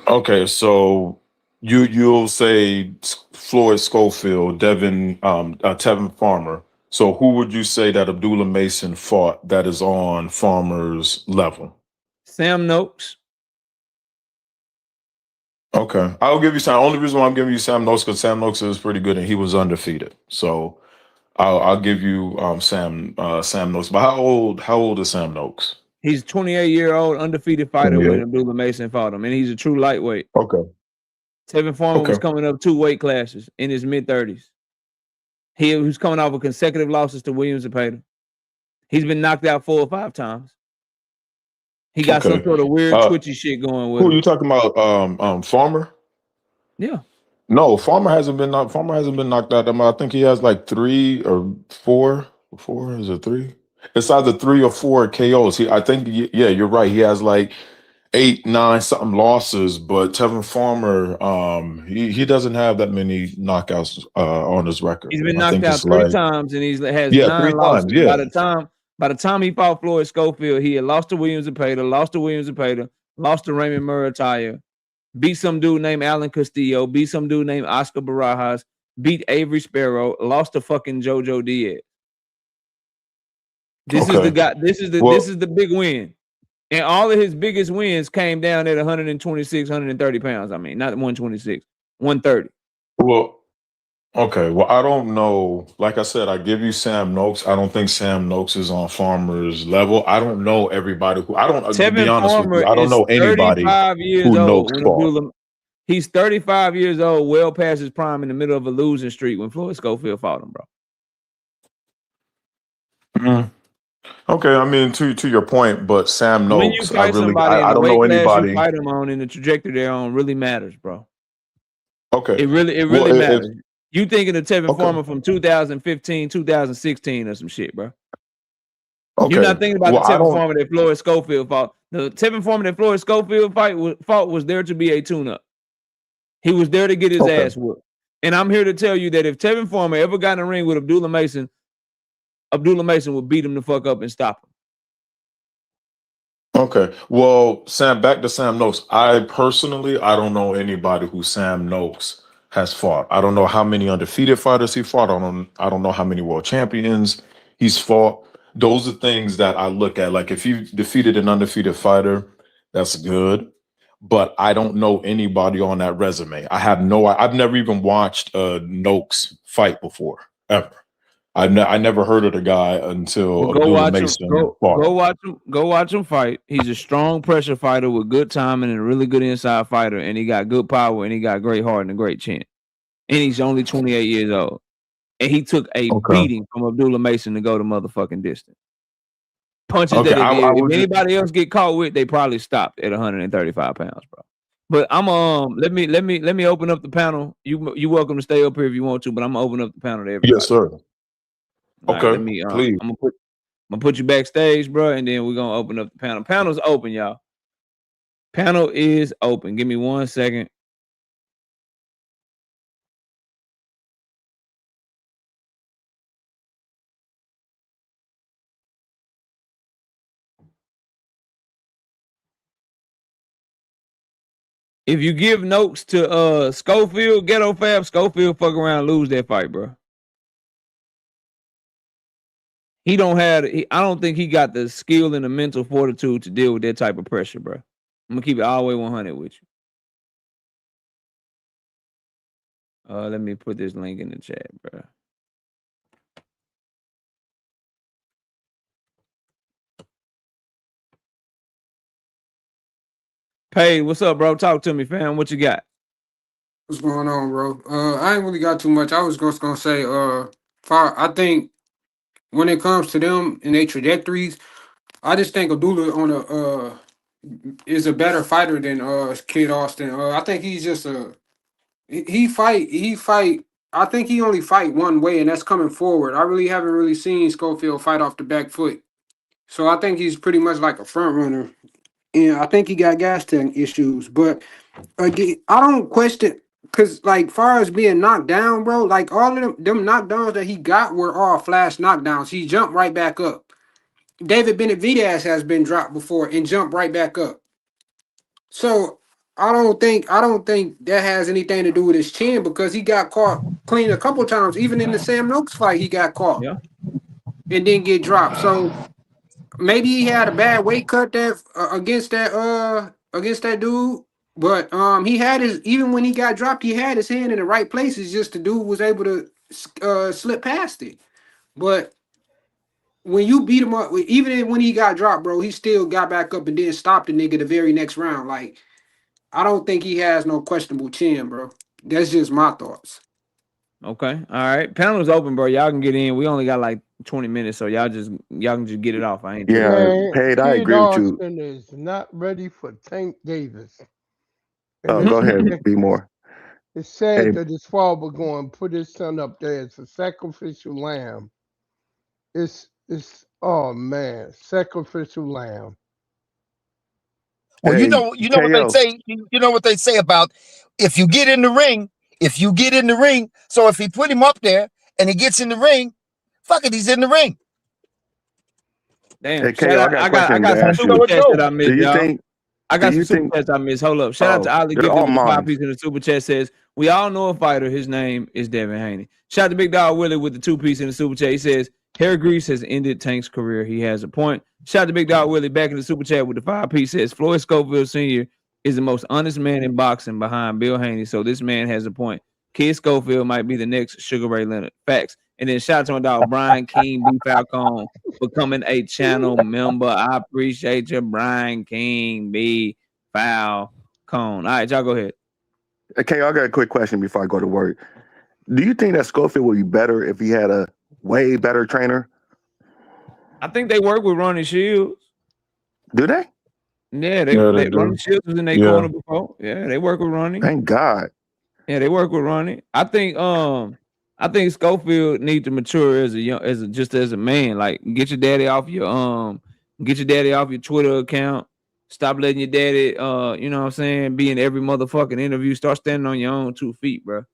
Okay, so you'll say Floyd Schofield, Tevin Farmer. So who would you say that Abdullah Mason fought that is on Farmer's level? Sam Noakes. Okay, I'll give you Sam. Only reason why I'm giving you Sam Noakes because Sam Noakes is pretty good and he was undefeated. So I'll give you Sam Noakes. But how old is Sam Noakes? He's a 28-year-old undefeated fighter when Abdullah Mason fought him, and he's a true lightweight. Okay. Tevin Farmer was coming up 2 weight classes in his mid-30s. He was coming off of consecutive losses to Williams Zepeda. He's been knocked out 4 or 5 times. He got some sort of weird twitchy shit going with him. Who are you talking about? Farmer? Yeah. No, Farmer hasn't been knocked out. I think he has like 3 or 4. 4 is it 3? It's either 3 or 4 KOs. I think you're right. He has like 8, 9 something losses, but Tevin Farmer, he doesn't have that many knockouts on his record. He's been knocked out 3 times, and he has 9 losses. Times, By the time he fought Floyd Schofield, he had lost to Williams Zepeda, lost to Raymond Murataya, beat some dude named Alan Castillo, beat some dude named Oscar Barajas, beat Avery Sparrow, lost to fucking JoJo Diaz. This is the guy. This is the big win. And all of his biggest wins came down at 126, 130 pounds. I mean, not 126, 130. Well, okay. Well, I don't know. Like I said, I give you Sam Noakes. I don't think Sam Noakes is on Farmer's level. I don't know everybody who. I don't. To be Tevin honest with Farmer you, I don't is know anybody 35 years who old. Noakes When fought. He's 35 years old, well past his prime, in the middle of a losing streak when Floyd Schofield fought him, bro. Mm. Okay, I mean to your point, but Sam When you Noakes, fight somebody in I the don't weight know class you anybody. fight them on and the trajectory they're on really matters, bro. Okay, It well, really if matters. You thinking of Tevin okay, Farmer from 2015, 2016 or some shit, bro. You're okay. not thinking about Well, the I Tevin don't. Farmer that Floyd Schofield fought. The Tevin Farmer that Floyd Schofield fought was there to be a tune-up. He was there to get his Okay, ass whooped. And I'm here to tell you that if Tevin Farmer ever got in the ring with Abdullah Mason would beat him the fuck up and stop him. okay. Well, back to Sam Noakes. I don't know anybody who Sam Noakes has fought. I don't know how many undefeated fighters he fought. I don't know how many world champions he's fought. Those are things that I look at. Like if you defeated an undefeated fighter, that's good. But I don't know anybody on that resume. I've never even watched Noakes fight before, ever. I never heard of the guy until Well, go Abdullah watch him. Mason fought him. Go watch him fight. He's a strong pressure fighter with good timing and a really good inside fighter, and he got good power and he got great heart and a great chin. And he's only 28 years old. And he took a Okay. beating from Abdullah Mason to go the motherfucking distance. Punches Okay, that I if would just, anybody else get caught with, they probably stopped at 135 pounds, bro. But I'm let me open up the panel. You welcome to stay up here if you want to, but I'm gonna open up the panel to everybody. yes, sir. All right, Okay, let me please. I'm gonna put you backstage, bro, and then we're gonna open up the panel. Panel's open, y'all. Panel is open. Give me 1 second. If you give Noakes to Schofield, Ghetto Fab, Schofield fuck around, lose that fight, bro. I don't think he got the skill and the mental fortitude to deal with that type of pressure, bro. I'm gonna keep it all the way 100 with you. Let me put this link in the chat, bro. Paige, what's up, bro? Talk to me, fam. What you got? What's going on, bro? I ain't really got too much. I was just gonna say, I think when it comes to them and their trajectories, I just think Abdullah is a better fighter than Kid Austin. I think he's just he fight. I think he only fight one way, and that's coming forward. I really haven't really seen Schofield fight off the back foot, so I think he's pretty much like a front runner. And I think he got gas tank issues, but again, I don't question because like far as being knocked down, bro, like all of them knockdowns that he got were all flash knockdowns. He jumped right back up. David Benavidez has been dropped before and jumped right back up. So I don't think that has anything to do with his chin because he got caught clean a couple times. Even in the Sam Noakes fight, he got caught and didn't get dropped. So maybe he had a bad weight cut that against that dude. But he had his even when he got dropped, he had his hand in the right places. Just the dude was able to slip past it. But when you beat him up, even when he got dropped, bro, he still got back up and then stopped the nigga the very next round. Like I don't think he has no questionable chin, bro. That's just my thoughts. Okay, all right. Panel's open, bro. Y'all can get in. We only got like 20 minutes, so y'all can just get it off. I ain't. Man, Paid, I Kid agree with you. Austin is not ready for Tank Davis. Oh, go ahead, be more. It's sad Hey, that his father going to put his son up there as a sacrificial lamb. It's oh man, sacrificial lamb. Well, hey, you know what they KO. say. You know what they say about if you get in the ring. So if he put him up there and he gets in the ring, fuck it, he's in the ring. Damn. Hey, Shout KO, I out. got a I got question to some ask super you. chats that I missed, Do you y'all. think? I got Do some you super think? chats I missed. Hold up. Shout out to Ali They're Gifted all with the 5 mine. piece in the super chat says, we all know a fighter. His name is Devin Haney. Shout out to Big Dog Willie with the 2 piece in the super chat. He says, hair grease has ended Tank's career. He has a point. Shout out to Big Dog Willie back in the super chat with the 5 piece says, Floyd Schofield Sr. is the most honest man in boxing behind Bill Haney. So this man has a point. Kid Schofield might be the next Sugar Ray Leonard. Facts. And then shout out to my dog Brian King B. Falcone becoming a channel member. I appreciate you, Brian King B. Falcone. All right, y'all go ahead. Okay, I got a quick question before I go to work. Do you think that Schofield would be better if he had a way better trainer? I think they work with Ronnie Shields. Do they? Yeah, they Ronnie do. Shields was in their corner before. Yeah, they work with Ronnie. Thank God. Yeah, they work with Ronnie. I think Schofield needs to mature as a man. Like get your daddy off your Twitter account. Stop letting your daddy you know what I'm saying, be in every motherfucking interview. Start standing on your own 2 feet, bro.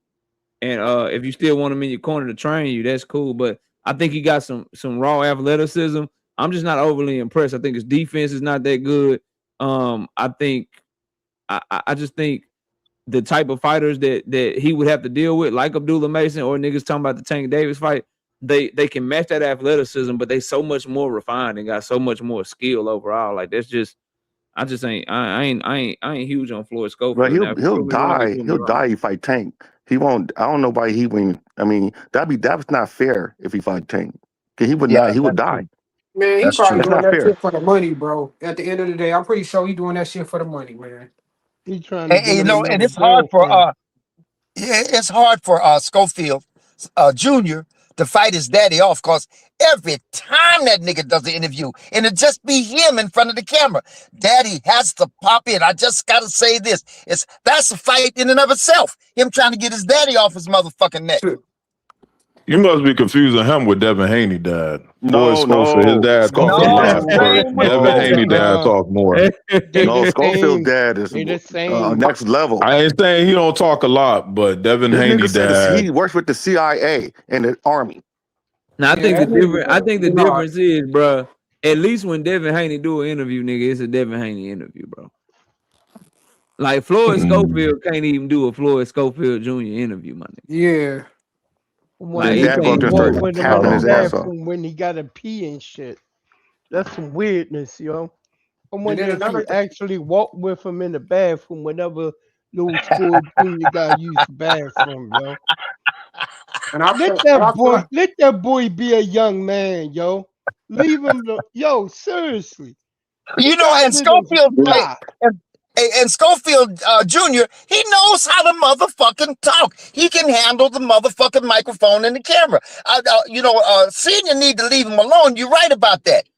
And if you still want him in your corner to train you, that's cool. But I think he got some raw athleticism. I'm just not overly impressed. I think his defense is not that good. I just think the type of fighters that he would have to deal with, like Abdullah Mason or niggas talking about the Tank Davis fight, they can match that athleticism, but they so much more refined and got so much more skill overall. Like that's just, I ain't huge on Floyd Schofield. But he'll die. He'll die if he fight Tank. He won't. I don't know why he wouldn't. I mean, that was not fair if he fight Tank. Cause he would not. He would die. Man, he That's probably true. doing That's not that fair. shit for the money, bro. At the end of the day, I'm pretty sure he doing that shit for the money, man. He trying to get And him and another it's hard for girlfriend. it's hard for Schofield Jr. to fight his daddy off, because every time that nigga does the interview, and it just be him in front of the camera, daddy has to pop in. I just gotta say this. That's a fight in and of itself. Him trying to get his daddy off his motherfucking neck. You must be confusing him with Devin Haney dad. No, Floyd Schofield, his dad talks a lot, but Devin Haney dad talk more. No, Schofield dad is next level. I ain't saying he don't talk a lot, but Devin This Haney nigga said dad. he works with the CIA and the Army. Now I think the difference is, bro, at least when Devin Haney do an interview, nigga, it's a Devin Haney interview, bro. Like Floyd Schofield can't even do a Floyd Schofield Jr. interview, my nigga. Yeah. Like, dad go up there and start With him tapping in his the ass off. bathroom when he got to pee and shit. That's some weirdness, yo. I And wonder then if he another actually walked with him in the bathroom whenever little school junior guy used the bathroom, yo. And I Let that boy be a young man, yo. Leave him, yo. Seriously, You know, and Schofield, and Schofield Jr., he knows how to motherfucking talk. He can handle the motherfucking microphone and the camera. Senior need to leave him alone. You're right about that.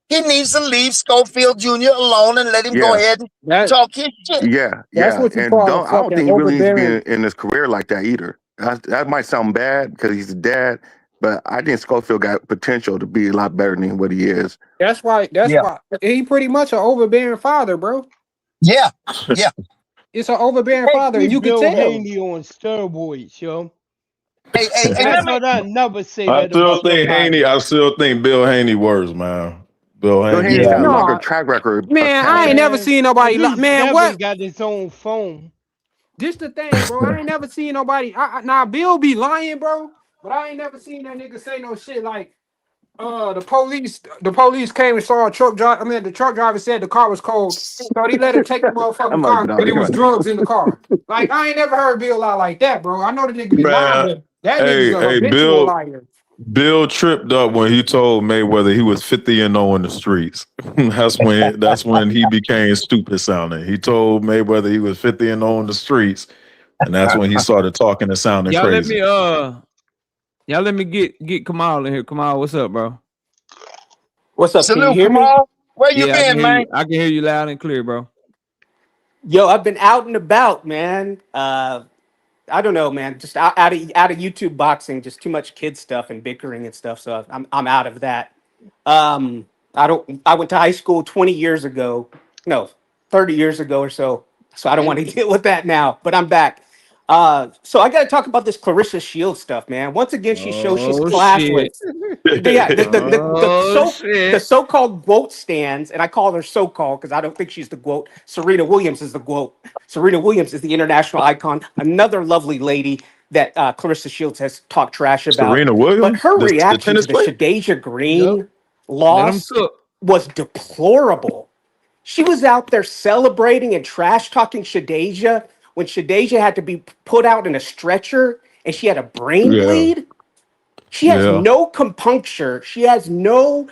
He needs to leave Schofield Jr. alone and let him go ahead and talk his shit. Yeah. What you And call I don't think he really needs to overbearing. be in his career like that either. That might sound bad because he's a dad, but I think Schofield got potential to be a lot better than what he is. That's why he pretty much an overbearing father, bro. Yeah. It's an overbearing father, and you can Bill tell. Haney on steroids, yo. Hey, I thought I'd never say I that still about think nobody. Haney. I still think Bill Haney worse, man. Bill Haney's got a No, longer track record. man, I ain't never seen nobody. At least Man, Devin what? got his own phone. This the thing, bro. I ain't never seen nobody. Now Bill be lying, bro. But I ain't never seen that nigga say no shit like, the police came and saw a truck driver. I mean, the truck driver said the car was cold, so he let him take the motherfucking car, but it was drugs in the car. Like, I ain't never heard Bill lie like that, bro. I know the nigga be lying, but that nigga's a habitual liar. Bill tripped up when he told Mayweather he was 50-0 in the streets. that's when he became stupid sounding. He told Mayweather he was 50-0 in the streets, and that's when he started talking and sounding crazy. Y'all let me get Kamal in here. Kamal, what's up, bro? What's up? Can you Salute, hear me? Kamal. Where you been, man? I can hear you loud and clear, bro. Yo, I've been out and about, man. I don't know, man. Just out of YouTube boxing, just too much kid stuff and bickering and stuff. So I'm out of that. I went to high school 20 years ago. No, 30 years ago or so. So I don't want to deal with that now. But I'm back. So I got to talk about this Clarissa Shields stuff, man. Once again, she shows she's classless. The so-called GWOAT stands, and I call her so-called because I don't think she's the GWOAT. Serena Williams is the GWOAT. Serena Williams is the international icon. Another lovely lady that Clarissa Shields has talked trash about. Serena Williams? But her The reaction to tennis the player? Shadeja Green loss was deplorable. She was out there celebrating and trash talking Shadeja when Shadeja had to be put out in a stretcher and she had a brain bleed. She has no compunction. She has no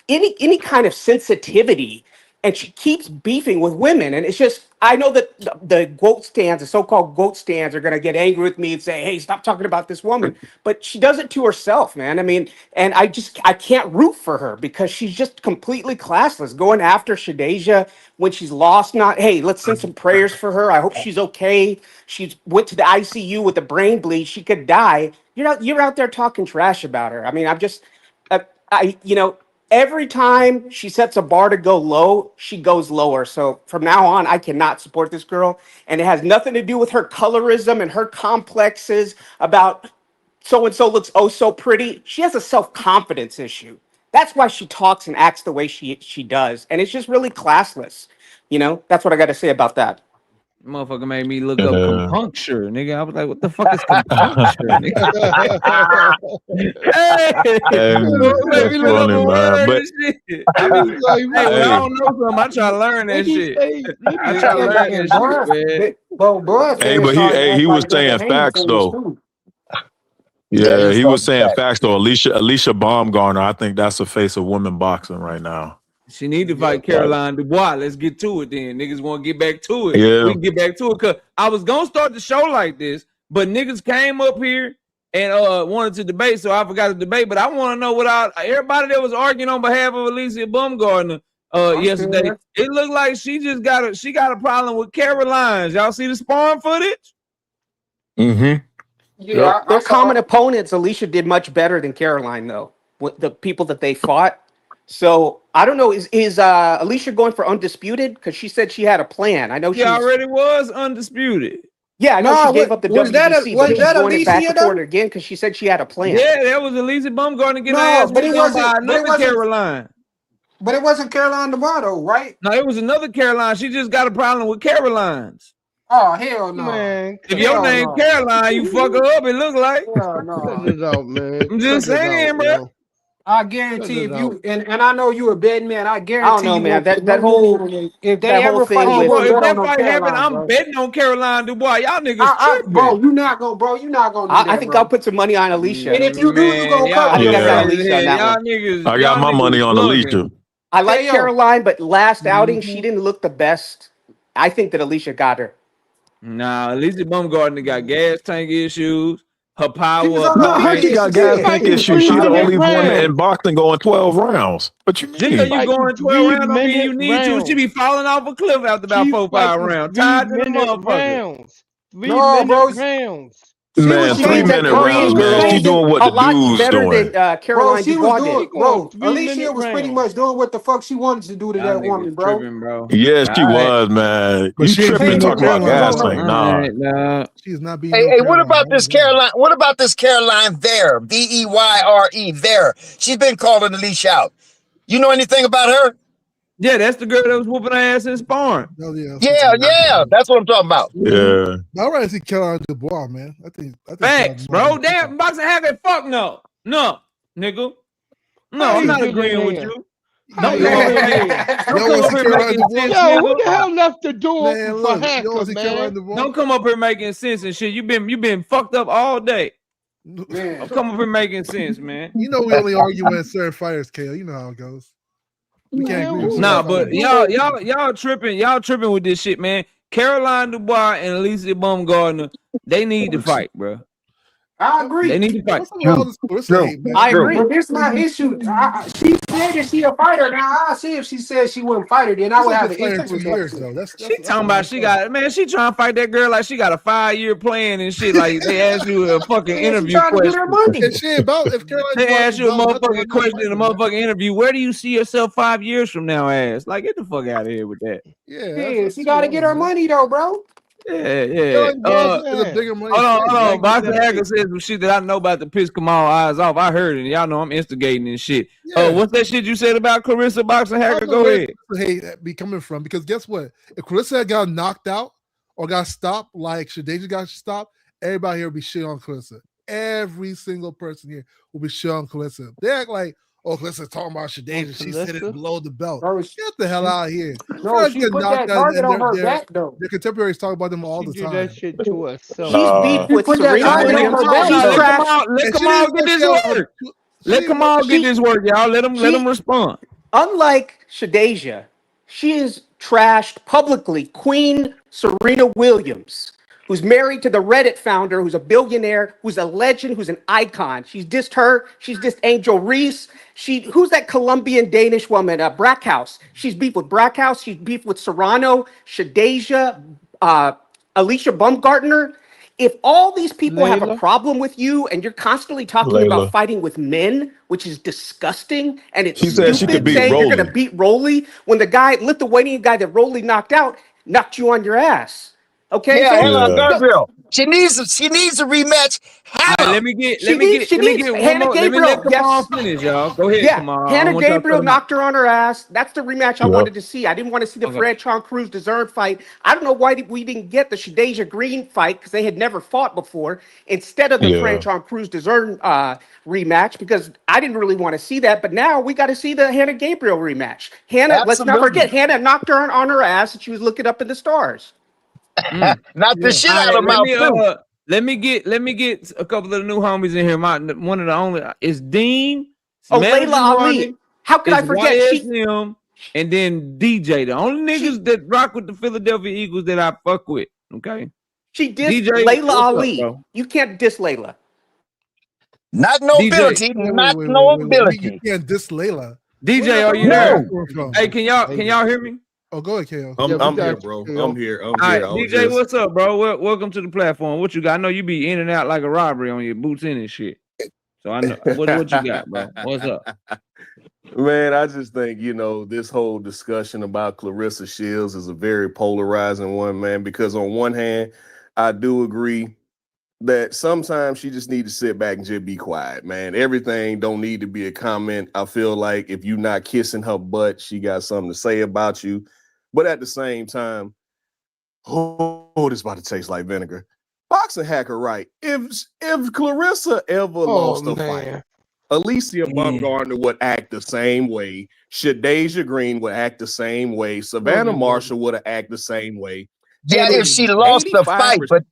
any kind of sensitivity, and she keeps beefing with women. And it's just, I know that the GOAT stands, the so-called GOAT stands, are gonna get angry with me and say, "Hey, stop talking about this woman." But she does it to herself, man. I mean, and I can't root for her because she's just completely classless, going after Shadeja when she's lost. Not, hey, let's send some prayers for her. I hope she's okay. She went to the ICU with a brain bleed. She could die. You're out there talking trash about her. I mean, every time she sets a bar to go low, she goes lower. So from now on, I cannot support this girl. And it has nothing to do with her colorism and her complexes about so-and-so looks oh so pretty. She has a self-confidence issue. That's why she talks and acts the way she does. And it's just really classless. That's what I got to say about that. Motherfucker made me look up compuncture, nigga. I was like, what the fuck is compuncture, nigga? Made me look up a word and shit. I mean, when I don't know something, I try to learn that shit. I try to learn that shit, man. He was saying facts though. Yeah, he was saying facts though. Alicia Baumgartner, I think that's the face of women boxing right now. She need to fight Caroline Dubois. Let's get to it then. Niggas want to get back to it. Yeah. We can get back to it. Cause I was gonna start the show like this, but niggas came up here and wanted to debate, so I forgot to debate. But I want to know what everybody that was arguing on behalf of Alicia Baumgartner yesterday. It looked like she got a problem with Caroline's. Y'all see the sparring footage? Mm-hmm. Yeah, their common opponents, Alicia did much better than Caroline, though, with the people that they fought. So I don't know. Is Alicia going for undisputed? Because she said she had a plan. I know she already was undisputed. Yeah, I know she gave up the WBC, but she's going it back to court again because she said she had a plan. Yeah, that was Alicia Baumgartner getting her ass whipped on by another Caroline. But it wasn't Caroline Dubois, though, right? No, it was another Caroline. She just got a problem with Caroline's. Oh, hell no. Man, if your name Caroline, you fuck her up, it look like. Hell no. Cut it out, man. I'm just saying, bro. I guarantee if you and I know you a betting man. I guarantee I don't know, you man. That whole if they ever fight, if that fight happen, I'm betting on Caroline Dubois. Y'all niggas tripping, bro. You're not gonna do that. I think I'll put some money on Alicia. And if you do, you gonna cover. I think I got Alicia on that one. I got my money on Alicia. I like Caroline, but last outing she didn't look the best. I think that Alicia got her. Nah, Alicia Baumgartner got gas tank issues. Her power. She got gas tank issues. She's the only one in boxing going 12 rounds. What you mean? Just you going 12 rounds, I mean you need to. She be falling off a cliff after about 4-5 rounds. Tied to the motherfucker. 3-minute rounds. Man, 3-minute rounds, man. She doing what the dude's doing. Than Caroline Dubois did. Bro, Alicia was pretty much doing what the fuck she wanted to do to that woman, bro. Tripping, bro. Yes, she was, man. But you tripping talking about gas tank? Nah. She's not being. Hey, what about this Caroline? What about this Caroline Vare? Veyre Vare. She's been calling Alicia out. You know anything about her? Yeah, that's the girl that was whooping her ass in sparring. Oh, Yeah, that's what I'm talking about. Yeah. I'd rather see Caroline Dubois, man. I think facts, bro. Damn, boxing hacker, fuck no, nigga. No, I'm not agreeing with you. Don't come over here. Yo, who the hell left the door for Hacker, man? Don't come up here making sense and shit. You been fucked up all day. Don't come up here making sense, man. You know we only argue when certain fighters kill. You know how it goes. We can't agree with but y'all tripping with this shit, man. Caroline Dubois and Alicia Baumgartner, they need to fight, bro. I agree. They need to fight. I agree. But this my issue. She said that she a fighter. Now I'll see if she said she wouldn't fight her. Then I would have an issue with that. She talking about she trying to fight that girl like she got a 5-year plan and shit. Like they asked you a fucking interview question. They asked you a motherfucking question in a motherfucking interview. Where do you see yourself 5 years from now? Ass like get the fuck out of here with that. Yeah, she got to get her money though, bro. Yeah. Hold on. Boxing Hacker says some shit that I know about to piss Kamal eyes off. I heard it. Y'all know I'm instigating and shit. What's that shit you said about Clarissa Boxing Hacker? Go ahead. Hate be coming from because guess what? If Clarissa had got knocked out or got stopped like Shadeja got stopped, everybody here would be shit on Clarissa. Every single person here will be shit on Clarissa. They act like, Clarissa talking about Shadeja. She said it below the belt. Bro, Get the hell out of here. No, she put that target on her back though. Their contemporaries talk about them all the do time. that shit to herself. She's beef with put that Serena target on Williams. her back She's though. trash. And Let she Kamal didn't get know this she had work. she Let didn't know- Kamal get this work, y'all. Let him respond. Unlike Shadeja, she is trashed publicly. Queen Serena Williams, who's married to the Reddit founder, who's a billionaire, who's a legend, who's an icon. She's dissed her. She's dissed Angel Reese. Who's that Colombian Danish woman? Brackhouse. She's beef with Brackhouse. She's beef with Serrano, Shadeja, Alicia Baumgartner. If all these people have a Layla? problem with you and you're constantly talking about fighting with men, which is disgusting and it's She said she could stupid beat saying you're going to Rolly. beat Rolly when the Lithuanian guy that Rolly knocked out knocked you on your ass. Okay, Yeah, so Hannah Yeah. Gabriel. She needs a rematch. All right, Hannah. let me get one Hannah more. Let me let Gabriel. Kamal Yes. finish, y'all. Go ahead, Yeah, Kamal. I Hannah don't want y'all to cut Gabriel him off. knocked her on her ass. That's the rematch I Yep. wanted to see. I didn't want to see the Okay. Franchon Cruz DeZern fight. I don't know why we didn't get the Shadeja Green fight because they had never fought before instead of the Yeah. Franchon Cruz DeZern rematch because I didn't really want to see that. But now we got to see the Hannah Gabriel rematch. Hannah, let's not Absolutely. forget, Hannah knocked her on her ass and she was looking up in the stars. Knocked the shit All out right, of her mouth too. let me get a couple of the new homies in here. One of the only is Dean. Oh, Manager Layla Ali. running, How could I it's forget? YSM, and then DJ. The only niggas that rock with the Philadelphia Eagles that I fuck with. Okay. She dissed DJ, Layla what's up, Ali. bro? You can't diss Layla. Not no DJ. ability. Not no ability. You can't diss Layla. DJ, are you No. there? From? Hey, can y'all hear me? Oh, go ahead, KO. I'm here, bro. I'm here. All right, DJ, what's up, bro? Welcome to the platform. What you got? I know you be in and out like a robbery on your boots in and shit. So I know what you got, bro. What's up? Man, I just think, this whole discussion about Clarissa Shields is a very polarizing one, man, because on one hand, I do agree that sometimes she just need to sit back and just be quiet, man. Everything don't need to be a comment. I feel like if you're not kissing her butt, she got something to say about you. But at the same time, this is about to taste like vinegar. Boxing hacker, right? If Clarissa ever lost a fight, Alicia Baumgartner would act the same way. Shadeja Green would act the same way. Savannah Marshall would have acted the same way. Yeah, if she lost the fight, but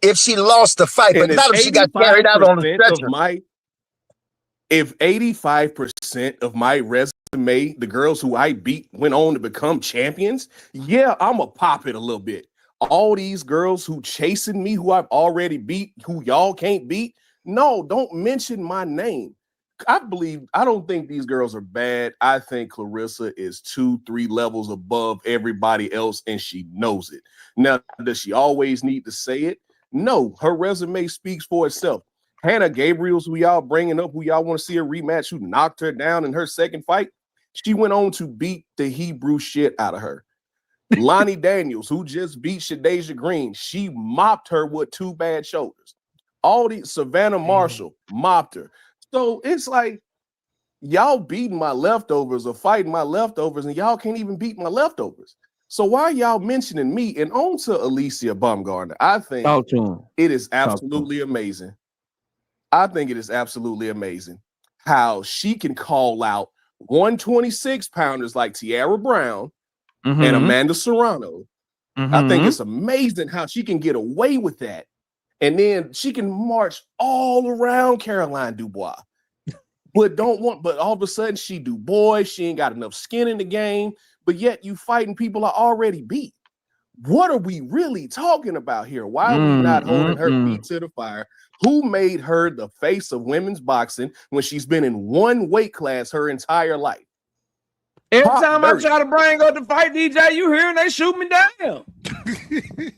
not if she got carried out on a stretcher. If 85% of my resume, the girls who I beat went on to become champions, yeah, I'ma pop it a little bit. All these girls who chasing me, who I've already beat, who y'all can't beat, no, don't mention my name. I don't think these girls are bad. I think Clarissa is 2-3 levels above everybody else, and she knows it. Now, does she always need to say it? No, her resume speaks for itself. Hannah Gabriel's, who y'all bringing up, who y'all want to see a rematch, who knocked her down in her second fight, she went on to beat the Hebrew shit out of her. Lonnie Daniels, who just beat Shadeja Green, she mopped her with 2 bad shoulders. All these Savannah Marshall mopped her. So it's like y'all beating my leftovers or fighting my leftovers, and y'all can't even beat my leftovers. So why are y'all mentioning me? And on to Alicia Baumgartner. I think it is absolutely amazing. I think it is absolutely amazing how she can call out 126 pounders like Tiara Brown and Amanda Serrano. I think it's amazing how she can get away with that. And then she can march all around Caroline Dubois. But all of a sudden she do boy, she ain't got enough skin in the game, but yet you fighting people I already beat. What are we really talking about here? Why are we not holding her feet to the fire? Who made her the face of women's boxing when she's been in one weight class her entire life? Every time I try to bring up the fight, DJ, you hearing they shoot me down.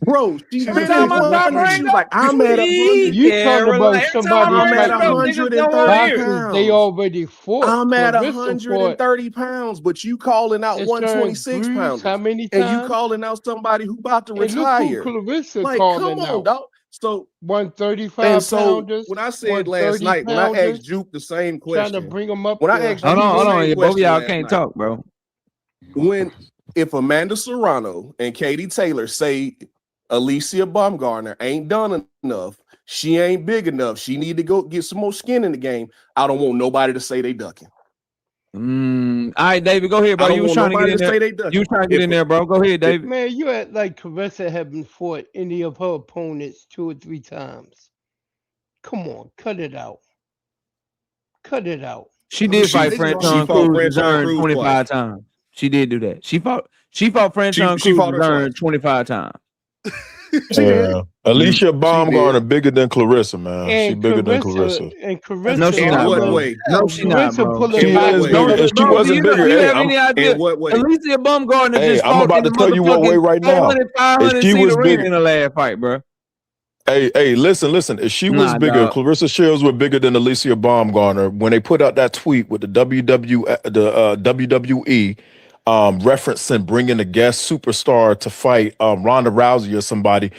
Bro, every time I try to bring up, I'm at 100. You talking about somebody I'm at fighting 130 pounds. They already fought. I'm at Clarissa 130 pounds, but you calling out 126 pounds. How many and you times? calling out somebody who about to And look retire. who Clarissa Like, calling come on, out. dog. So 135 and so pounders. when I said last night, when I asked Juke the same trying question, to bring them up when I there. asked Hold Juke the on. same Yeah, both of question y'all last can't night, talk, bro. if Amanda Serrano and Katie Taylor say Alicia Baumgartner ain't done enough, She ain't big enough. She need to go get some more skin in the game. I don't want nobody to say they ducking. All right, David, go ahead, bro. You was trying to get in there. You was trying to get in there, bro. Go ahead, David. Man, you act like Carissa haven't fought any of her opponents 2 or 3 times. Come on, cut it out. Cut it out. She did fight Franchon Cruz 25 times. She did do that. She fought Franchon Cruz 25 times. Yeah. Alicia Baumgartner bigger than Clarissa, man. She bigger than Clarissa. And Carissa, no, she not, bro. No, she not, bro. She wasn't bigger. Do you have any idea? Alicia Baumgartner just fought I'm about to tell you what way right now. 500 seat arena in the last fight, bro. Hey, listen. If she was bigger, Clarissa Shields was bigger than Alicia Baumgartner. When they put out that tweet with the WWE referencing bringing a guest superstar to fight Ronda Rousey or somebody,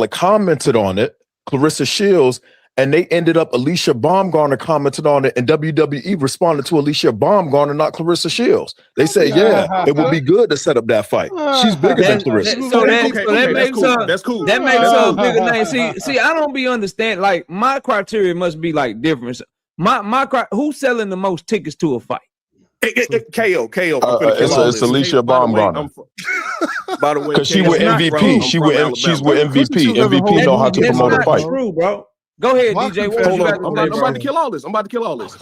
commented on it, Clarissa Shields, and they ended up, Alicia Baumgartner commented on it, and WWE responded to Alicia Baumgarner, not Clarissa Shields. They said, yeah, it would be good to set up that fight. She's bigger than Clarissa. That makes her a bigger name. See, I don't be understand. Like, my criteria must be like different. Who's selling the most tickets to a fight? KO. It's Alicia Baumgartner. By the way, because she with MVP. She's with MVP. MVP know how to promote a fight. True, bro. Go ahead, DJ. Hold on. I'm about to kill all this.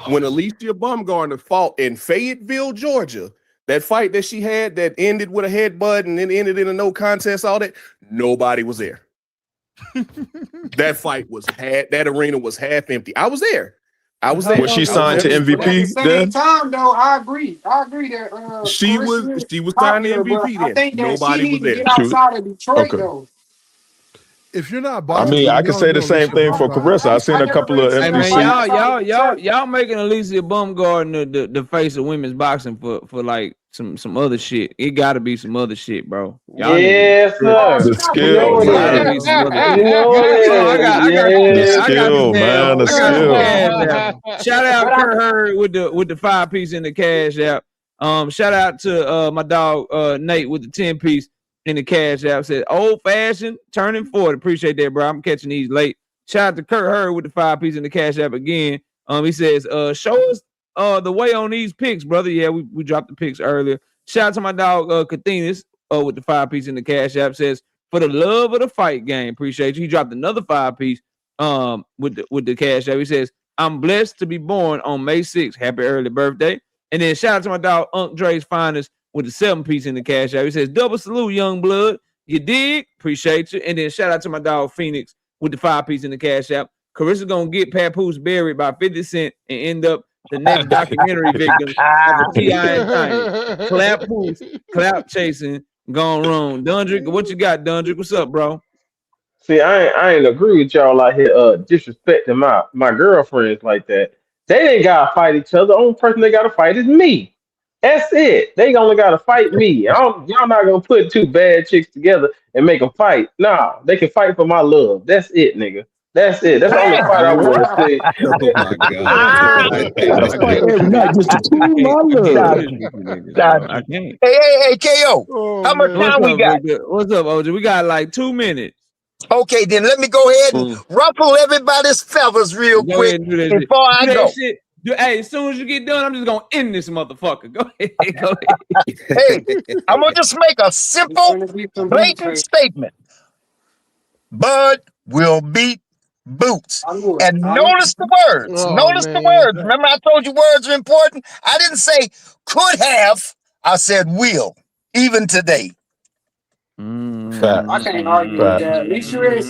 When Alicia Baumgartner fought in Fayetteville, Georgia, that fight that she had that ended with a headbutt and then ended in a no contest, all that, nobody was there. That arena was half empty. I was there. Was she signed to MVP? At the same time, though, I agree that she was signed to MVP. I think that nobody was there. Get outside of Detroit, though. If you're not boxing, I mean, I can say the same thing for Carissa. I've seen a couple of NBC. Hey, y'all making Alicia Baumgartner the face of women's boxing for like some other shit. It got to be some other shit, bro. Yes, sir. The skill, man. The skill. Shout out Kurt Hurd with the 5-piece in the cash app. Shout out to my dog Nate with the 10-piece. In the cash app. Said old fashioned turning 40. Appreciate that, bro. I'm catching these late. Shout out to Kurt Hurd with the 5-piece in the cash app again. He says, show us the way on these picks, brother. Yeah, we dropped the picks earlier. Shout out to my dog Ennis with the 5-piece in the cash app. Says, for the love of the fight game. Appreciate you. He dropped another 5-piece with the cash app. He says, I'm blessed to be born on May 6th. Happy early birthday. And then shout out to my dog Unc Dre's Finest with the 7-piece in the cash app. He says, double salute, young blood. You dig? Appreciate you. And then shout out to my dog Phoenix with the 5-piece in the cash app. Carissa's going to get Papoose buried by 50 Cent and end up the next documentary victim of the T.I. and Clout chasing gone wrong. Dundrick, what you got, Dundrick? What's up, bro? See, I ain't agree with y'all out here disrespecting my girlfriends like that. They ain't got to fight each other. The only person they got to fight is me. That's it. They only got to fight me. Y'all not going to put 2 bad chicks together and make them fight. Nah, they can fight for my love. That's it, nigga. That's it. That's the only fight I want to see. Oh, my God. That's fight every night just to prove my love. I can't. Hey, KO. How much time we got? What's up, OJ? We got like 2 minutes. Okay, then let me go ahead and ruffle everybody's feathers real quick before I go. Hey, as soon as you get done, I'm just gonna end this motherfucker. Go ahead. Hey, I'm gonna just make a simple, blatant statement. Bud will beat Boots. And notice the words. The words. Remember, I told you words are important. I didn't say could have. I said will. Even today. I can't argue with that. At least you're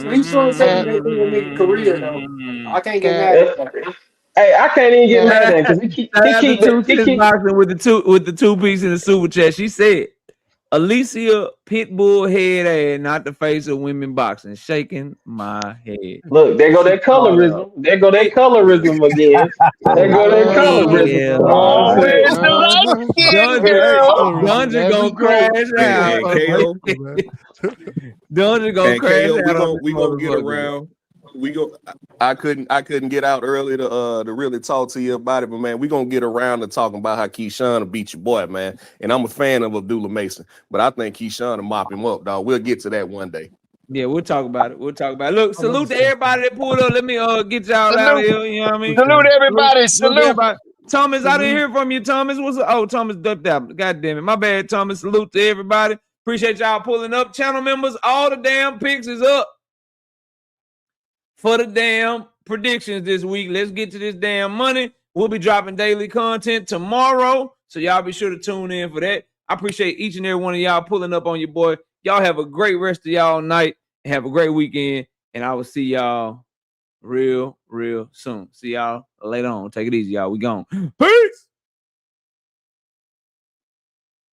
saying they will make a career, though. I can't get mad at that. Hey, I can't even get mad at him because he keep boxing with the 2-piece in the super chat. She said, Alicia Pitbull head ass, not the face of women boxing. Shaking my head. Look, there go that colorism. There go that colorism again. There go that colorism. Dungeon gonna crash out. Dungeon gonna crash out. We gonna get around. I couldn't get out early to really talk to you about it, but man, we're gonna get around to talking about how Keyshawn will beat your boy, man. And I'm a fan of Abdullah Mason, but I think Keyshawn will mop him up, dog. We'll get to that one day. Yeah, we'll talk about it. We'll talk about it. Look, salute to everybody that pulled up. Let me get y'all out of here. You know what I mean? Salute everybody. Salute Salute. everybody. Thomas, I didn't hear from you, Thomas. Thomas ducked out. God damn it. My bad, Thomas. Salute to everybody. Appreciate y'all pulling up. Channel members, all the damn picks is up for the damn predictions this week. Let's get to this damn money. We'll be dropping daily content tomorrow, so y'all be sure to tune in for that. I appreciate each and every one of y'all pulling up on your boy. Y'all have a great rest of y'all night and have a great weekend, and I will see y'all real soon. See y'all later on. Take it easy, y'all. We gone. Peace.